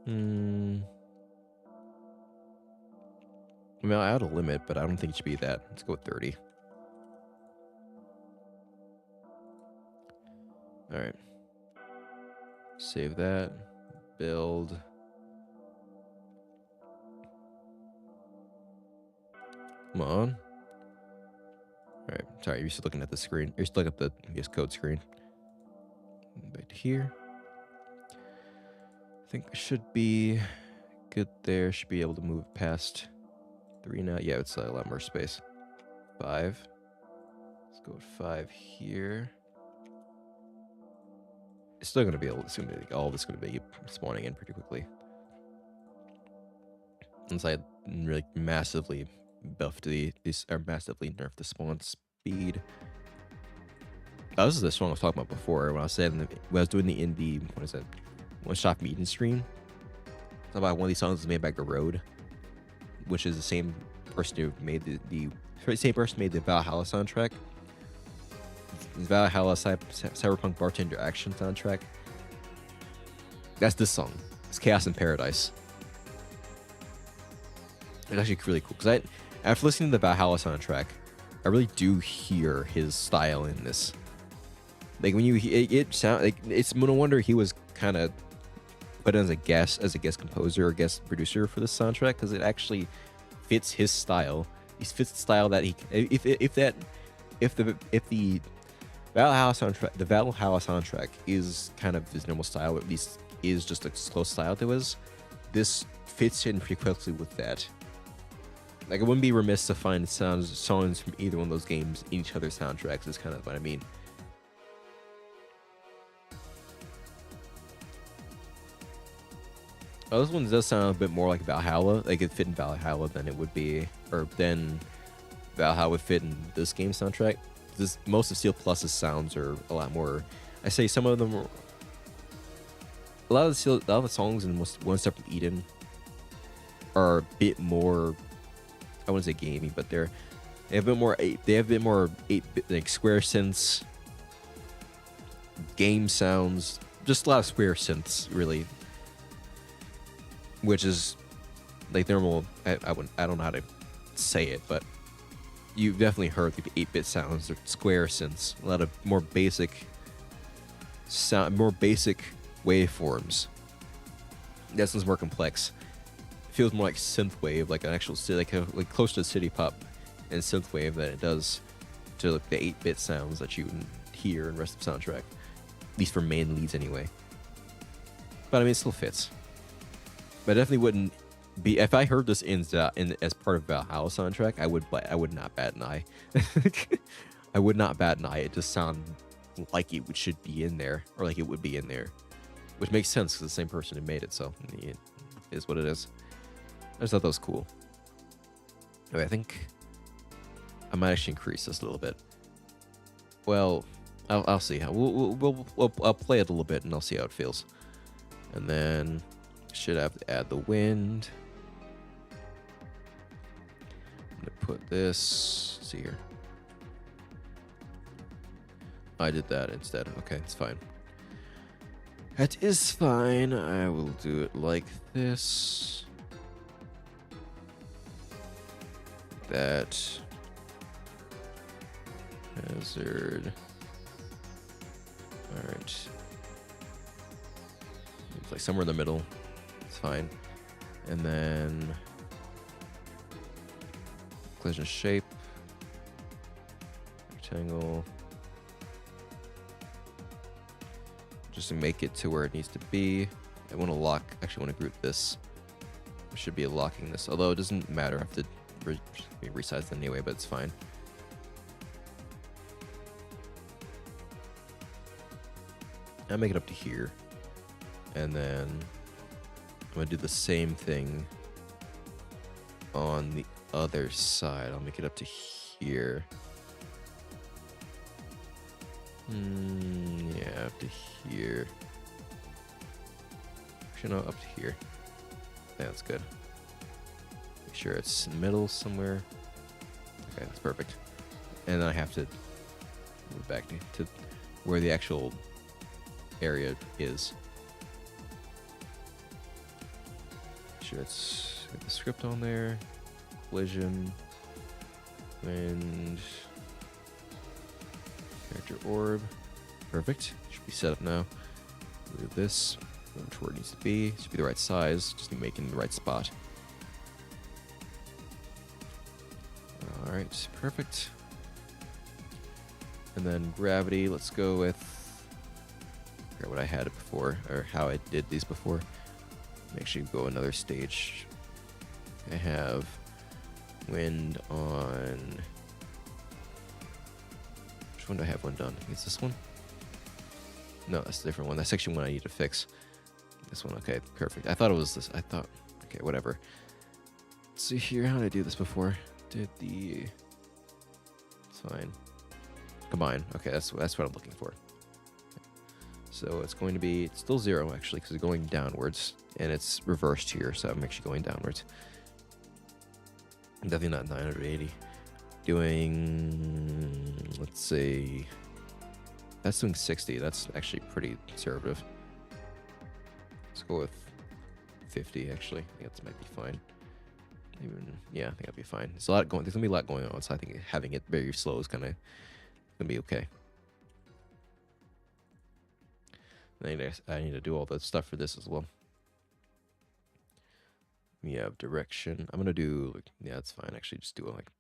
I mean, I'll add a limit, but I don't think it should be that. Let's go with 30. All right. Save that. Build. Come on. All right. Sorry, you're still looking at the screen. You're still looking at the VS Code screen. Back to here. I think it should be good there. Should be able to move past 3 now. Yeah, it's a lot more space. 5. Let's go with 5 here. It's still going to be able to assume that all this is going to be spawning in pretty quickly. Since I really massively buffed massively nerfed the spawn speed. Oh, this is the song I was talking about before when I was when I was doing the indie, what is it? One Shot Meeting stream. It's about one of these songs was made by Garode, which is the same person who made the Valhalla soundtrack. Valhalla Cyberpunk Bartender Action soundtrack. That's this song. It's Chaos in Paradise. It's actually really cool because after listening to the Valhalla soundtrack, I really do hear his style in this. Like when you it sound like it's no wonder he was kind of put as a guest composer or guest producer for this soundtrack, because it actually fits his style. He fits the style that he if the Valhalla soundtrack is kind of his normal style, or at least is just a close style to his. This fits in pretty quickly with that. Like, I wouldn't be remiss to find songs from either one of those games in each other's soundtracks, is kind of what I mean. Oh, this one does sound a bit more like Valhalla. Like, it fit in Valhalla than it would be, or than Valhalla would fit in this game's soundtrack. Most of Steel Plus's sounds are a lot more. I say some of them are. A lot of the songs in One Step from Eden are a bit more. I wouldn't say gamey, but they have a bit more 8-bit, like Square synths, game sounds, just a lot of Square synths, really. Which is like normal. I don't know how to say it, but you've definitely heard like the 8-bit sounds or Square synths. A lot of more basic sound, more basic waveforms. This one's more complex. Feels more like synthwave, like an actual like close to city pop and synthwave than it does to like the 8-bit sounds that you hear in the rest of the soundtrack, at least for main leads anyway. But I mean, it still fits. But I definitely wouldn't be if I heard this in as part of Valhalla soundtrack. I would not bat an eye. I would not bat an eye. It just sounds like it should be in there, or like it would be in there, which makes sense because the same person who made it. So it is what it is. I just thought that was cool. Okay, I think I might actually increase this a little bit. Well, I'll see how I'll play it a little bit and I'll see how it feels. And then should have to add the wind. I'm gonna put this. Let's see here. I did that instead. Okay, it's fine. That is fine. I will do it like this. That hazard. All right. It's like somewhere in the middle. It's fine. And then collision shape, rectangle, just to make it to where it needs to be. I want to lock, actually want to group this. I should be locking this, although it doesn't matter. I have to resize it anyway, but it's fine. I'll make it up to here. And then I'm going to do the same thing on the other side. I'll make it up to here. Yeah, up to here. Actually, no, up to here. Yeah, that's good. Make sure it's in the middle somewhere. Okay, that's perfect. And then I have to move back to where the actual area is. Make sure it's got the script on there. Collision. And character orb. Perfect. Should be set up now. Move this. Which where it needs to be. Should be the right size. Just need to make it in the right spot. Alright, perfect. And then gravity, let's go with, I forgot what I had it before, or how I did these before. Make sure you go another stage. I have wind on, which one do I have one done? I think it's this one? No, that's a different one. That's actually one I need to fix. This one, okay, perfect. I thought it was this, I thought, okay, whatever. Let's see here, how did I do this before? Did the, it's fine. Combine, okay, that's what I'm looking for. So it's going to be, it's still 0 actually, because it's going downwards, and it's reversed here, so I'm actually going downwards. Definitely not 980. Doing, let's see, that's doing 60. That's actually pretty conservative. Let's go with 50 actually. I think that might be fine. Even, yeah, I think that'd be fine. There's a lot going. There's gonna be a lot going on, so I think having it very slow is kind of gonna be okay. I need to do all the stuff for this as well. We have direction. I'm gonna do, like, yeah, that's fine. Actually, just do it like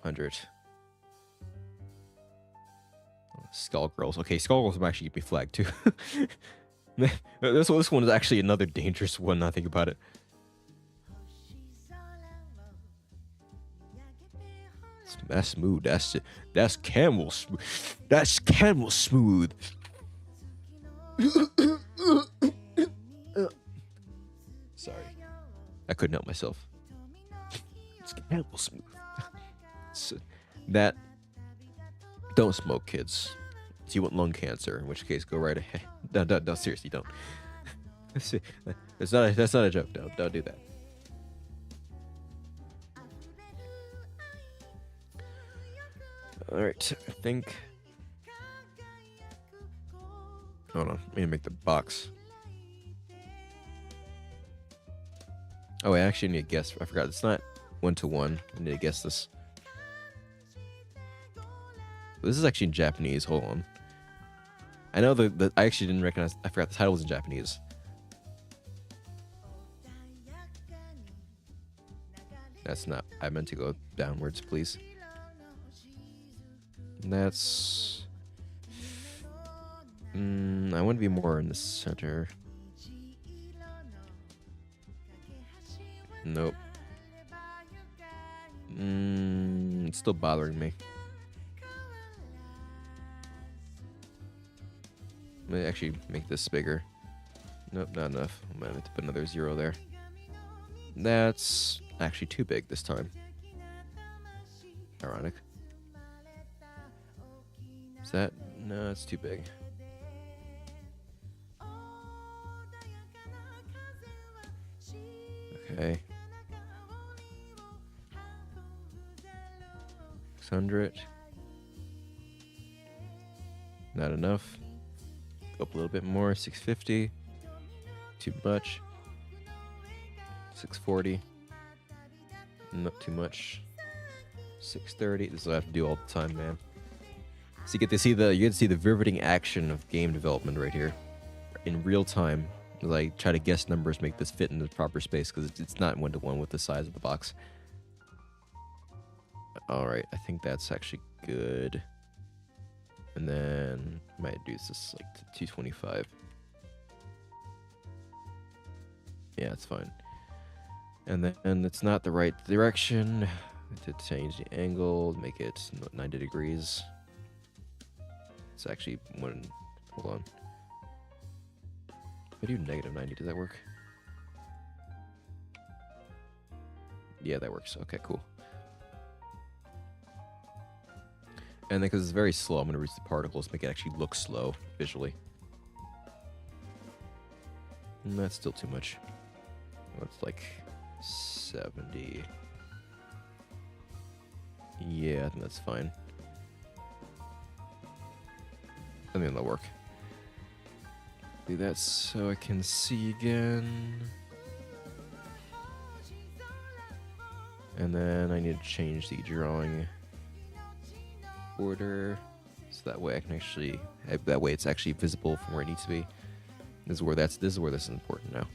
100. Skull Girls. Okay, Skull Girls might actually get me flagged too. This one is actually another dangerous one. Now I think about it. That's smooth. That's camel smooth. That's camel smooth. Sorry, I couldn't help myself. It's camel smooth. That, don't smoke, kids. So you want lung cancer, in which case go right ahead. No, seriously, don't. That's not a joke. Don't do that. All right, I think. Hold on, I need to make the box. Oh, I actually need to guess. I forgot. It's not 1-to-1. I need to guess this. This is actually in Japanese. Hold on. I know the I actually didn't recognize. I forgot the title was in Japanese. That's not. I meant to go downwards, please. And that's. I want to be more in the center. Nope. It's still bothering me. I'm gonna actually make this bigger. Nope, not enough. I'm gonna have to put another 0 there. That's actually too big this time. Ironic. Is that? No, it's too big. Okay. 600. Not enough. Go up a little bit more. 650. Too much. 640. Not too much. 630. This is what I have to do all the time, man. So you get to see the riveting action of game development right here. in real time as I try to guess numbers, make this fit in the proper space because it's not 1-to-1 with the size of the box. All right, I think that's actually good. And then I might do this like to 225. Yeah, it's fine. And then it's not the right direction. To change the angle, make it 90 degrees. It's actually one. Hold on. If I do negative 90, does that work? Yeah, that works. Okay, cool. And then because it's very slow, I'm going to reduce the particles, make it actually look slow visually. And that's still too much. It's like 70. Yeah, I think that's fine. I mean, that'll work. Do that so I can see again. And then I need to change the drawing order so that way I can actually, that way it's actually visible from where it needs to be. This is where this is important now.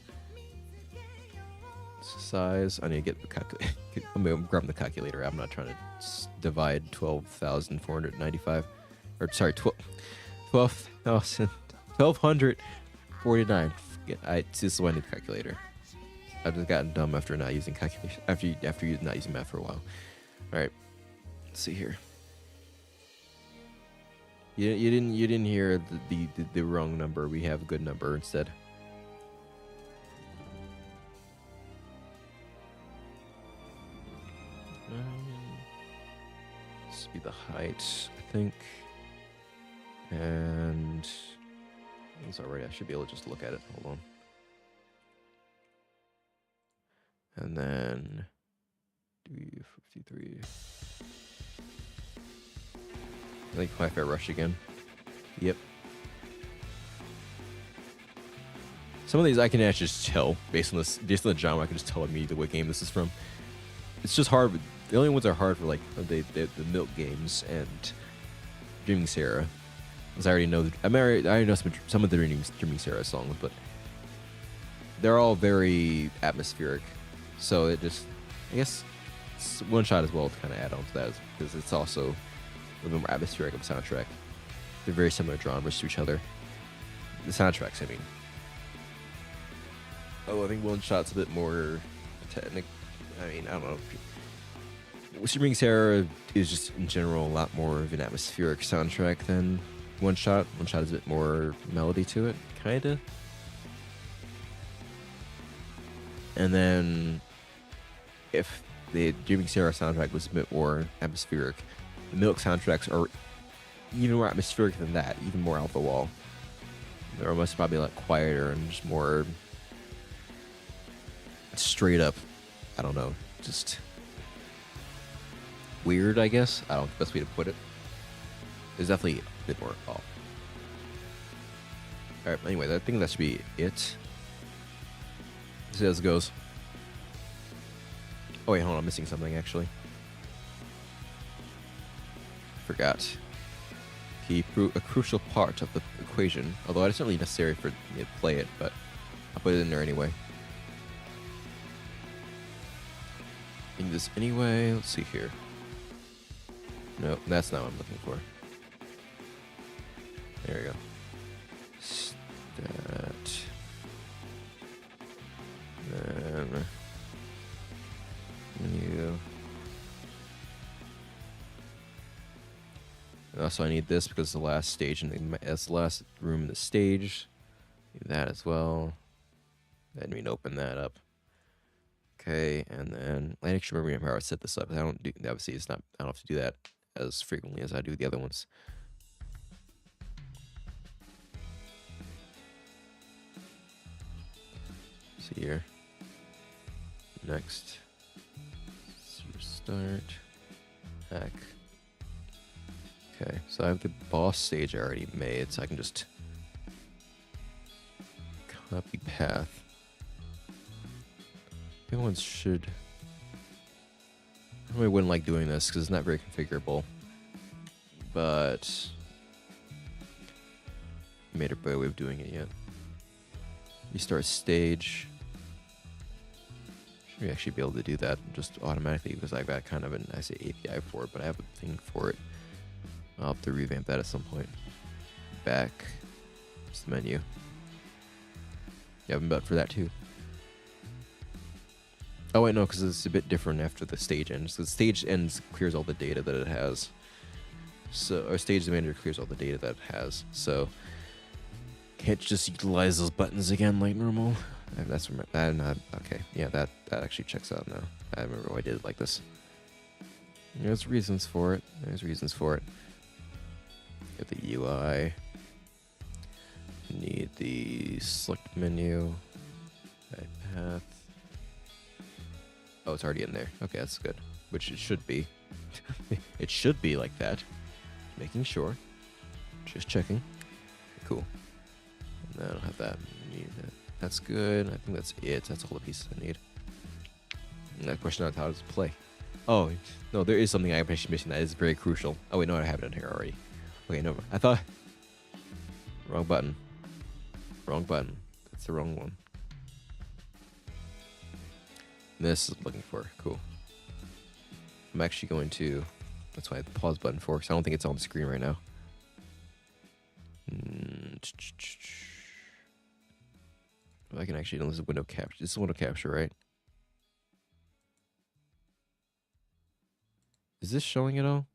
Size. I need to get the calculator. I'm grabbing the calculator. I'm not trying to divide 12,495, or sorry, 12,249. This is why I need the calculator. I've just gotten dumb after not using calculation. After not using math for a while. All right. Let's see here. You didn't hear the wrong number. We have a good number instead. This will be the height, I think. And it's already. I should be able to just look at it. Hold on. And then 53. I think Hi-Fi Rush again. Yep. Some of these I can actually just tell based on the genre. I can just tell immediately what game this is from. It's just hard. The only ones that are hard for like the Milk games and Dreaming Sarah, because I already know. I already know some of the Dreaming Sarah songs, but they're all very atmospheric. So it just, I guess, it's one shot as well to kind of add on to that because it's also a little more atmospheric of a soundtrack. They're very similar genres to each other. The soundtracks, I mean. Oh, I think One Shot's a bit more technical. I mean, I don't know. Dreaming Sarah is just in general a lot more of an atmospheric soundtrack than One Shot. One Shot has a bit more melody to it, kinda. And then, if the Dreaming Sarah soundtrack was a bit more atmospheric, the Milk soundtracks are even more atmospheric than that, even more out the wall. They're almost probably a lot quieter and just more straight up, I don't know, just weird, I guess. I don't know the best way to put it. There's definitely a bit more off. Alright, anyway, I think that should be it. Let's see how this goes. Oh wait, hold on, I'm missing something actually. Forgot. A crucial part of the equation, although it's not really necessary for me to play it, but I'll put it in there anyway. In this anyway, let's see here. No, that's not what I'm looking for. There we go. Stat. Then menu. And also I need this because it's the last stage and it's the last room in the stage. Need that as well. Then we can open that up. Okay, and then I actually remember how I set this up. I don't do, obviously it's not, I don't have to do that as frequently as I do the other ones. See here. Next. Start. Hack. Okay, so I have the boss stage I already made, so I can just copy path. The other ones should. I really wouldn't like doing this because it's not very configurable, but I made a better way of doing it yet. Restart stage. Should we actually be able to do that just automatically because I've got kind of an API for it, but I have a thing for it. I'll have to revamp that at some point. Back. Just the menu. You have a button for that too. Oh wait, no, because it's a bit different after the stage ends. So the stage ends clears all the data that it has. So our stage manager clears all the data that it has. So can't just utilize those buttons again like normal. That's okay. Yeah, that actually checks out now. I remember why I did it like this. There's reasons for it. Get the UI. Need the select menu. Path. Oh, it's already in there. Okay, that's good. Which it should be. It should be like that. Making sure. Just checking. Cool. And I don't have that. Need that. That's good. I think that's it. That's all the pieces I need. And that question on how does it play? Oh, no, there is something I'm actually missing that is very crucial. Oh, wait, no, I have it in here already. Okay, no, I thought... Wrong button. Wrong button. That's the wrong one. This is looking for. Cool. I'm actually going to... That's why I have the pause button for, because I don't think it's on the screen right now. I can actually... This is window capture. This is window capture, right? Is this showing it all?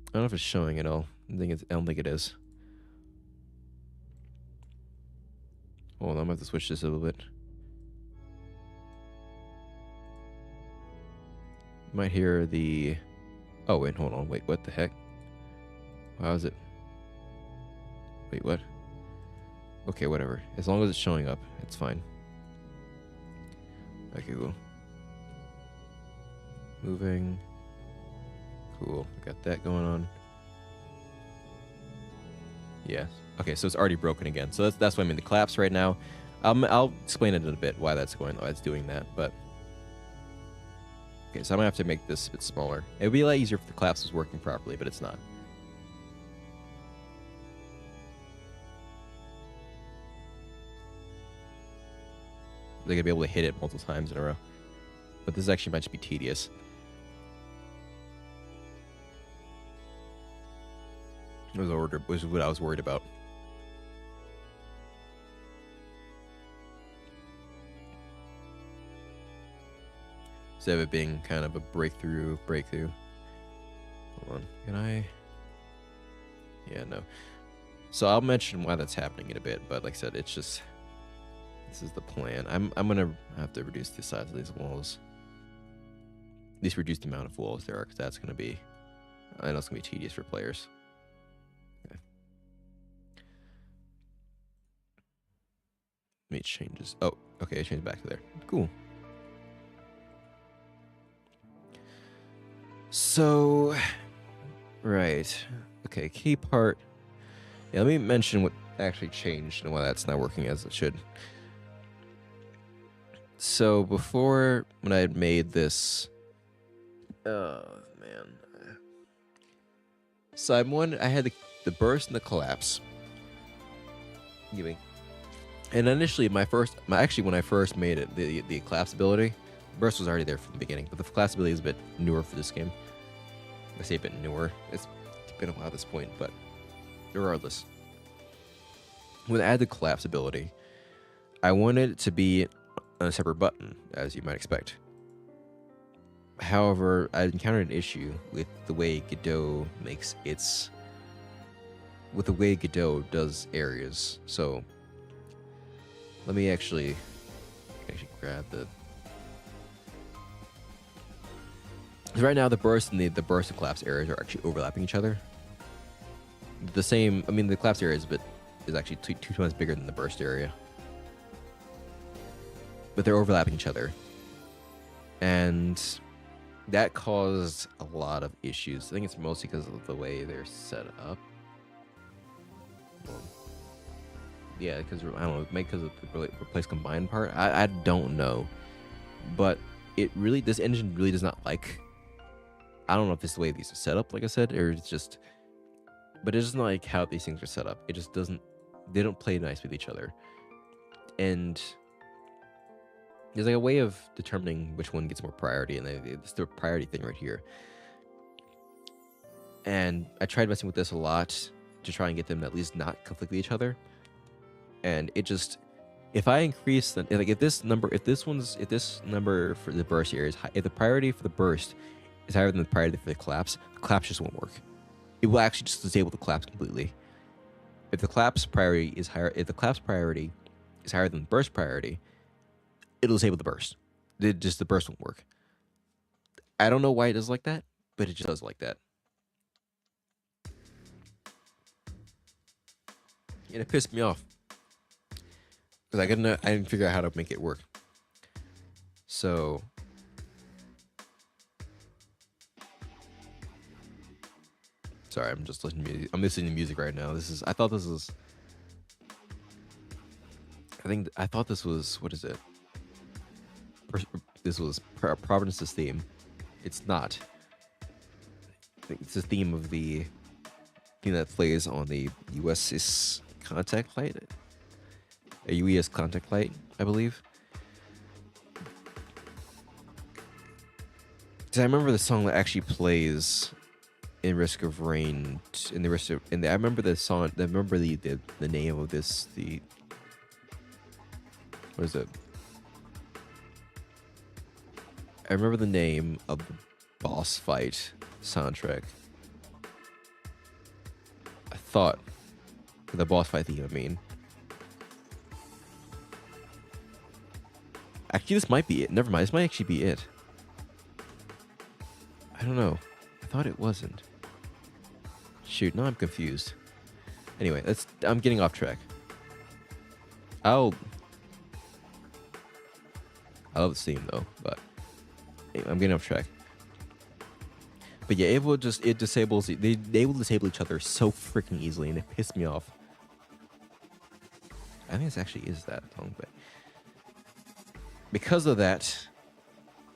I don't know if it's showing it all. I don't think it is. Hold on, I'm gonna have to switch this a little bit. You might hear the... Oh, wait, hold on. Wait, what the heck? How is it? Wait, what? Okay, whatever. As long as it's showing up, it's fine. Okay, cool. Moving. Cool. We got that going on. Yeah. Okay, so it's already broken again. So that's why I'm in the collapse right now. I'll explain it in a bit why that's going. Why it's doing that. But okay, so I'm gonna have to make this a bit smaller. It would be a lot easier if the collapse was working properly, but it's not. They're gonna be able to hit it multiple times in a row. But this actually might just be tedious. Was what I was worried about. Instead of it being kind of a breakthrough. Hold on. Can I? Yeah, no. So I'll mention why that's happening in a bit, but like I said, it's just... This is the plan. I'm gonna have to reduce the size of these walls. At least reduce the amount of walls there are, because that's gonna be... I know it's gonna be tedious for players. Okay. Let me change this. Oh, okay, I changed back to there. Cool. So, right. Okay, key part. Yeah, let me mention what actually changed and why that's not working as it should. So before, when I had made this, oh man. So I had the burst and the collapse. And initially, when I first made it, the collapse ability, burst was already there from the beginning, but the collapse ability is a bit newer for this game. I say a bit newer. It's been a while at this point, but regardless, when I added the collapse ability, I wanted it to be on a separate button, as you might expect. However, I encountered an issue with the way Godot does areas. So let me actually grab the... Right now, the burst and the burst and collapse areas are actually overlapping each other. The same, I mean, the collapse area is actually two times bigger than the burst area. But they're overlapping each other. And that caused a lot of issues. I think it's mostly because of the way they're set up. Well, yeah, because, I don't know, maybe because of the replace combined part. I don't know. But this engine really does not like... I don't know if it's the way these are set up, like I said, or it's just... but it's just not like how these things are set up. It just doesn't. They don't play nice with each other, and there's like a way of determining which one gets more priority, and it's the priority thing right here. And I tried messing with this a lot to try and get them to at least not conflict with each other. And it just, if I increase the, like if this number for the burst here is high, if the priority for the burst is higher than the priority for the collapse just won't work. It will actually just disable the collapse completely. If the collapse priority is higher, than the burst priority, it'll disable the burst. The burst won't work. I don't know why it does like that, but it just does like that. And it pissed me off because I didn't figure out how to make it work. So sorry, I'm just listening to music. I'm listening to music right now. I thought this was what is it? This was Providence's theme. It's not. I think it's the theme of the thing that plays on the US's contact light. A UES contact light, I believe. Because I remember the song that actually plays in Risk of Rain. I remember the song. I remember the name of this. What is it? I remember the name of the boss fight soundtrack. I thought the boss fight theme. I mean, actually, this might be it. Never mind. This might actually be it. I don't know. I thought it wasn't. Shoot, now I'm confused. Anyway, I'm getting off track. I love the theme though, but anyway, I'm getting off track. But yeah, they able to disable each other so freaking easily, and it pissed me off. I think this actually is that song, but because of that,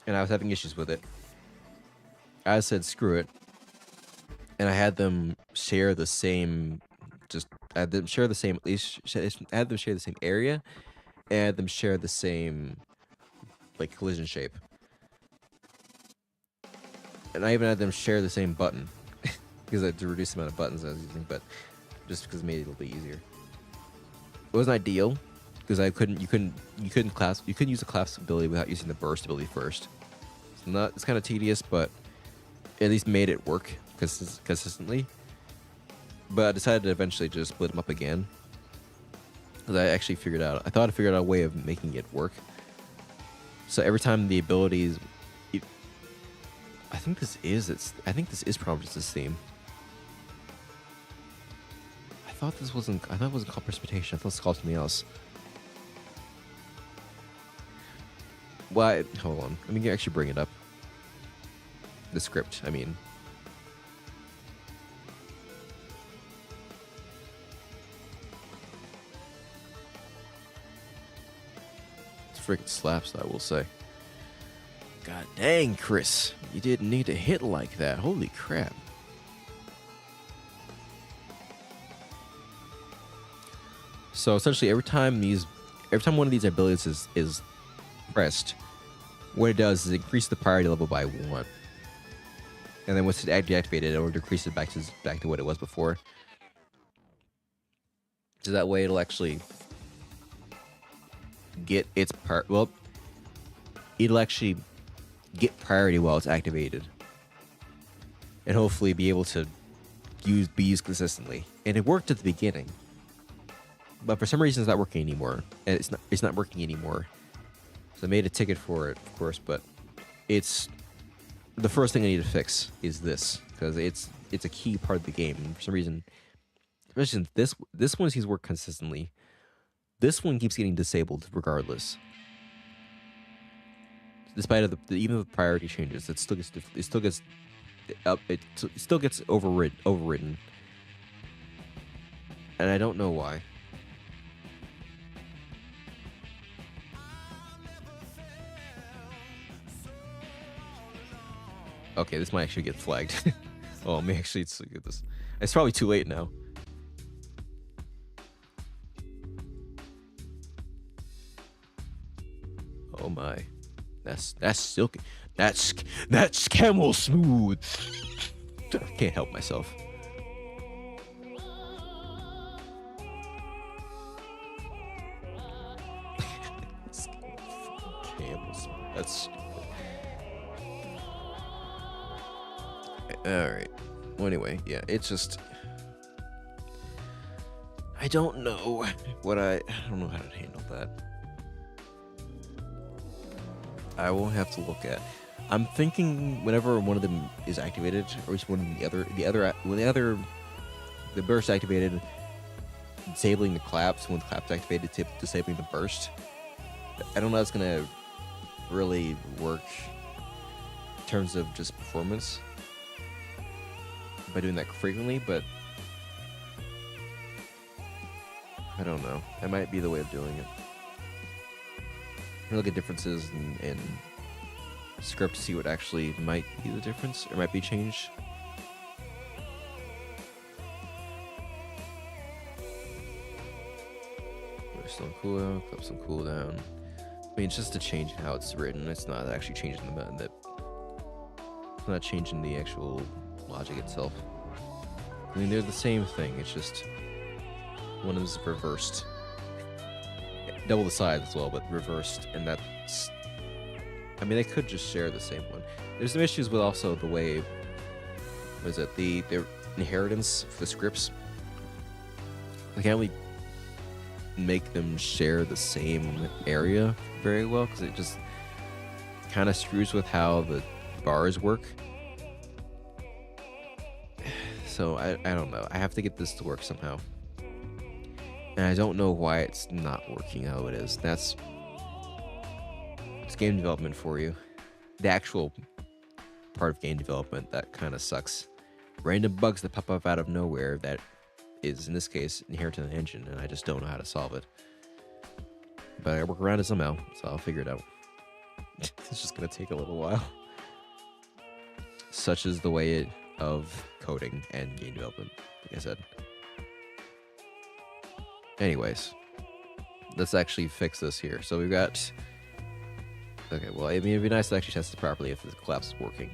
and I was having issues with it, I said screw it, and I had them share the same. I had them share the same. At least I had them share the same area, and I had them share the same like collision shape. And I even had them share the same button because I had to reduce the amount of buttons I was using, but just because it made it a little bit easier. It wasn't ideal because you couldn't use the collapse ability without using the burst ability first. It's kind of tedious, but at least made it work consistently. But I decided to eventually just split them up again because I figured out a way of making it work. So every time the abilities, I think this is Providence's theme. I thought it wasn't called Precipitation. I thought it was called something else. Well, hold on. Let me actually bring it up. The script, I mean. It freaking slaps, I will say. God dang, Chris. You didn't need to hit like that. Holy crap. So essentially every time one of these abilities is pressed, what it does is increase the priority level by 1. And then once it's deactivated, it will decrease it back to what it was before. So that way it'll actually get its it'll actually get priority while it's activated. And hopefully be able to be used consistently. And it worked at the beginning. But for some reason it's not working anymore. And it's not working anymore. So I made a ticket for it, of course, but it's the first thing I need to fix is this, because it's a key part of the game. And for some reason, especially this one seems to work consistently. This one keeps getting disabled regardless. Despite even the priority changes, it still gets overridden. And I don't know why. Okay, this might actually get flagged. Oh, let me actually look at this. It's probably too late now. Oh my. That's silky. That's camel smooth. I can't help myself. Camel smooth. That's all right. Well, anyway, yeah, it's just I don't know what I don't know how to handle that. I will have to look at. I'm thinking whenever one of them is activated, or at least when the burst activated, disabling the claps. When the claps activated, disabling the burst. I don't know how it's gonna really work in terms of just performance by doing that frequently, but I don't know. That might be the way of doing it. Look at differences in script to see what actually might be the difference or might be changed. Burst on cooldown, clips on cooldown. I mean, it's just a change in how it's written. It's not actually changing it's not changing the actual logic itself. I mean, they're the same thing. It's just one is reversed. Double the size as well, but reversed, and that's. I mean, they could just share the same one. There's some issues with also the way. What is it? The inheritance for the scripts. They can't really make them share the same area very well because it just kind of screws with how the bars work. So I don't know. I have to get this to work somehow. And I don't know why it's not working how it is. It's game development for you. The actual part of game development that kind of sucks. Random bugs that pop up out of nowhere that is, in this case, inherent in the engine, and I just don't know how to solve it. But I work around it somehow, so I'll figure it out. It's just going to take a little while. Such is the way of coding and game development, like I said. Anyways, let's actually fix this here. So we've got... Okay, well, I mean, it'd be nice to actually test it properly if the collapse is working.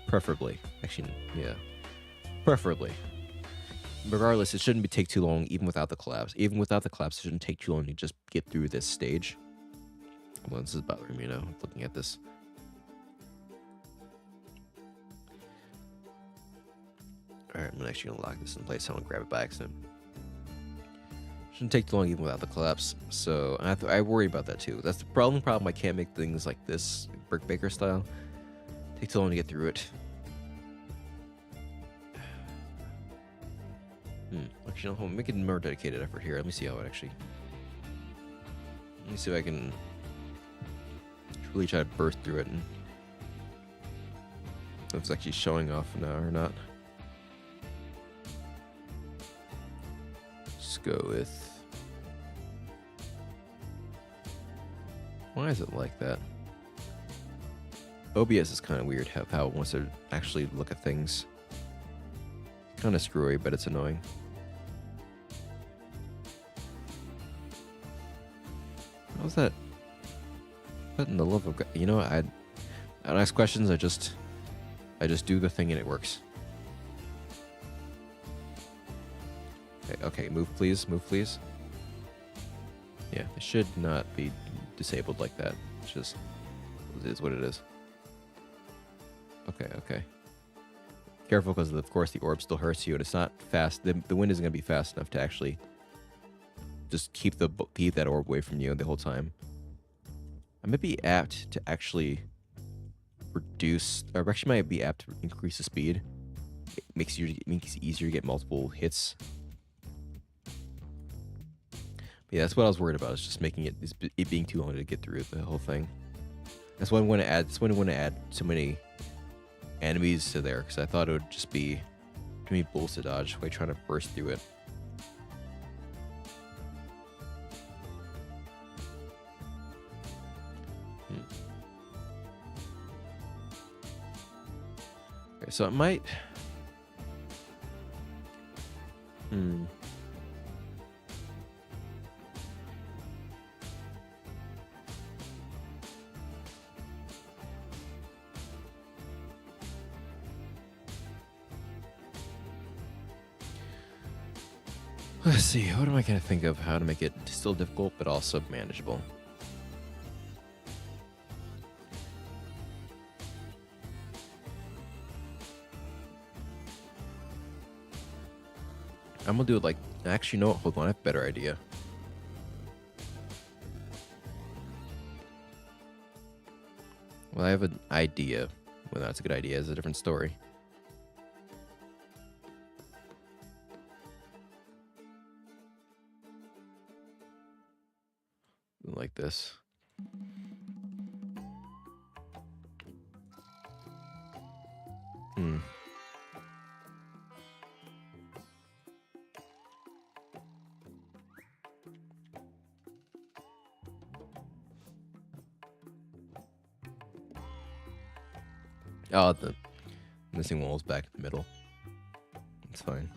Preferably. Actually, yeah. Preferably. Regardless, it shouldn't take too long, even without the collapse. Even without the collapse, it shouldn't take too long to just get through this stage. Hold on, this is bothering me now, looking at this. Alright, I'm actually gonna lock this in place. I don't grab it by accident. Shouldn't take too long even without the collapse. So I worry about that too. That's the problem. I can't make things like this, Brick Baker style. Take too long to get through it. Actually, I'm making a more dedicated effort here. Let me see how it actually. Let me see if I can really try to burst through it and if it's actually showing off now or not. Just go with. Why is it like that? OBS is kind of weird how it wants to actually look at things. Kind of screwy, but it's annoying. How's that? What in the love of God? You know what? I don't ask questions. I just do the thing and it works. Okay, move please, move please. Yeah, it should not be disabled like that. It's just it is what it is. Okay. Careful, because of course the orb still hurts you, and it's not fast. The wind isn't gonna be fast enough to actually just keep that orb away from you the whole time. I might be apt to actually reduce, or actually might be apt to increase the speed. It makes it easier to get multiple hits. But yeah, that's what I was worried about. Is just making it being too long to get through the whole thing. That's why I want to add. That's why I want to add so many enemies to there, because I thought it would just be too many bullets to dodge while trying to burst through it. Okay, so it might. Hmm. Let's see, what am I gonna think of how to make it still difficult but also manageable? I'm gonna do it like, actually, no, hold on, I have a better idea. Well, I have an idea. Whether that's a good idea is a different story. Like this. Hmm. Oh, the missing wall is back in the middle. It's fine.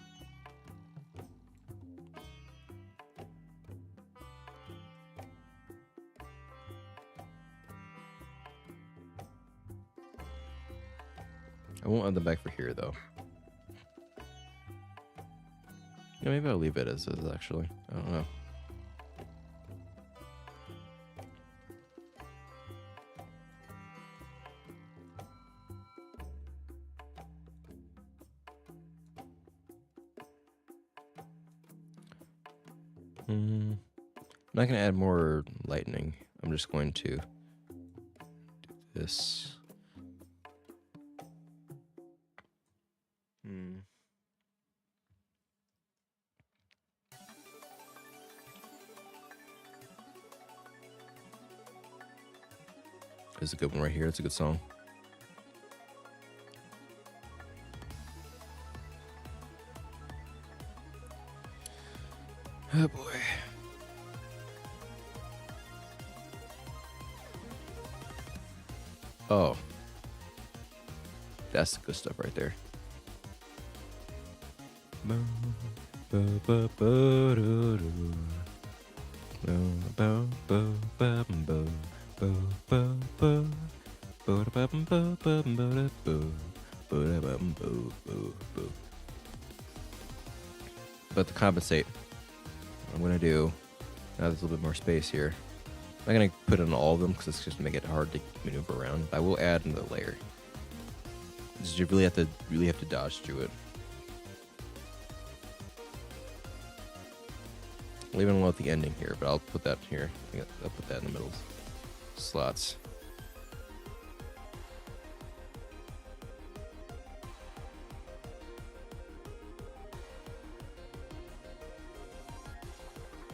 I won't add them back for here, though. Yeah, maybe I'll leave it as is, actually. I don't know. I'm not going to add more lightning. I'm just going to do this. There's a good one right here. It's a good song. Oh boy. Oh. That's the good stuff right there. But to compensate, what I'm gonna do, now there's a little bit more space here. I'm not gonna put it on all of them because it's just gonna make it hard to maneuver around. I will add another layer. You really have to dodge through it. Leave it alone at the ending here, but I'll put that here. I'll put that in the middle slots.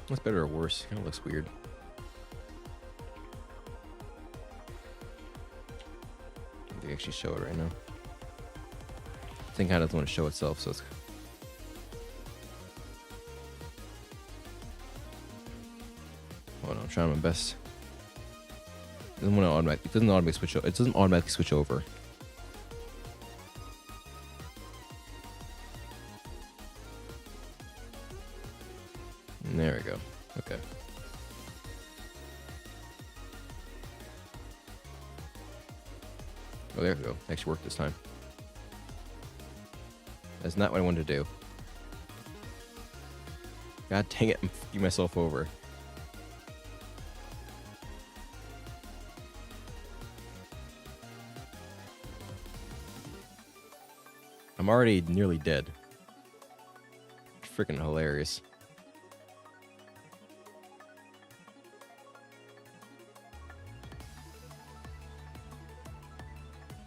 That's better or worse? Kind of looks weird. They actually show it right now. The thing kind of doesn't want to show itself, so it's. Hold on, I'm trying my best. It doesn't want to automatically. It doesn't automatically switch. It doesn't automatically switch over. And there we go. Okay. Oh, there we go. Actually worked this time. That's not what I wanted to do. God dang it, I'm fucking myself over. I'm already nearly dead. Freaking hilarious.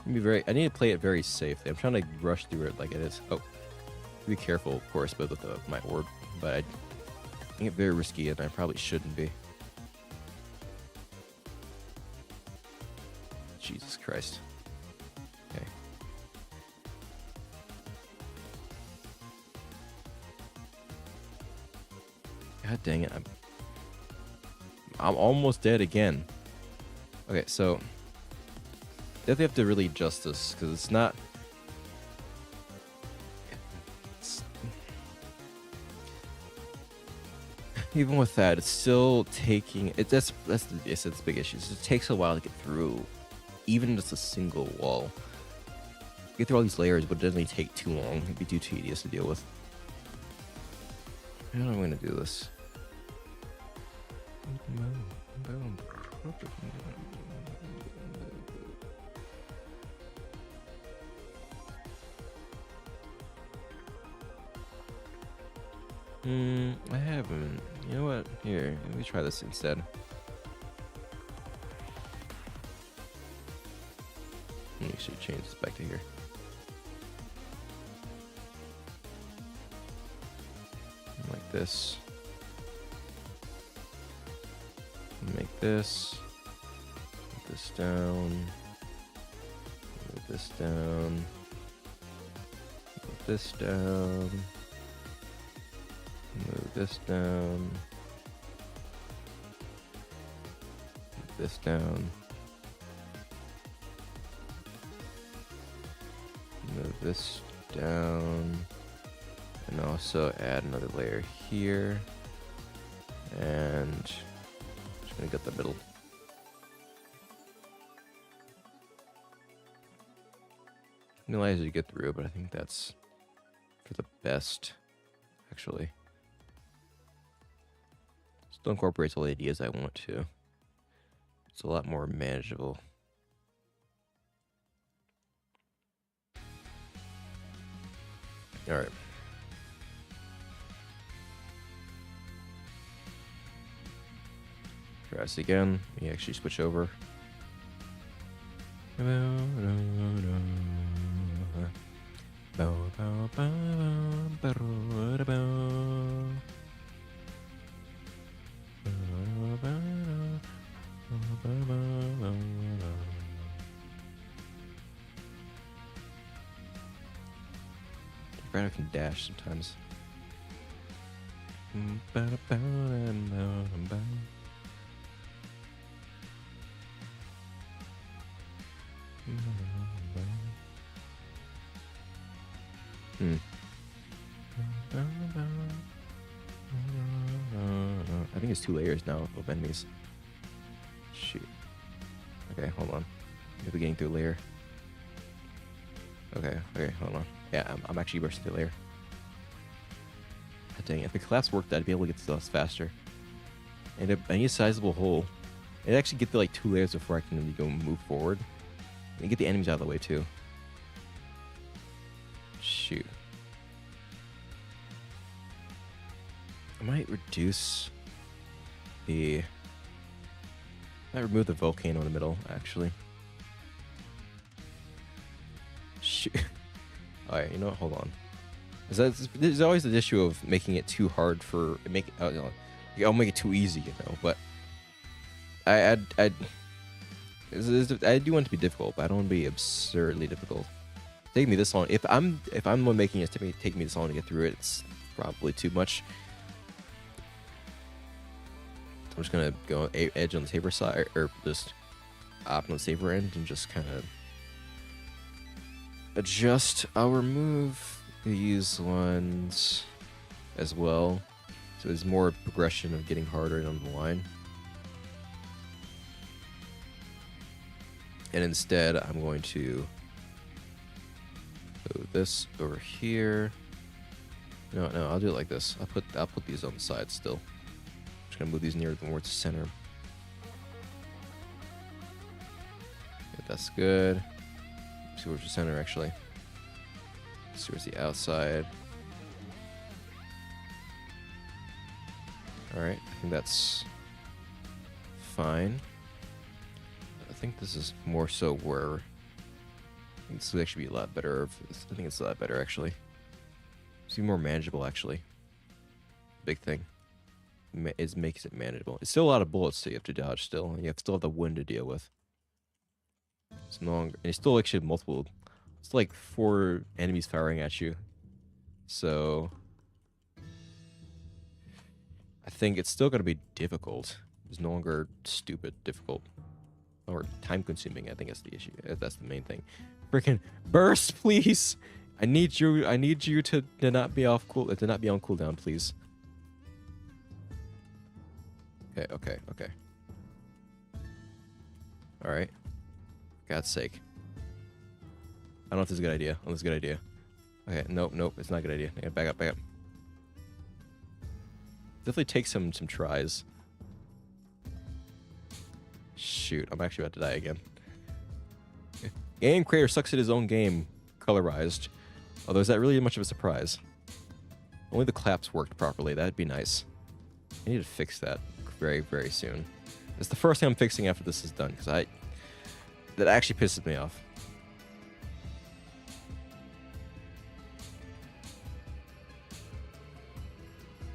I need to play it very safely. I'm trying to rush through it like it is. Oh, be careful, of course, but with my orb. But I think it's very risky, and I probably shouldn't be. Jesus Christ. Okay. God dang it! I'm almost dead again. Okay, so. Definitely have to really adjust this because it's not. even with that, it's still taking it. That's the big issue. It takes a while to get through, even just a single wall. Get through all these layers, but it doesn't take too long. It'd be too tedious to deal with. How am I going to do this? I haven't. You know what? Here, let me try this instead. Let me actually change this back to here. Like this. Make this. Put this down. Move this down. Move this down. Move this down. Move this down. Move this down. And also add another layer here. And just gonna get the middle. It allows you to get through, but I think that's for the best, actually. Still incorporates all the ideas I want to. It's a lot more manageable. All right. Try this again. Let me actually switch over. I can dash sometimes. I think it's 2 layers now of enemies. Shoot. Okay, hold on. Maybe getting through a layer. Okay, hold on. Yeah, I'm actually bursting through a layer. God dang it. If the collapse worked, I'd be able to get to the faster. And I need a sizable hole. I'd actually get to like 2 layers before I can really go move forward. And get the enemies out of the way too. Shoot. I might reduce the... I might remove the volcano in the middle, actually. Shoot. Alright, you know what? Hold on. There's always the issue of making it too hard for... I'll make it too easy, you know, but... I do want it to be difficult, but I don't want to be absurdly difficult. Take me this long. If I'm the one making it take me this long to get through it, it's probably too much. I'm just gonna go edge on the safer side, or just opt on the safer end, and just kind of adjust. I'll remove these ones as well, so there's more progression of getting harder on the line. And instead, I'm going to put this over here. No, I'll do it like this. I'll put these on the side still. Just gonna move these near more to center. Okay, that's good. Let's see where's the center actually. Let's see where's the outside. All right, I think that's fine. I think this is more so where this would actually be a lot better. I think it's a lot better actually. It's more manageable actually. Big thing is makes it manageable. It's still a lot of bullets that you have to dodge still, and you still have the wind to deal with. It's no longer, and it's still actually multiple. It's like 4 enemies firing at you, so I think it's still gonna be difficult. It's no longer stupid difficult. Or time-consuming, I think that's the issue. That's the main thing. Freaking burst, please. I need you to not be off to not be on cooldown, please. Okay, okay, okay. Alright. God's sake. I don't know if this is a good idea. Oh, this is a good idea. Okay, nope, nope, it's not a good idea. I gotta back up, back up. Definitely take some tries. Shoot, I'm actually about to die again. Game creator sucks at his own game, colorized. Although, is that really much of a surprise? Only the claps worked properly. That'd be nice. I need to fix that very, very soon. It's the first thing I'm fixing after this is done, because that actually pisses me off.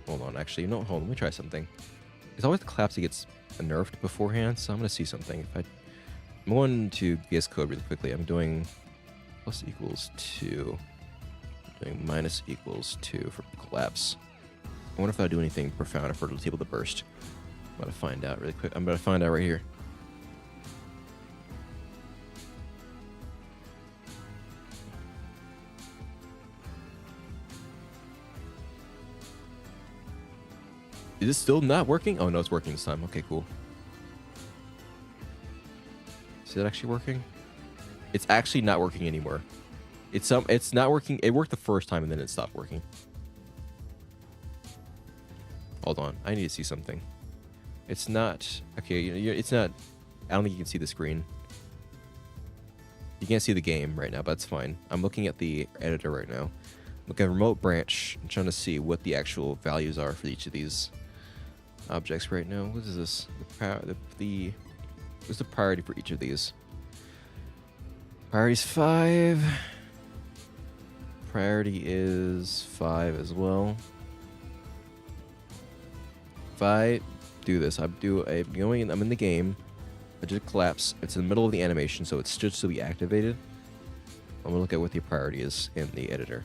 Hold on, actually, no, hold on, let me try something. It's always the claps that gets nerfed beforehand, so I'm gonna see something. I'm going to VS Code really quickly. I'm doing plus equals 2. I'm doing minus equals 2 for collapse. I wonder if that'll do anything profound for the table to burst. I'm about to find out really quick. I'm about to find out right here. Is this still not working? Oh no, it's working this time. Okay, cool. Is it actually working? It's actually not working anymore. It's not working. It worked the first time and then it stopped working. Hold on, I need to see something. It's not okay. It's not. I don't think you can see the screen. You can't see the game right now, but that's fine. I'm looking at the editor right now. Look at remote branch. I'm trying to see what the actual values are for each of these objects right now. What is this? What's the priority for each of these? Priority's 5. Priority is 5 as well. If I do this, I'm in the game. I just collapse. It's in the middle of the animation, so it should still be activated. I'm gonna look at what the priority is in the editor.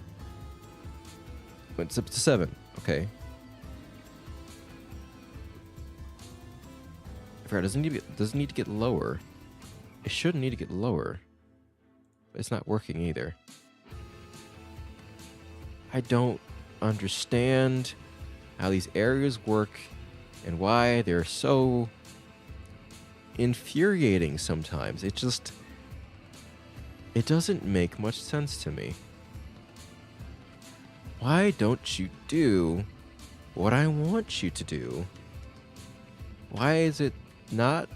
It's up to 7. Okay. It doesn't need to get lower. It shouldn't need to get lower. But it's not working either. I don't understand how these areas work and why they're so infuriating sometimes. It doesn't make much sense to me. Why don't you do what I want you to do? Why is it not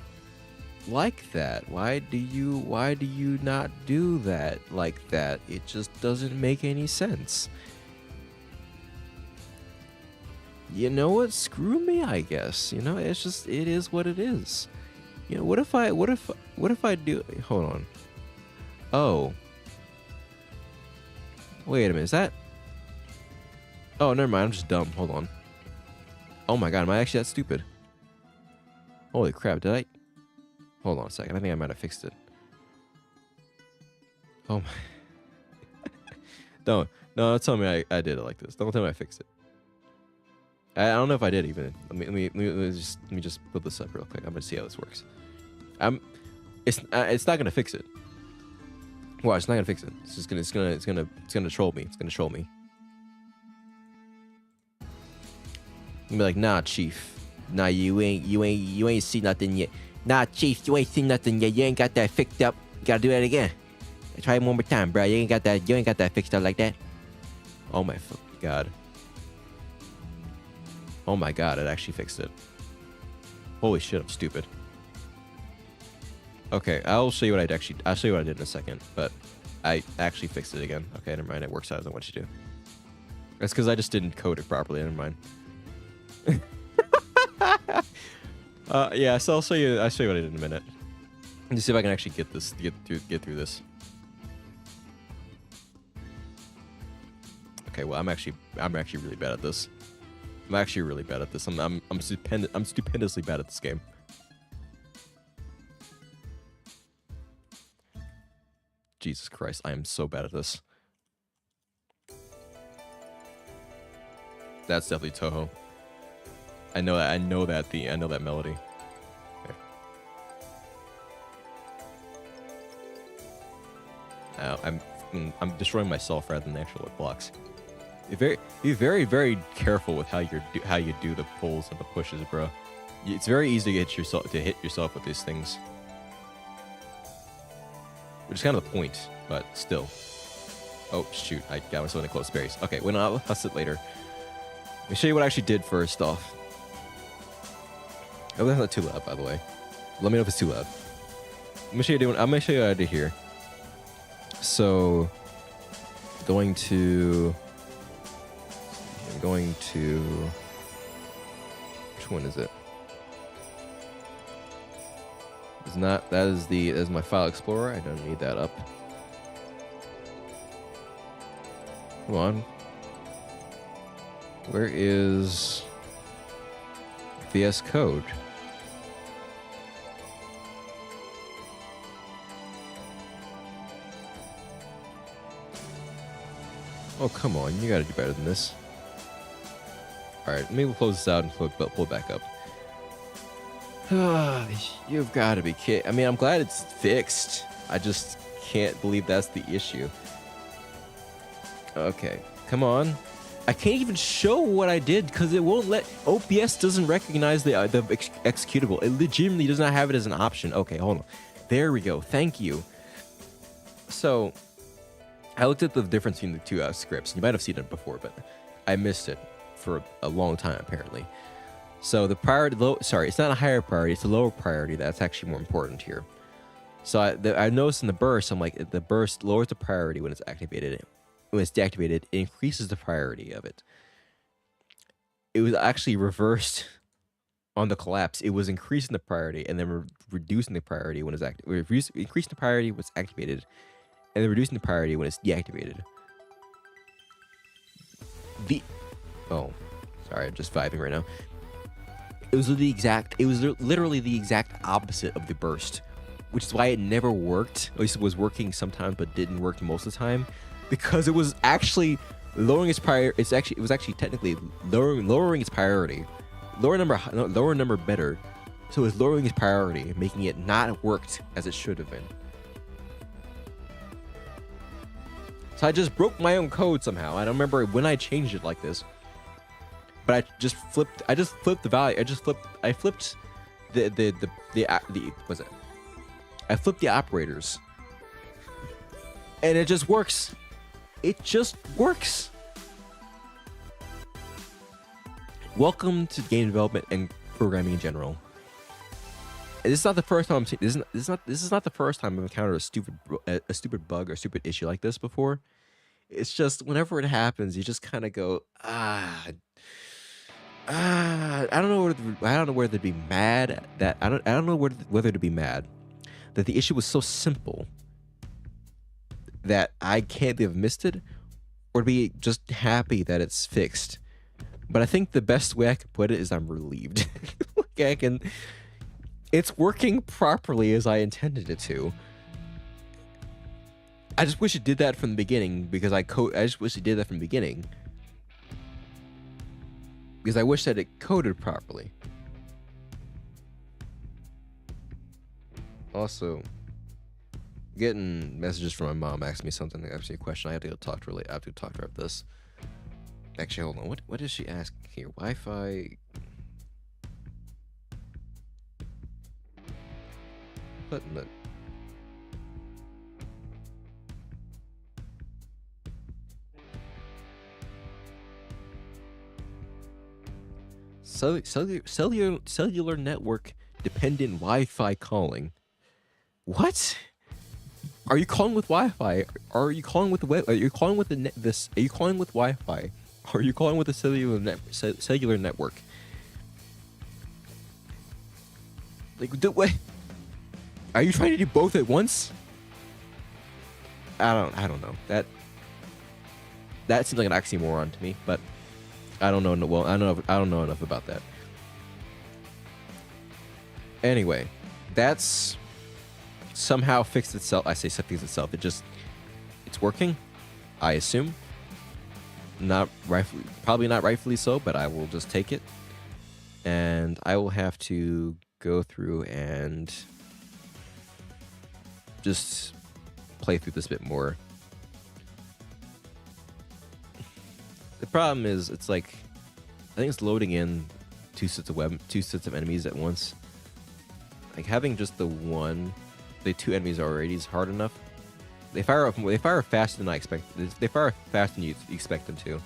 like that? Why do you not do that like that? It just doesn't make any sense. You know what? Screw me, I guess. You know, it is what it is. You know, what if I do, hold on. Oh. Wait a minute, is that? Oh, never mind, I'm just dumb. Hold on. Oh my god, am I actually that stupid? Holy crap, did I? Hold on a second, I think I might have fixed it. Oh my. Don't tell me I did it like this. Don't tell me I fixed it. I don't know if I did even. Let me just put this up real quick. I'm gonna see how this works. It's not gonna fix it. Well, it's not gonna fix it. It's gonna troll me. It's gonna troll me. I'm gonna be like, nah, chief. Nah, you ain't seen nothing yet. Nah, chief, you ain't seen nothing yet. You ain't got that fixed up. You gotta do that again. Try it one more time, bro. You ain't got that fixed up like that. Oh my god. Oh my god, it actually fixed it. Holy shit, I'm stupid. Okay, I'll show you what I did in a second, but I actually fixed it again. Okay, never mind, it works out as I want you to. That's because I just didn't code it properly, never mind. Yeah, so I'll show you what I did in a minute. Let me see if I can actually get through this. Okay, well I'm actually really bad at this. I'm actually really bad at this. I'm stupendously bad at this game. Jesus Christ, I am so bad at this. That's definitely Touhou. I know that melody. Okay. I'm destroying myself rather than the actual blocks. Be very, very careful with how you do the pulls and the pushes, bro. It's very easy to hit yourself with these things, which is kind of the point, but still. Oh shoot! I got myself in a close space. Okay, well, I'll sit later. Let me show you what I actually did first off. Oh, that's not too loud, by the way. Let me know if it's too loud. I'm gonna show you what I did here. So, I'm going to. Which one is it? It's not. That is my file explorer. I don't need that up. Come on. Where is VS Code? Oh, come on. You gotta do better than this. Alright, maybe we'll close this out and pull it back up. You've got to be kidding. I mean, I'm glad it's fixed. I just can't believe that's the issue. Okay, come on. I can't even show what I did because it won't let. OBS doesn't recognize the executable. It legitimately does not have it as an option. Okay, hold on. There we go. Thank you. So, I looked at the difference between the two scripts. You might have seen it before, but I missed it for a long time apparently. So the priority, it's not a higher priority, it's a lower priority that's actually more important here. So I noticed in the burst, I'm like, the burst lowers the priority when it's activated. When it's deactivated, it increases the priority of it. It was actually reversed on the collapse. It was increasing the priority and then reducing the priority when it's activated. Increasing the priority when it's activated and then reducing the priority when it's deactivated. Oh, sorry, I'm just vibing right now. It was literally the exact opposite of the burst, which is why it never worked. At least it was working sometimes, but didn't work most of the time, because it was actually lowering its priority. It was actually technically lowering its priority, lower number better. So it was lowering its priority, making it not worked as it should have been. So I just broke my own code somehow. I don't remember when I changed it like this. But I just flipped the value. I flipped what's it? I flipped the operators. And it just works. It just works. Welcome to game development and programming in general. And this is not the first time this is not the first time I've encountered a stupid bug or stupid issue like this before. It's just whenever it happens, you just kind of go, I don't know whether to be mad that I don't know whether to be mad that the issue was so simple that I can't have missed it, or to be just happy that it's fixed. But I think the best way I could put it is I'm relieved. It's working properly as I intended it to. I just wish it did that from the beginning because I just wish it did that from the beginning. Because I wish that it coded properly. Also, getting messages from my mom asking me something, asking a question. I have to go talk to her. I have to talk to her about this. Actually, hold on. What is she asking here? Wi-Fi. What in the? Cellular network dependent Wi-Fi calling. What? Are you calling with Wi-Fi? Are you calling with the web? Are you calling with Are you calling with Wi-Fi? Are you calling with a cellular network? Like, what? Are you trying to do both at once? I don't know. That seems like an oxymoron to me, but I don't know. Well, I don't know enough about that. Anyway, that's somehow fixed itself. I say fixed itself. It's working, I assume. Probably not rightfully so, but I will just take it. And I will have to go through and just play through this a bit more. The problem is, it's like, I think it's loading in two sets of enemies at once. Like having just the two enemies already is hard enough. They fire faster than I expect. They fire faster than you expect them to.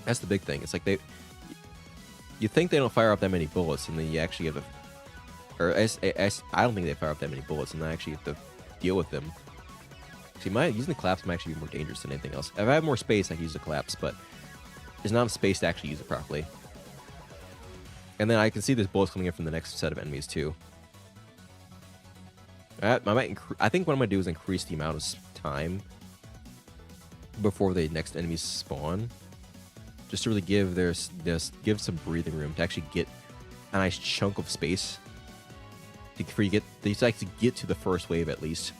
That's the big thing. It's like you think they don't fire off that many bullets, and then you actually have I don't think they fire off that many bullets, and then I actually have to deal with them. See, using the collapse might actually be more dangerous than anything else. If I have more space, I can use the collapse, but there's not enough space to actually use it properly. And then I can see there's bullets coming in from the next set of enemies too. I think what I'm gonna do is increase the amount of time before the next enemies spawn, just to really give some breathing room to actually get a nice chunk of space before you get to the first wave at least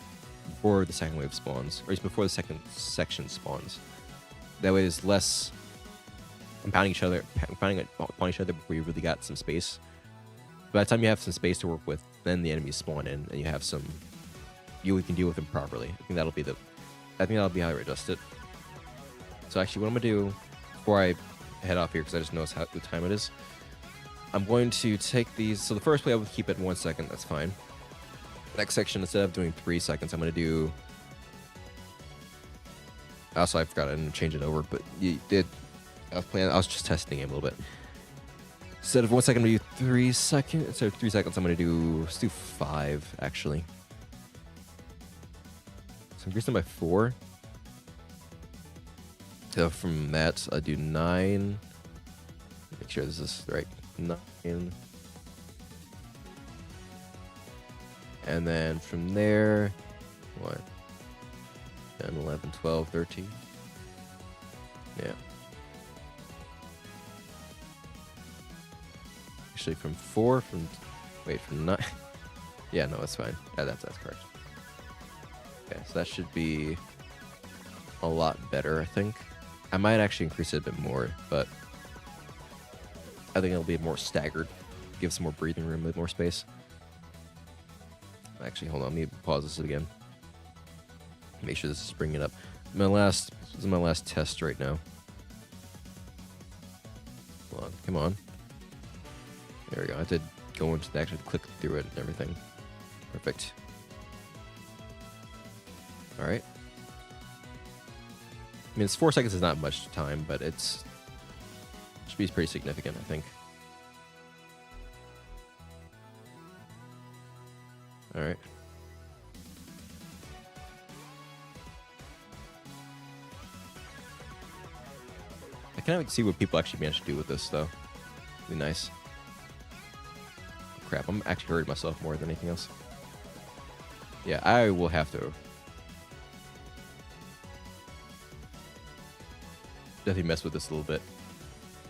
before the second wave spawns, or at least before the second section spawns. That way, there's less pounding upon each other before you really got some space. By the time you have some space to work with, then the enemies spawn in, and you can deal with them properly. I think that'll be how I adjust it. So actually, what I'm gonna do before I head off here, because I just noticed what time it is, I'm going to take these. So the first wave I will keep it 1 second. That's fine. Next section, instead of doing 3 seconds, I'm gonna do. Also, I forgot I didn't change it over, but you did. I was just testing it a little bit. Instead of 1 second, I'm gonna do 3 seconds. Instead of 3 seconds, I'm gonna let's do 5 actually. So increase them by 4. So from that, I'll do 9. Make sure this is right. 9. And then from there, what? 10, 11, 12, 13. Yeah. Actually, from 9. Yeah, no, that's fine. Yeah, that's correct. Okay, so that should be a lot better, I think. I might actually increase it a bit more, but I think it'll be more staggered. Give some more breathing room, a bit more space. Actually, hold on. Let me pause this again. Make sure this is bringing it up. This is my last test right now. Hold on. Come on. There we go. I had to go into actually click through it and everything. Perfect. All right. I mean, it's 4 seconds is not much time, but it should be pretty significant, I think. All right. I kind of see what people actually managed to do with this, though. Be nice. Crap, I'm actually hurting myself more than anything else. Yeah, I will have to definitely mess with this a little bit.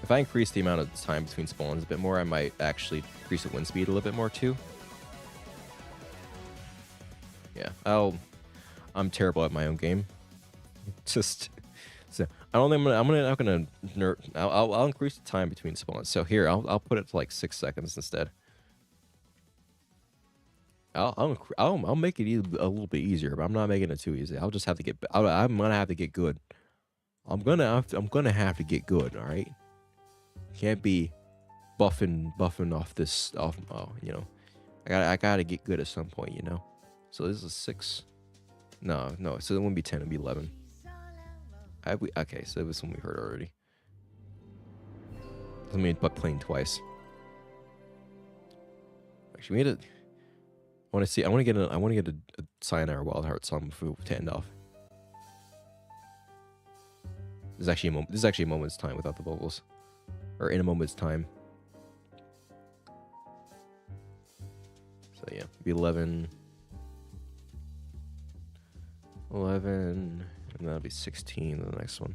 If I increase the amount of time between spawns a bit more, I might actually increase the wind speed a little bit more too. Yeah, I'm terrible at my own game. Just so I don't think I'm gonna nerd. I'll increase the time between spawns. So here I'll put it to like 6 seconds instead. I'll make it a little bit easier, but I'm not making it too easy. I'll just have to I'm gonna have to get good. I'm gonna have to get good. All right. Can't be buffing off. Oh, I gotta get good at some point. So this is 6. No. So it wouldn't be 10. It'd be 11. Okay. So it was one we heard already. Let me buck plane twice. Actually, we need to. I want to get a Sayonara Wild Heart song before to end off. This is actually a moment's time without the vocals, or in a moment's time. So yeah, be 11, and that'll be 16 in the next one.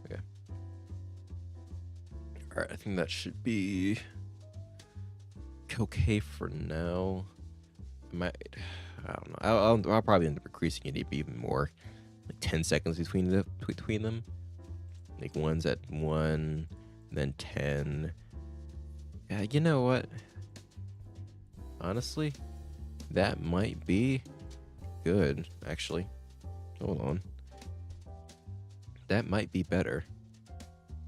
Okay. All right, I think that should be okay for now. I don't know. I'll probably end up increasing it even more, like 10 seconds between them. Like one's at 1, then 10. Yeah, you know what? Honestly, that might be good. Actually, hold on. That might be better.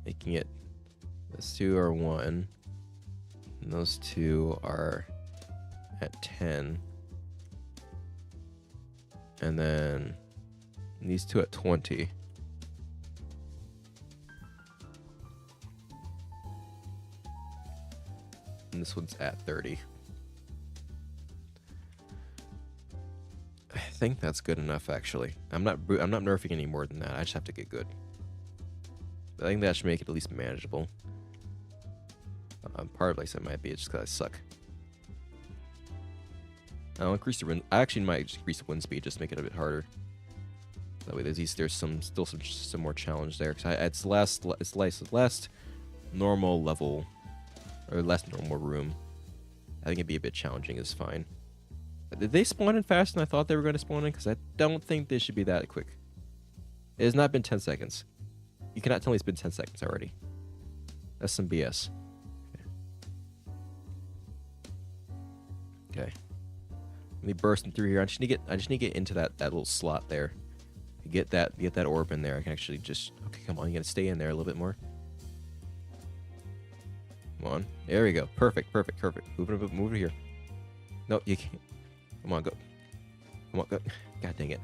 making it, those two are 1, and those two are at 10, and then these two at 20. And this one's at 30. I think that's good enough, actually. I'm not nerfing any more than that. I just have to get good. I think that should make it at least manageable. Part of like it might be just because I suck. I'll increase the wind. I actually might just increase the wind speed just to make it a bit harder. That way, there's some more challenge there. Cause it's last normal level or last normal room. I think it'd be a bit challenging. Is fine. Did they spawn in faster than I thought they were going to spawn in? Because I don't think they should be that quick. It has not been 10 seconds. You cannot tell me it's been 10 seconds already. That's some BS. Okay. Let me bursting through here. I just need to get into that little slot there. Get that orb in there. I can actually just. Okay, come on. You gotta stay in there a little bit more. Come on. There we go. Perfect. Move it here. No, you can't. Come on, go. Come on, go. God dang it.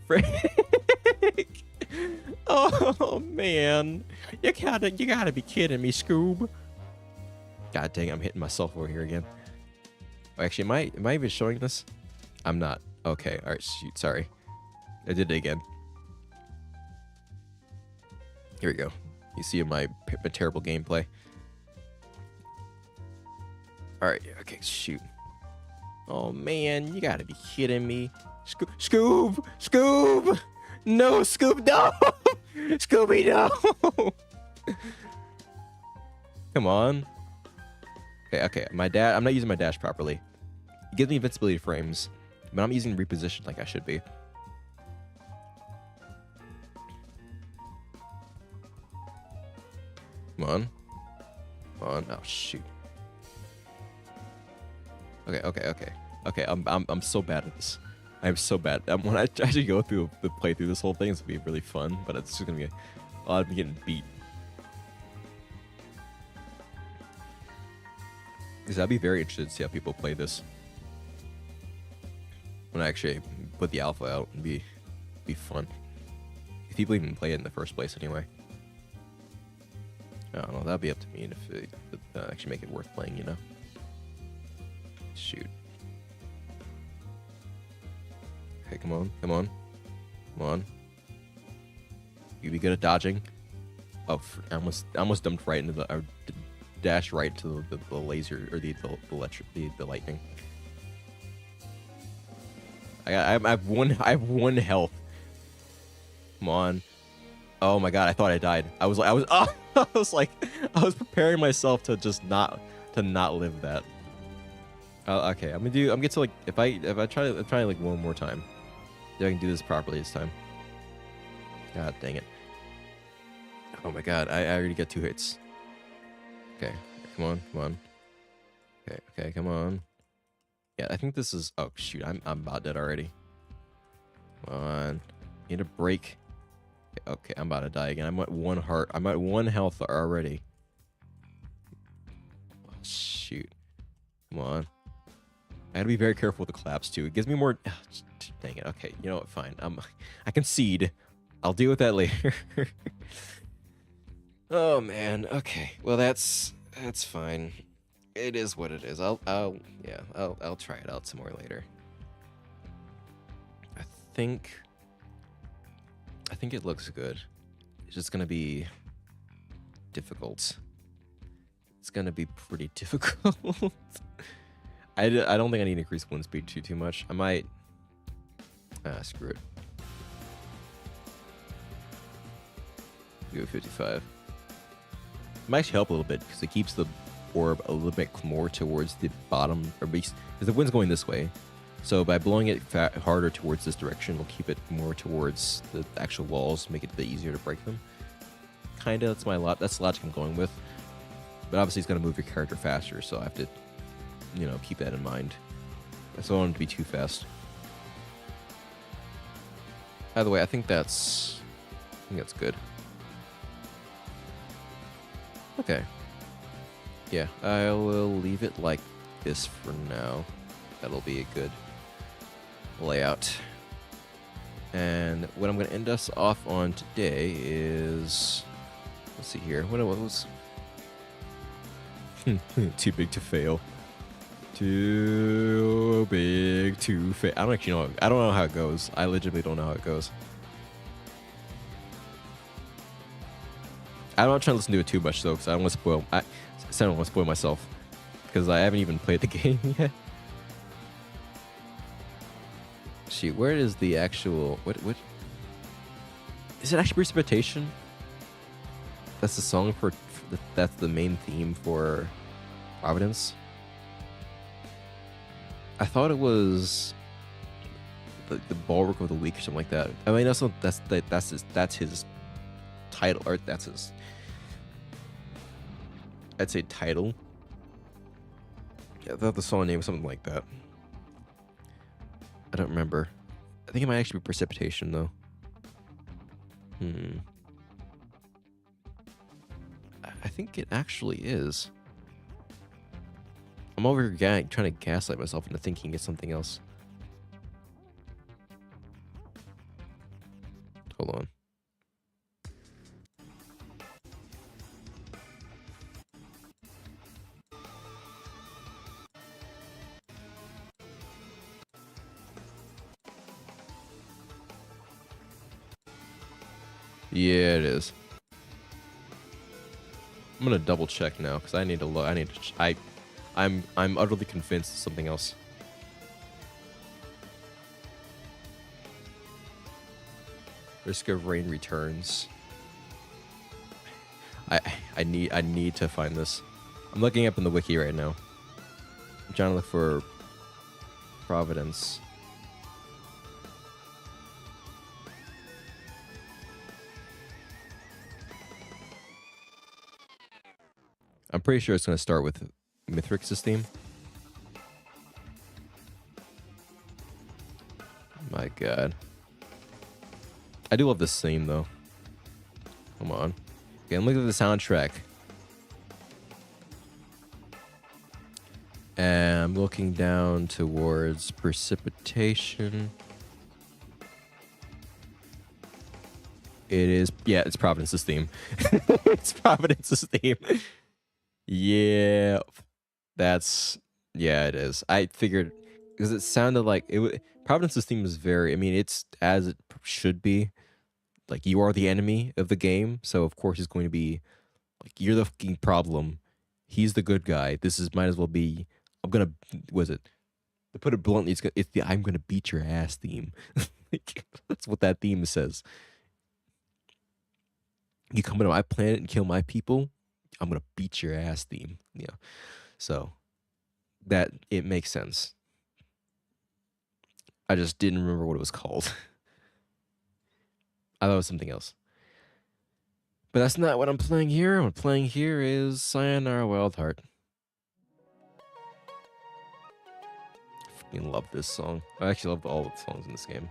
Frick. Oh man. You gotta be kidding me, Scoob. God dang, I'm hitting myself over here again. Oh, actually, am I even showing this? I'm not. Okay, alright, shoot, sorry. I did it again. Here we go. You see my terrible gameplay. Alright, okay, shoot. Oh man, you gotta be kidding me. Scoob! No, Scoob, no! Scooby, no! Come on. Okay, I'm not using my dash properly. It gives me invincibility frames, but I'm using reposition like I should be. Come on. Oh shoot. Okay. I'm so bad at this. I'm so bad. When I actually go through the playthrough, this whole thing is gonna be really fun, but it's just gonna be a lot of me getting beat. Because I'd be very interested to see how people play this. When I actually put the alpha out, it'd be fun. If people even play it in the first place, anyway. I don't know. That'd be up to me if it actually make it worth playing, you know. Shoot. Okay, come on. You be good at dodging. Oh, I almost dumped right into the. Dash right to the laser or the lightning. I have one health. Come on. Oh my god, I thought I died. I was preparing myself to just not live that. Okay, I'm gonna to like if I try like one more time. See if I can do this properly this time. God dang it. Oh my god, I already got 2 hits. Okay, come on. Okay, come on. Yeah, I think this is. Oh shoot, I'm about dead already. Come on, need a break. Okay, I'm about to die again. I'm at 1 heart. I'm at 1 health already. Oh, shoot, come on. I gotta be very careful with the collapse too. It gives me more. Dang it. Okay, you know what? Fine. I concede. I'll deal with that later. Oh man. Okay. Well, that's fine. It is what it is. I'll try it out some more later. I think it looks good. It's just gonna be difficult. It's gonna be pretty difficult. I don't think I need to increase wind speed too much. I might. Screw it. Go 55. It might actually help a little bit because it keeps the orb a little bit more towards the bottom, or because the wind's going this way. So by blowing it harder towards this direction, we'll keep it more towards the actual walls, make it a bit easier to break them. Kinda, that's the logic I'm going with. But obviously it's gonna move your character faster, so I have to, keep that in mind. I don't want it to be too fast. By the way, I think that's good. Okay. Yeah, I will leave it like this for now. That'll be a good layout. And what I'm going to end us off on today is... Let's see here. What was... Too big to fail. Too big to fail. I don't actually know. I don't know how it goes. I legitimately don't know how it goes. I'm not trying to listen to it too much, though, because I don't want to spoil... I don't want to spoil myself. Because I haven't even played the game yet. Shoot, where is the actual... What? Is it actually Precipitation? That's the song for that's the main theme for Providence? I thought it was the Bulwark of the Week or something like that. I mean, that's his title, or that's his... I'd say title. Yeah, I thought the song name was something like that. I don't remember. I think it might actually be Precipitation, though. I think it actually is. I'm over here trying to gaslight myself into thinking it's something else. Hold on. Yeah, it is. I'm gonna double check now because I need to look. I'm utterly convinced it's something else. Risk of Rain Returns. I need to find this. I'm looking up in the wiki right now. I'm trying to look for Providence. I'm pretty sure it's going to start with Mithrix's theme. My god. I do love this theme, though. Come on. Okay, I'm looking at the soundtrack. And I'm looking down towards Precipitation. It is... Yeah, it's Providence's theme. It's Providence's theme. Yeah, yeah, it is. I figured because it sounded like Providence's theme is very. I mean, it's as it should be. Like you are the enemy of the game, so of course it's going to be like you're the fucking problem. He's the good guy. This is might as well be. I'm gonna. Was it? To put it bluntly, it's the I'm gonna beat your ass theme. Like, that's what that theme says. You come into my planet and kill my people. I'm gonna beat your ass theme, you know. So that it makes sense. I just didn't remember what it was called. I thought it was something else. But that's not what I'm playing here. What I'm playing here is Sayonara Wild Heart. I fucking love this song. I actually love all the songs in this game.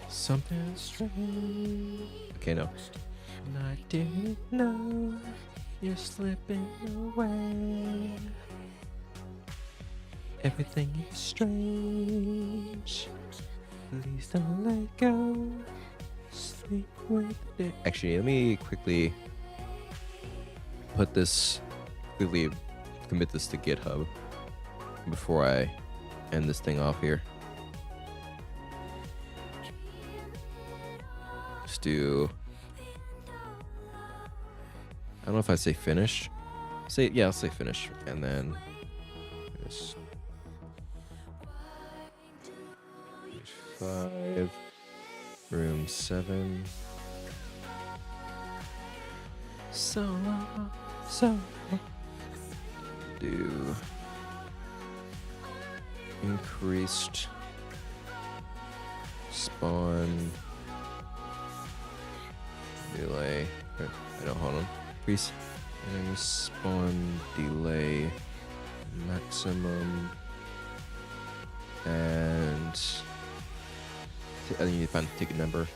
Something strange. Okay, no. And I didn't know you're slipping away. Everything is strange. Please don't let go. Sleep with it. Actually, let me quickly commit this to GitHub before I end this thing off here. Let's do... I don't know if I say finish. I'll say finish. And then... just 5. Room 7. So do increased spawn delay. I don't, hold on. Increase and spawn delay maximum, and I need to find take a number.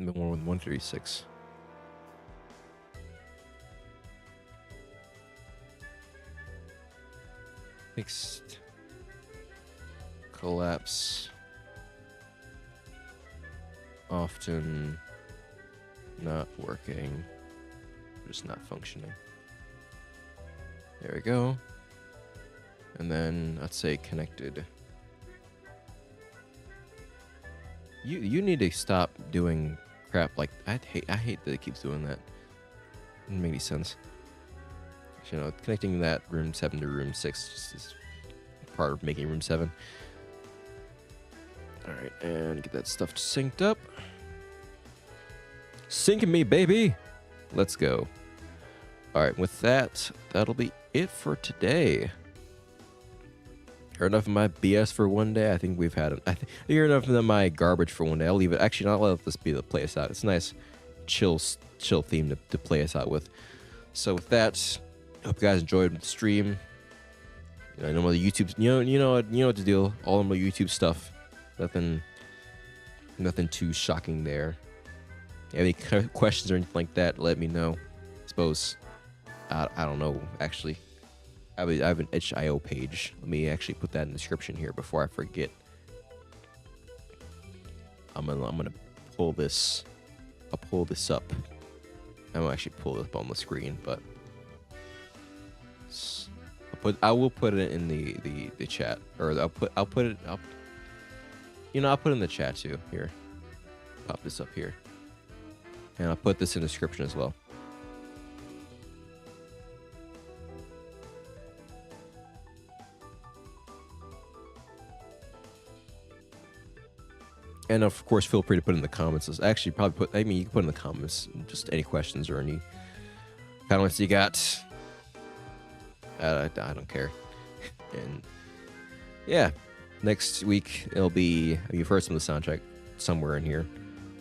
The one with 136. Fixed. Collapse. Often not working. Just not functioning. There we go. And then let's say connected. You need to stop doing crap like I hate that it keeps doing that. Doesn't make any sense. You know, connecting that room 7 to room 6 just is part of making room 7. Alright, and get that stuff synced up. Syncing me, baby! Let's go. Alright, with that, that'll be it for today. Heard enough of my BS for one day. I think we've had I heard enough of my garbage for one day. I'll leave it. Actually, not let this be the play us out. It's a nice, chill theme to play us out with. So with that, hope you guys enjoyed the stream. You know, no more YouTube. You know what to do. All of my YouTube stuff. Nothing too shocking there. If you have any questions or anything like that, let me know. I suppose I don't know actually. I have an itch.io page. Let me actually put that in the description here before I forget. I'm gonna pull this. I'll pull this up. I won't actually pull it up on the screen, but I will put it in the chat, or I'll put it up. You know, I'll put it in the chat too. Here, pop this up here, and I'll put this in the description as well. And of course, feel free to put in the comments. Actually, probably you can put in the comments just any questions or any comments you got. I don't care. And yeah, next week it'll be, you've heard some of the soundtrack somewhere in here.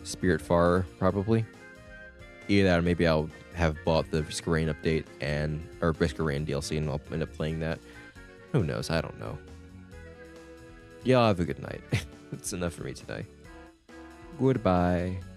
Spiritfarer, probably. Either that or maybe I'll have bought the Risk of Rain update or Risk of Rain DLC and I'll end up playing that. Who knows? I don't know. Y'all have a good night. That's enough for me today. Goodbye.